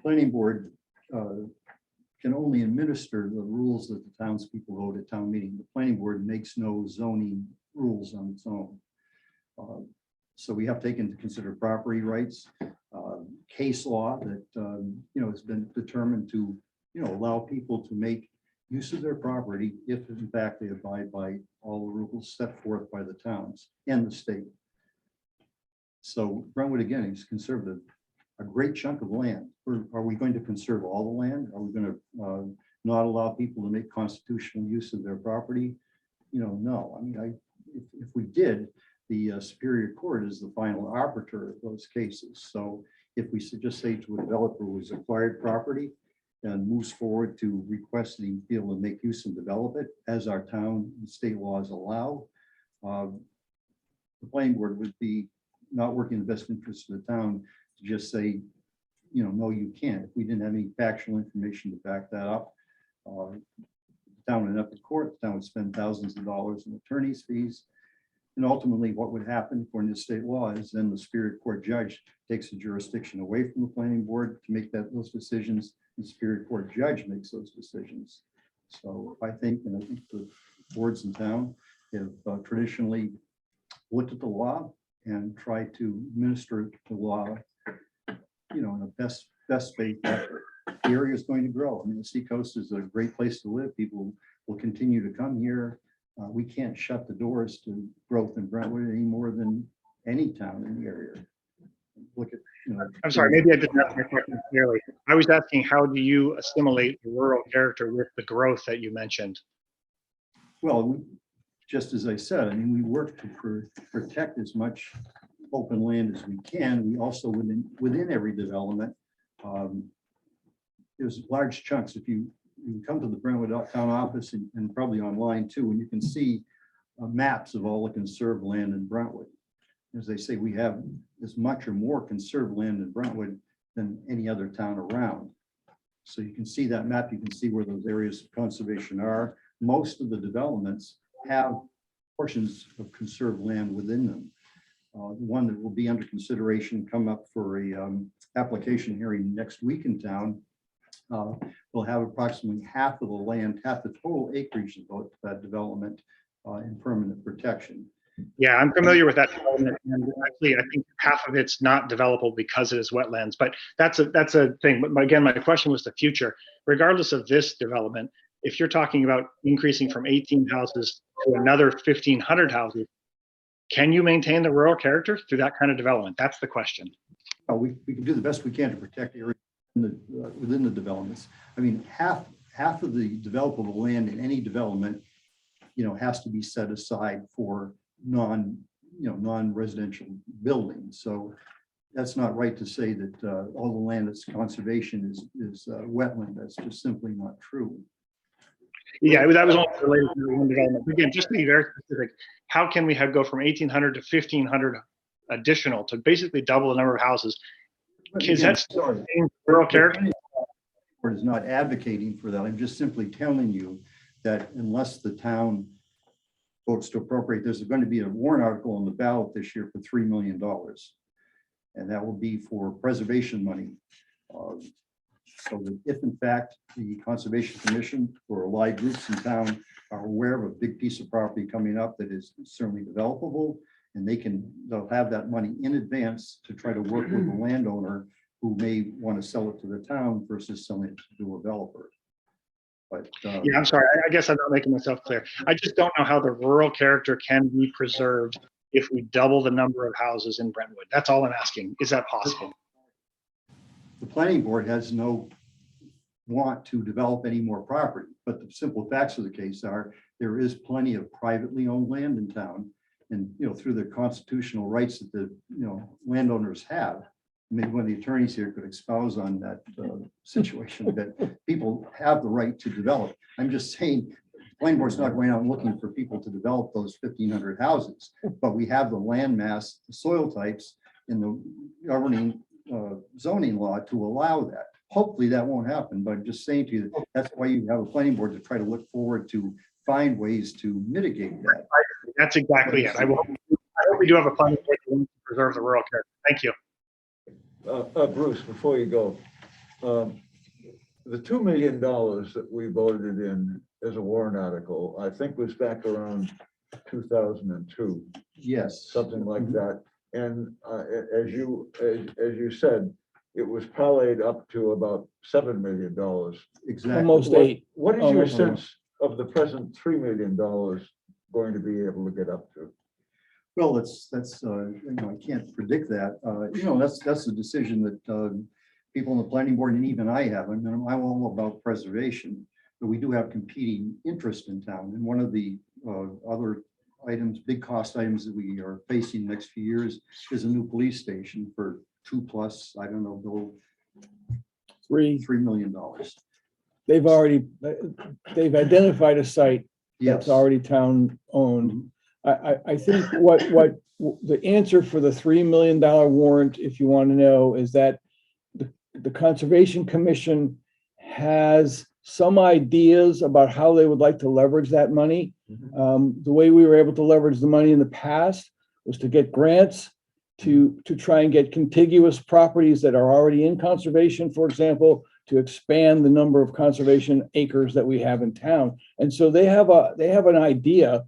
Speaker 17: planning board can only administer the rules that the townspeople vote at town meeting. The planning board makes no zoning rules on its own. So we have taken into consider property rights, case law that has been determined to allow people to make use of their property if in fact they abide by all the rules set forth by the towns and the state. So Brentwood again is conserved a great chunk of land. Are we going to conserve all the land? Are we going to not allow people to make constitutional use of their property? No. I mean, if we did, the Superior Court is the final arbiter of those cases. So if we just say to a developer who's acquired property and moves forward to request the be able to make use and develop it, as our town and state laws allow, the planning board would be not working in the best interest of the town to just say, no, you can't. If we didn't have any factual information to back that up, the town would end up in court. The town would spend thousands of dollars in attorney's fees. And ultimately, what would happen according to state law is then the Superior Court judge takes the jurisdiction away from the planning board to make those decisions. The Superior Court judge makes those decisions. So I think the boards in town have traditionally looked at the law and tried to administer the law, in a best faith effort. The area is going to grow. I mean, the Seacoast is a great place to live. People will continue to come here. We can't shut the doors to growth in Brentwood any more than any town in the area. Look at,
Speaker 10: I'm sorry, maybe I didn't ask my question clearly. I was asking, how do you assimilate the rural character with the growth that you mentioned?
Speaker 17: Well, just as I said, I mean, we work to protect as much open land as we can. We also, within every development, there's large chunks. If you come to the Brentwood town office and probably online too, and you can see maps of all the conserved land in Brentwood. As they say, we have as much or more conserved land in Brentwood than any other town around. So you can see that map. You can see where those areas of conservation are.
Speaker 13: most of the developments have portions of conserved land within them. The one that will be under consideration come up for a application hearing next week in town. Will have approximately half of the land, half the total acreage of that development in permanent protection.
Speaker 10: Yeah, I'm familiar with that development, and actually, I think half of it's not developable because it is wetlands, but that's a thing. But again, my question was the future. Regardless of this development, if you're talking about increasing from 18 houses to another 1,500 houses, can you maintain the rural character through that kind of development? That's the question.
Speaker 13: We can do the best we can to protect the area within the developments. I mean, half of the developable land in any development, has to be set aside for non-residential buildings. So that's not right to say that all the land that's conservation is wetland. That's just simply not true.
Speaker 10: Yeah, that was only related to the one development. Again, just to be very specific, how can we go from 1,800 to 1,500 additional to basically double the number of houses? Is that still rural character?
Speaker 13: Board is not advocating for that. I'm just simply telling you that unless the town votes to appropriate, there's going to be a warrant article on the ballot this year for $3 million. And that will be for preservation money. So that if in fact the Conservation Commission or allied groups in town are aware of a big piece of property coming up that is certainly developable, and they'll have that money in advance to try to work with the landowner who may want to sell it to the town versus selling it to a developer. But
Speaker 10: yeah, I'm sorry. I guess I'm not making myself clear. I just don't know how the rural character can be preserved if we double the number of houses in Brentwood. That's all I'm asking. Is that possible?
Speaker 13: The planning board has no want to develop any more property, but the simple facts of the case are there is plenty of privately owned land in town, and through the constitutional rights that the landowners have. Maybe one of the attorneys here could espouse on that situation that people have the right to develop. I'm just saying, the planning board's not going out and looking for people to develop those 1,500 houses, but we have the land mass, the soil types in the governing zoning law to allow that. Hopefully that won't happen, but I'm just saying to you, that's why you have a planning board to try to look forward to find ways to mitigate that.
Speaker 10: That's exactly it. I hope we do have a planning board to preserve the rural character. Thank you.
Speaker 1: Bruce, before you go, the $2 million that we voted in as a warrant article, I think was back around 2002.
Speaker 13: Yes.
Speaker 1: Something like that. And as you said, it was parlayed up to about $7 million.
Speaker 13: Exactly.
Speaker 12: Almost eight.
Speaker 1: What is your
Speaker 12: Almost
Speaker 1: sense of the present $3 million going to be able to get up to?
Speaker 13: Well, that's I can't predict that. That's a decision that people in the planning board and even I have. I'm all about preservation, but we do have competing interests in town. And one of the other items, big cost items that we are facing the next few years is a new police station for $3 million.
Speaker 12: They've identified a site that's already town owned. I think what the answer for the $3 million warrant, if you want to know, is that the Conservation Commission has some ideas about how they would like to leverage that money. The way we were able to leverage the money in the past was to get grants to try and get contiguous properties that are already in conservation, for example, to expand the number of conservation acres that we have in town. And so they have an idea.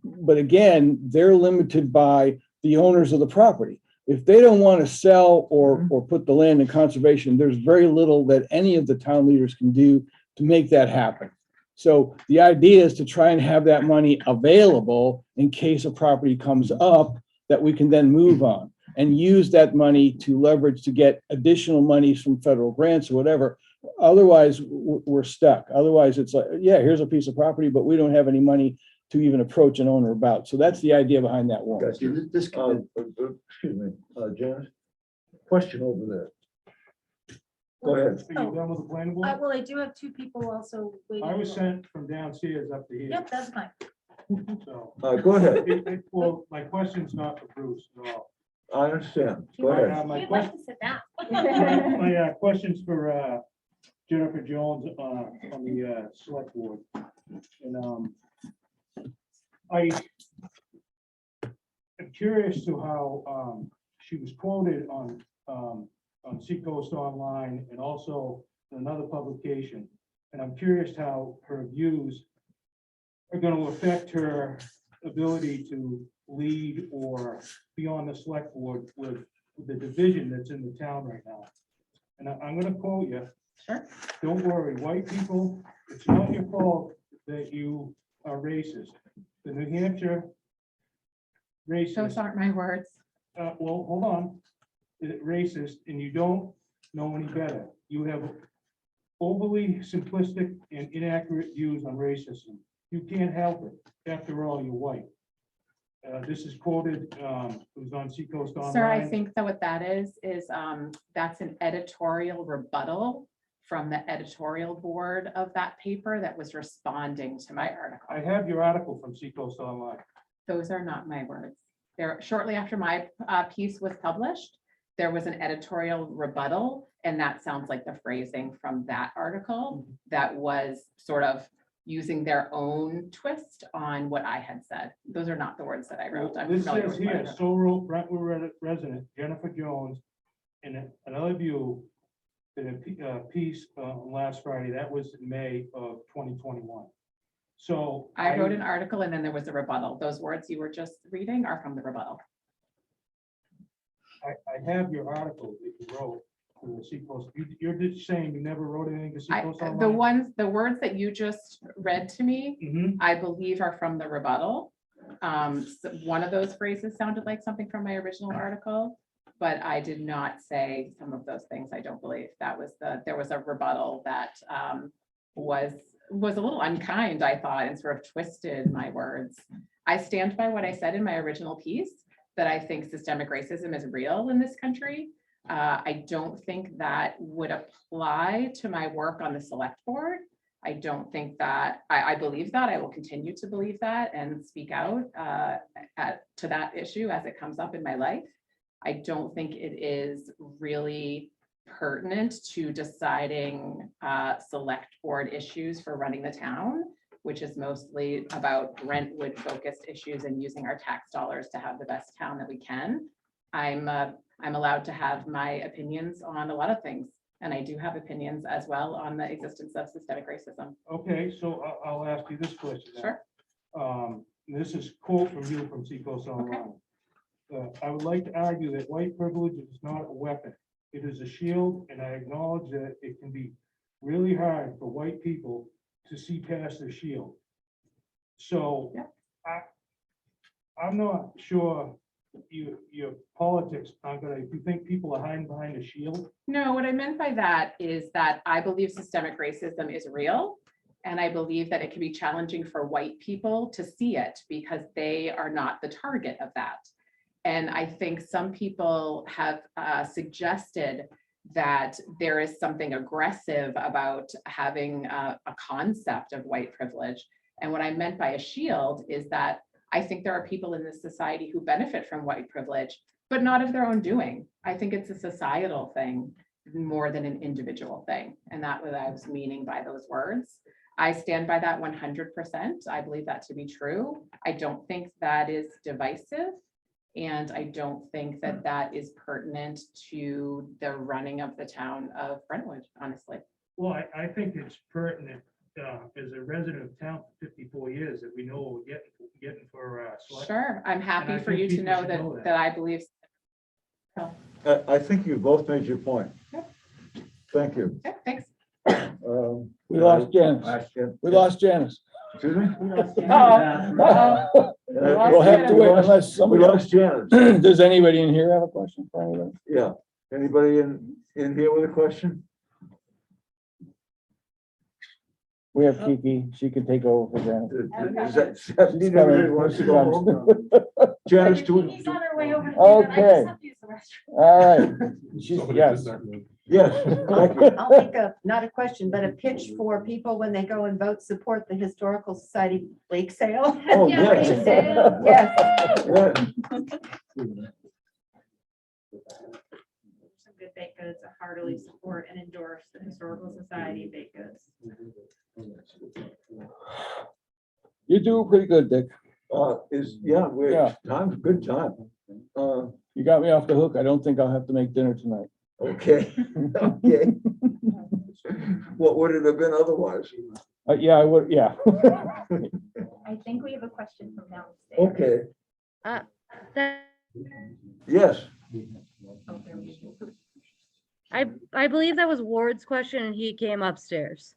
Speaker 12: But again, they're limited by the owners of the property. If they don't want to sell or put the land in conservation, there's very little that any of the town leaders can do to make that happen. So the idea is to try and have that money available in case a property comes up that we can then move on and use that money to leverage to get additional monies from federal grants or whatever. Otherwise, we're stuck. Otherwise, it's like, yeah, here's a piece of property, but we don't have any money to even approach an owner about. So that's the idea behind that warrant.
Speaker 1: Excuse me, Janice, question over there. Go ahead.
Speaker 2: Are you done with the planning board? Well, I do have two people also waiting.
Speaker 22: I was sent from downstairs up to here.
Speaker 2: Yep, that's fine.
Speaker 22: So.
Speaker 1: Go ahead.
Speaker 22: Well, my question's not for Bruce at all.
Speaker 1: I understand. Go ahead.
Speaker 22: My
Speaker 2: You'd like to sit down.
Speaker 22: my question's for Jennifer Jones on the select board. And I am curious to how she was quoted on Seacoast Online and also in another publication. And I'm curious how her views are going to affect her ability to lead or be on the select board with the division that's in the town right now. And I'm going to quote you.
Speaker 15: Sure.
Speaker 22: Don't worry, white people, it's not your fault that you are racist. The New Hampshire racist.
Speaker 15: Those aren't my words.
Speaker 22: Well, hold on. Racist, and you don't know any better. You have overly simplistic and inaccurate views on racism. You can't help it. After all, you're white. This is quoted, it was on Seacoast Online.
Speaker 15: Sir, I think that what that is that's an editorial rebuttal from the editorial board of that paper that was responding to my article.
Speaker 22: I have your article from Seacoast Online.
Speaker 15: Those are not my words. There, shortly after my piece was published, there was an editorial rebuttal, and that sounds like the phrasing from that article that was sort of using their own twist on what I had said. Those are not the words that I wrote. I'm
Speaker 22: This
Speaker 15: familiar
Speaker 22: says
Speaker 15: with what I
Speaker 22: here,
Speaker 15: wrote.
Speaker 22: so wrote Brentwood resident Jennifer Jones in another view in a piece last Friday. That was in May of 2021. So
Speaker 15: I wrote an article and then there was a rebuttal. Those words you were just reading are from the rebuttal.
Speaker 22: I have your article that you wrote for the Seacoast. You're just saying you never wrote anything to Seacoast Online?
Speaker 15: The words that you just read to me, I believe are from the rebuttal. So one of those phrases sounded like something from my original article, but I did not say some of those things. I don't believe that was there was a rebuttal that was a little unkind, I thought, and sort of twisted my words. I stand by what I said in my original piece, that I think systemic racism is real in this country. I don't think that would apply to my work on the select board. I don't think that, I believe that, I will continue to believe that and speak out to that issue as it comes up in my life. I don't think it is really pertinent to deciding select board issues for running the town, which is mostly about Brentwood focused issues and using our tax dollars to have the best town that we can. I'm allowed to have my opinions on a lot of things, and I do have opinions as well on the existence of systemic racism.
Speaker 22: Okay, so I'll ask you this question. now.
Speaker 15: Sure.
Speaker 22: This is quote from you from Seacoast Online. I would like to argue that white privilege is not a weapon. It is a shield, and I acknowledge that it can be really hard for white people to see past their shield. So I'm not sure your politics are gonna, if you think people are hiding behind a shield.
Speaker 15: No, what I meant by that is that I believe systemic racism is real. And I believe that it can be challenging for white people to see it because they are not the target of that. And I think some people have suggested that there is something aggressive about having a concept of white privilege. And what I meant by a shield is that I think there are people in this society who benefit from white privilege, but not of their own doing. I think it's a societal thing more than an individual thing. And that's what I was meaning by those words. I stand by that 100%. I believe that to be true. I don't think that is divisive. And I don't think that that is pertinent to the running of the town of Brentwood, honestly.
Speaker 22: Well, I think it's pertinent as a resident of town for 54 years that we know what we're getting for select.
Speaker 15: Sure, I'm
Speaker 22: And
Speaker 15: happy
Speaker 22: I
Speaker 15: for
Speaker 22: think
Speaker 15: you to
Speaker 22: people
Speaker 15: know
Speaker 22: should
Speaker 15: that,
Speaker 22: know that.
Speaker 15: that I believe.
Speaker 1: I think you both made your point.
Speaker 15: Yep.
Speaker 1: Thank you.
Speaker 15: Yeah, thanks.
Speaker 8: We lost Janice. We lost Janice.
Speaker 1: Excuse me?
Speaker 8: We'll have to wait unless
Speaker 1: We
Speaker 8: somebody
Speaker 1: lost Janice.
Speaker 8: Does anybody in here have a question for anybody?
Speaker 1: Yeah. Anybody in here with a question?
Speaker 8: We have Kiki. She can take over for Janice.
Speaker 1: Is that Stephanie that really wants to go home? Janice,
Speaker 2: He's on her way over. to
Speaker 8: Okay.
Speaker 2: dinner. I just have to use the restroom.
Speaker 8: All right. She's, yes.
Speaker 1: yes, thank you.
Speaker 18: I'll make not a question, but a pitch for people when they go and vote, support the Historical Society Lake Sale.
Speaker 1: Oh,
Speaker 2: Yeah,
Speaker 1: yes.
Speaker 2: Lake sale.
Speaker 18: Yes.
Speaker 1: Yeah.
Speaker 2: Some good
Speaker 15: baked goods heartily support and endorse the Historical Society of Baked Goods.
Speaker 8: You do pretty good, Dick.
Speaker 1: Yeah, we're,
Speaker 8: Yeah.
Speaker 1: time's good time.
Speaker 8: You got me off the hook. I don't think I'll have to make dinner tonight.
Speaker 1: Okay, okay. What would it have been otherwise?
Speaker 8: Yeah, I would, yeah.
Speaker 19: I think we have a question from downstairs.
Speaker 1: Okay, yes.
Speaker 14: I believe that was Ward's question and he came upstairs.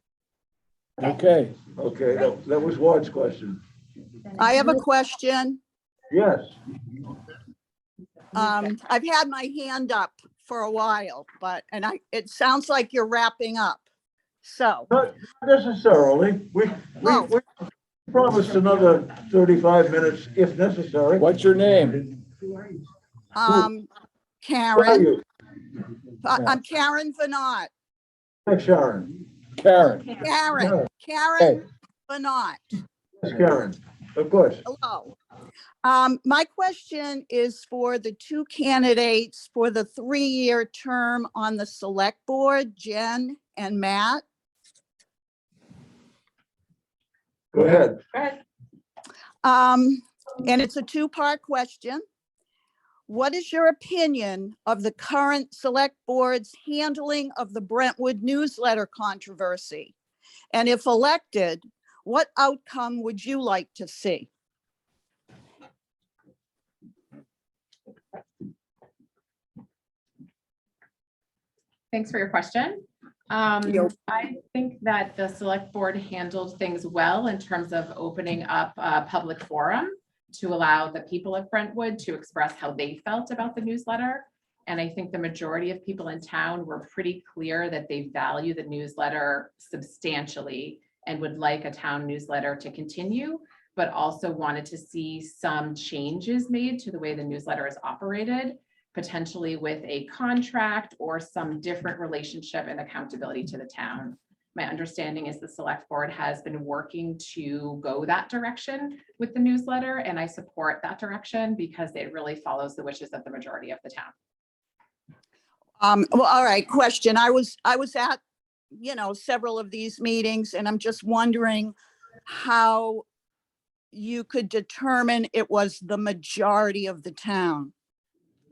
Speaker 8: Okay.
Speaker 1: Okay, that was Ward's question.
Speaker 7: I have a question.
Speaker 1: Yes.
Speaker 7: I've had my hand up for a while, it sounds like you're wrapping up. So,
Speaker 1: Not necessarily. We promised another 35 minutes if necessary.
Speaker 8: What's your name?
Speaker 1: Who are
Speaker 7: Karen,
Speaker 1: you?
Speaker 7: I'm Karen Venat.
Speaker 1: Hi, Sharon.
Speaker 8: Karen.
Speaker 7: Karen Venat.
Speaker 1: Yes, Karen, of course.
Speaker 7: Hello. My question is for the two candidates for the 3-year term on the select board, Jen and Matt.
Speaker 1: Go ahead.
Speaker 7: And it's a 2-part question. What is your opinion of the current select board's handling of the Brentwood newsletter controversy? And if elected, what outcome would you like to see?
Speaker 15: Thanks for your question. I think that the select board handled things well in terms of opening up a public forum to allow the people of Brentwood to express how they felt about the newsletter. And I think the majority of people in town were pretty clear that they value the newsletter substantially and would like a town newsletter to continue, but also wanted to see some changes made to the way the newsletter is operated, potentially with a contract or some different relationship and accountability to the town. My understanding is the select board has been working to go that direction with the newsletter, and I support that direction because it really follows the wishes of the majority of the town.
Speaker 7: Well, all right, question. I was at, several of these meetings, and I'm just wondering how you could determine it was the majority of the town.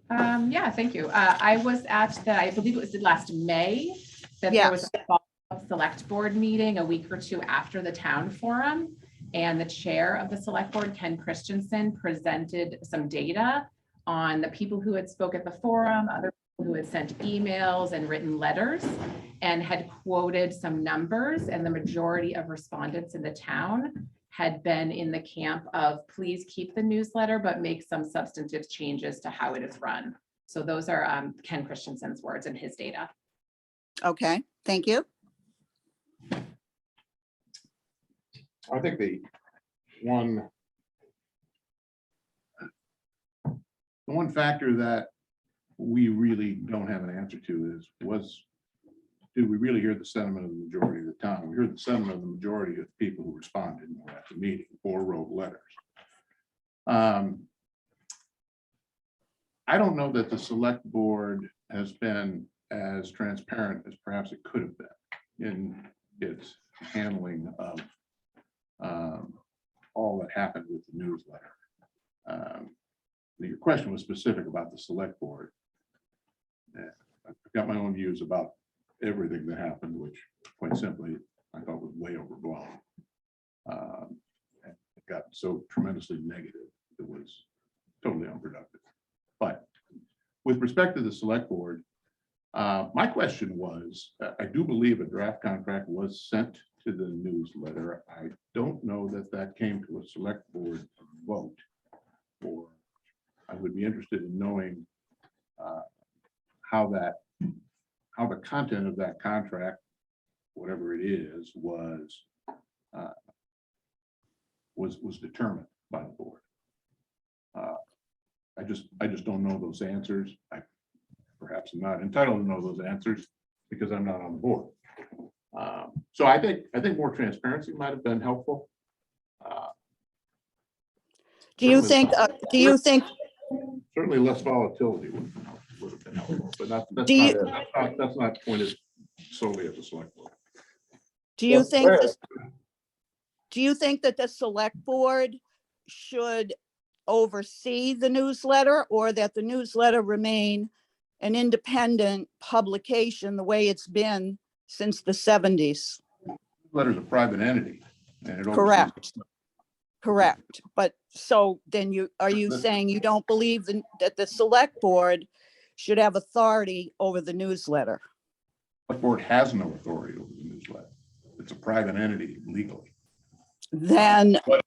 Speaker 15: Yeah, thank you. I was at I believe it was the last May, that there was a follow-up select board meeting a week or two after the town forum. And the chair of the select board, Ken Christensen, presented some data on the people who had spoke at the forum, other people who had sent emails and written letters, and had quoted some numbers, and the majority of respondents in the town had been in the camp of please keep the newsletter, but make some substantive changes to how it is run. So those are Ken Christensen's words and his data.
Speaker 7: Okay, thank you.
Speaker 16: I think the one factor that we really don't have an answer to is, did we really hear the sentiment of the majority of the town? We heard the sentiment of the majority of the people who responded and were at the meeting or wrote letters. I don't know that the select board has been as transparent as perhaps it could have been in its handling of all that happened with the newsletter. Your question was specific about the select board. I've got my own views about everything that happened, which quite simply I thought was way overblown. It got so tremendously negative, it was totally unproductive. But with respect to the select board, my question was, I do believe a draft contract was sent to the newsletter. I don't know that that came to a select board vote, or I would be interested in knowing how the content of that contract, whatever it is, was determined by the board. I just don't know those answers. I perhaps am not entitled to know those answers because I'm not on the board. So I think more transparency might have been helpful.
Speaker 7: Do you think,
Speaker 16: Certainly less volatility would have been helpful. would have been helpful, but that's not pointed solely at the select board.
Speaker 7: Do you
Speaker 1: Well,
Speaker 7: think
Speaker 1: where-
Speaker 7: this, do you think that the select board should oversee the newsletter, or that the newsletter remain an independent publication the way it's been since the 70s?
Speaker 16: Letter's a private entity. And it oversees-
Speaker 7: Correct. Correct. But so then are you saying you don't believe that the select board should have authority over the newsletter?
Speaker 16: The board has no authority over the newsletter. It's a private entity legally.
Speaker 7: Then,
Speaker 16: What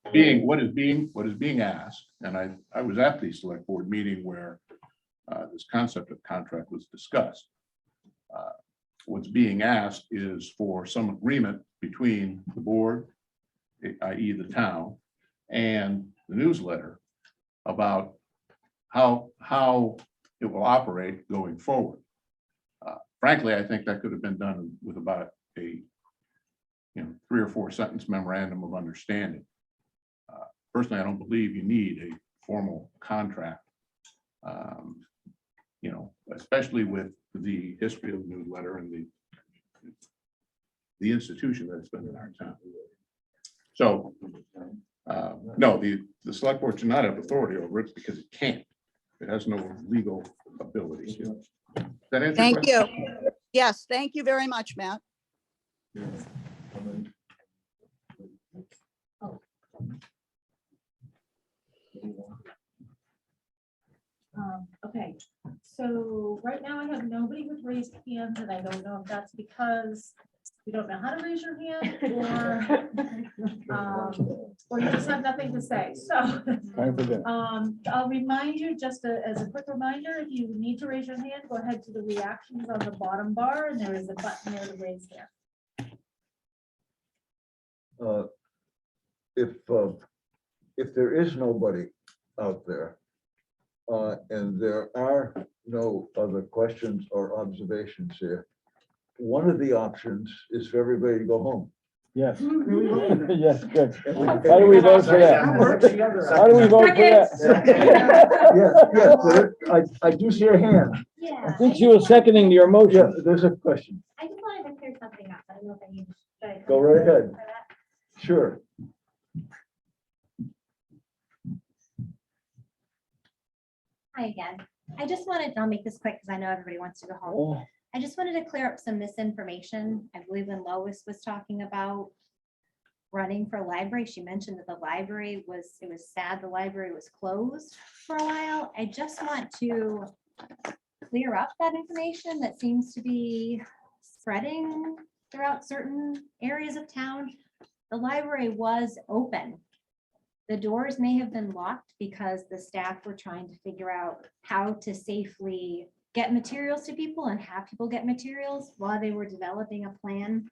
Speaker 16: is being asked, and I was at the select board meeting where this concept of contract was discussed. What's being asked is for some agreement between the board, i.e. the town, and the newsletter about how it will operate going forward. Frankly, I think that could have been done with about a 3 or 4 sentence memorandum of understanding. Personally, I don't believe you need a formal contract. Especially with the history of the newsletter and the institution that it's been in our town. So, no, the select board should not have authority over it because it can't. It has no legal ability. Does that answer your
Speaker 7: thank
Speaker 16: question?
Speaker 7: you. Yes, thank you very much, Matt.
Speaker 2: Okay, so right now I have nobody with raised hands, and I don't know if that's because you don't know how to raise your hand, or you just have nothing to say. So
Speaker 8: Time for dinner.
Speaker 2: I'll remind you, just as a quick reminder, if you need to raise your hand, go ahead to the reactions on the bottom bar, and there is a button there to raise hand.
Speaker 1: If there is nobody out there, and there are no other questions or observations here, one of the options is for everybody to go home.
Speaker 8: Yes. Yes, good. How do we vote for that? How do we vote for that?
Speaker 1: Yes, I do see a hand.
Speaker 19: Yeah.
Speaker 8: I think she was seconding your motion.
Speaker 1: Yeah, there's a question.
Speaker 19: I just wanted to clear something up. I don't know if I need to.
Speaker 1: Go right ahead. Sure.
Speaker 19: Hi again. I just wanted, I'll make this quick because I know everybody wants to go home. I just wanted to clear up some misinformation. I believe when Lois was talking about running for library, she mentioned that the library was, it was sad the library was closed for a while. I just want to clear up that information that seems to be spreading throughout certain areas of town. The library was open. The doors may have been locked because the staff were trying to figure out how to safely get materials to people and have people get materials while they were developing a plan.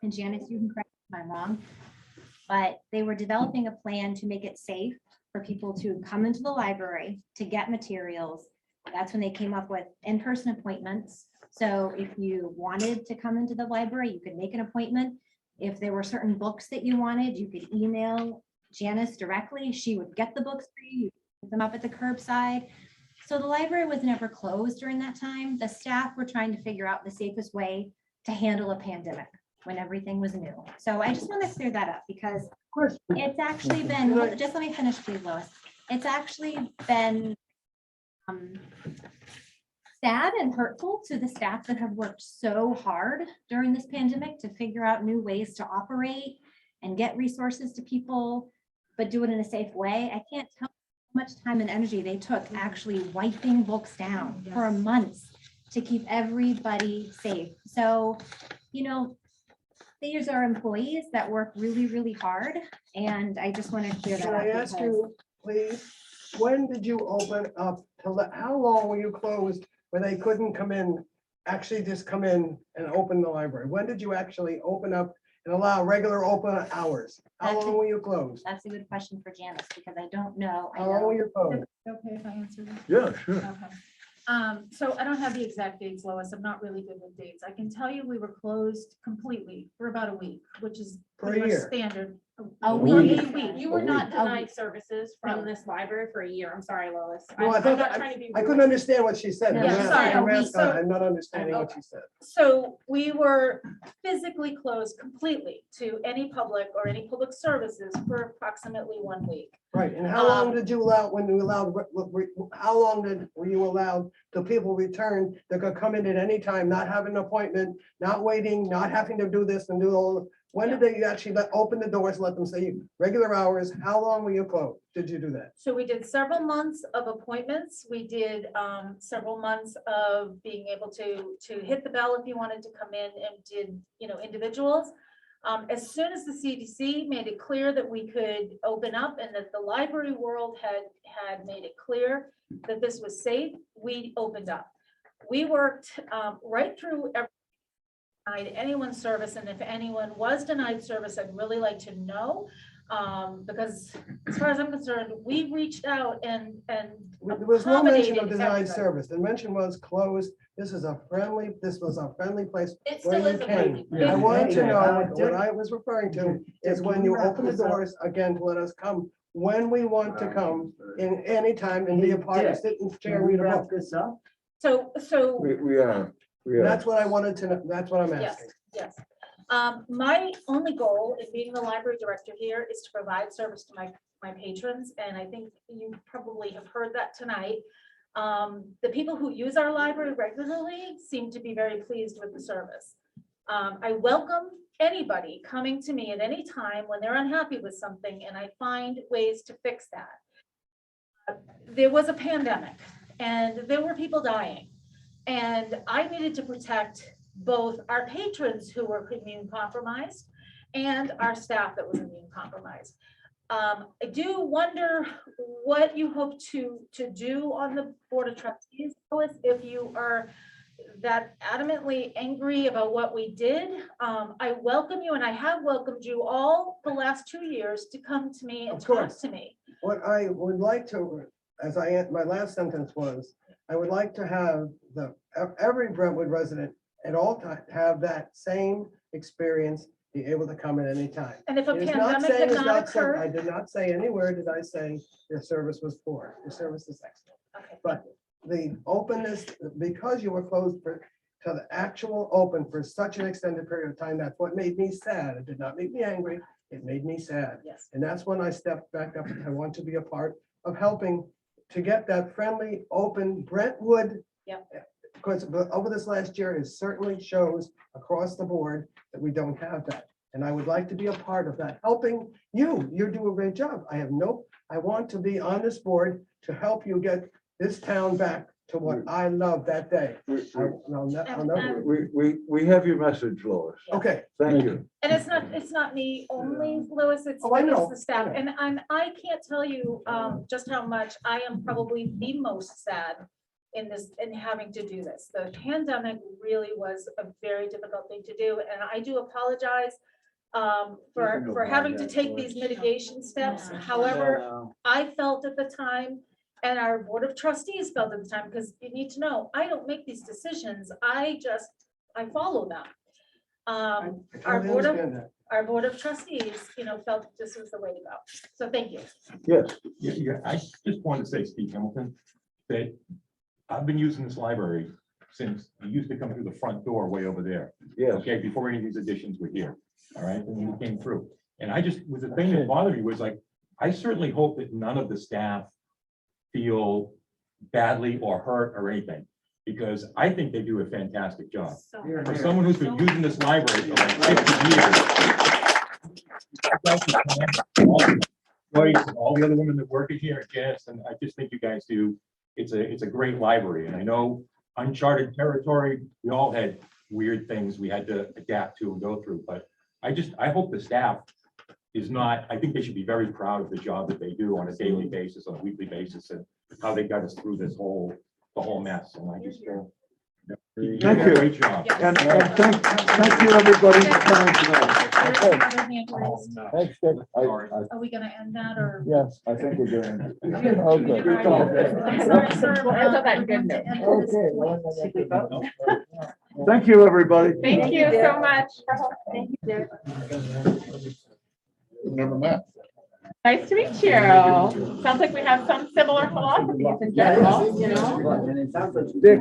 Speaker 19: And Janice, you can correct me if I'm wrong, but they were developing a plan to make it safe for people to come into the library to get materials. That's when they came up with in-person appointments. So if you wanted to come into the library, you could make an appointment. If there were certain books that you wanted, you could email Janice directly. She would get the books for you, put them up at the curbside. So the library was never closed during that time. The staff were trying to figure out the safest way to handle a pandemic when everything was new. So I just want to clear that up because it's actually been, just let me finish please, Lois. It's actually been sad and hurtful to the staff that have worked so hard during this pandemic to figure out new ways to operate and get resources to people, but do it in a safe way. I can't tell how much time and energy they took actually wiping books down for months to keep everybody safe. So, you know, these are employees that work really, really hard. And I just want to clear that
Speaker 20: Can
Speaker 19: up.
Speaker 20: I ask
Speaker 19: because-
Speaker 20: you, please, when did you open up to let, how long were you closed where they couldn't come in, actually just come in and open the library? When did you actually open up and allow regular open hours? How
Speaker 19: That's
Speaker 20: long were you closed?
Speaker 19: That's a good question for Janice because I don't know. I
Speaker 20: How long
Speaker 19: know-
Speaker 20: were you closed?
Speaker 2: Okay, if I answer this?
Speaker 1: Yeah, sure.
Speaker 2: Okay. So I don't have the exact dates, Lois. I'm not really good with dates. I can tell you we were closed completely for about a week, which is
Speaker 20: For a
Speaker 2: pretty much
Speaker 20: year.
Speaker 2: standard.
Speaker 14: A
Speaker 8: week.
Speaker 2: You were
Speaker 8: A
Speaker 2: not
Speaker 8: week.
Speaker 2: denied services
Speaker 14: No.
Speaker 2: from this library for a year. I'm sorry, Lois.
Speaker 20: No, I
Speaker 2: I'm
Speaker 20: thought
Speaker 2: not
Speaker 20: that-
Speaker 2: trying to be
Speaker 20: I
Speaker 2: rude.
Speaker 20: couldn't understand what she said.
Speaker 2: Yeah, sorry.
Speaker 20: I'm not understanding what she said.
Speaker 2: So we were physically closed completely to any public or any public services for approximately 1 week.
Speaker 20: Right, and how long did you allow, when you allowed, how long were you allowed till people return that could come in at any time, not have an appointment, not waiting, not having to do this and do all? When did they actually open the doors, let them say regular hours? How long were you closed? Did you do that?
Speaker 2: So we did several months of appointments. We did several months of being able to hit the bell if you wanted to come in and did, individuals. As soon as the CDC made it clear that we could open up and that the library world had made it clear that this was safe, we opened up. We worked right through every denied anyone's service, and if anyone was denied service, I'd really like to know. Because as far as I'm concerned, we reached out and
Speaker 20: There was no mention of
Speaker 2: accommodated
Speaker 20: denied
Speaker 2: everybody.
Speaker 20: service. The mention was closed. This was a friendly place
Speaker 2: It
Speaker 20: where
Speaker 2: still
Speaker 20: you
Speaker 2: is a
Speaker 20: came.
Speaker 2: friendly
Speaker 20: I
Speaker 2: place.
Speaker 20: wanted to know, what I was referring to is when you open the doors again to let us come, when we want to come in any time and be a part of, sit and share, read a book.
Speaker 2: So
Speaker 1: We are.
Speaker 20: That's what I wanted to know. That's what I'm
Speaker 2: yes,
Speaker 20: asking.
Speaker 2: yes. My only goal in being the library director here is to provide service to my patrons, and I think you probably have heard that tonight. The people who use our library regularly seem to be very pleased with the service. I welcome anybody coming to me at any time when they're unhappy with something, and I find ways to fix that. There was a pandemic, and there were people dying, and I needed to protect both our patrons who were immune compromised and our staff that was immune compromised. I do wonder what you hope to do on the Board of Trustees, Lois, if you are that adamantly angry about what we did. I welcome you, and I have welcomed you all the last 2 years to come to me and
Speaker 20: Of
Speaker 2: talk
Speaker 20: course.
Speaker 2: to me.
Speaker 20: What I would like to, my last sentence was, I would like to have every Brentwood resident at all times have that same experience, be able to come at any time.
Speaker 2: And if a
Speaker 20: It is
Speaker 2: pandemic
Speaker 20: saying
Speaker 2: had
Speaker 20: it's
Speaker 2: not
Speaker 20: said-
Speaker 2: occurred.
Speaker 20: I did not say anywhere did I say your service was poor. Your service is excellent.
Speaker 2: Okay.
Speaker 20: But the openness, because you were closed to the actual open for such an extended period of time, that's what made me sad. It did not make me angry. It made me sad.
Speaker 2: Yes.
Speaker 20: And that's when I stepped back up. I want to be a part of helping to get that friendly, open Brentwood.
Speaker 2: Yep.
Speaker 20: Because over this last year, it certainly shows across the board that we don't have that. And I would like to be a part of that, helping you. You do a great job. I want to be on this board to help you get this town back to what I loved that day. I'll never.
Speaker 1: We have your message, Lois.
Speaker 20: Okay.
Speaker 1: Thank you.
Speaker 2: And it's not me only, Louis, it's
Speaker 20: Oh, I know.
Speaker 2: it's the staff. And I can't tell you just how much I am probably the most sad in having to do this. The pandemic really was a very difficult thing to do, and I do apologize for having to take these mitigation steps. However, I felt at the time, and our Board of Trustees felt at the time, because you need to know, I don't make these decisions. I follow them. Our
Speaker 20: totally
Speaker 2: Board of
Speaker 20: understand that.
Speaker 2: our Board of Trustees, felt that this was the way to go. So thank you.
Speaker 1: Yes.
Speaker 6: Yeah, I just wanted to say, Steve Hamilton, that I've been using this library since you used to come through the front door way over there.
Speaker 1: Yes.
Speaker 6: Okay, before any of these additions were here, all right, when you came through. And I just, was the thing that bothered me was like, I certainly hope that none of the staff feel badly or hurt or anything, because I think they do a fantastic job. For someone who's been using this library for like 50 years. All the other women that work in here, Jess, and I just think you guys do, it's a great library. And I know uncharted territory, we all had weird things we had to adapt to and go through, but I hope the staff is not, I think they should be very proud of the job that they do on a daily basis, on a weekly basis, and how they got us through the whole mess. And I just, you
Speaker 1: Thank
Speaker 6: did a
Speaker 1: you.
Speaker 6: great job.
Speaker 1: And thank you, everybody, for coming tonight.
Speaker 8: Thanks, Dick.
Speaker 2: Are we gonna end that or?
Speaker 8: Yes, I think we're doing.
Speaker 2: Okay.
Speaker 8: Okay.
Speaker 2: I'm sorry, sir.
Speaker 14: I thought that good
Speaker 2: to end this
Speaker 8: Okay.
Speaker 2: point.
Speaker 1: Thank you, everybody.
Speaker 15: Thank you so much.
Speaker 14: Thank you, Dick.
Speaker 16: We've never met.
Speaker 15: Nice to meet you. Sounds like we have some similar philosophies in general, you know?
Speaker 8: Dick,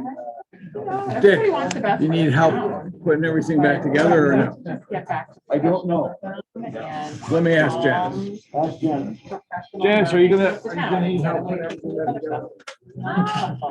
Speaker 15: Everybody wants the best
Speaker 8: you
Speaker 15: for
Speaker 8: need
Speaker 15: the
Speaker 8: help
Speaker 15: town.
Speaker 8: putting everything back together or no?
Speaker 15: Just get back to
Speaker 4: I don't know.
Speaker 15: and,
Speaker 8: Let me ask Janice.
Speaker 4: Ask Janice.
Speaker 15: professional
Speaker 8: Janice, are you gonna
Speaker 15: the town.
Speaker 8: need help putting everything back together?
Speaker 15: Ah.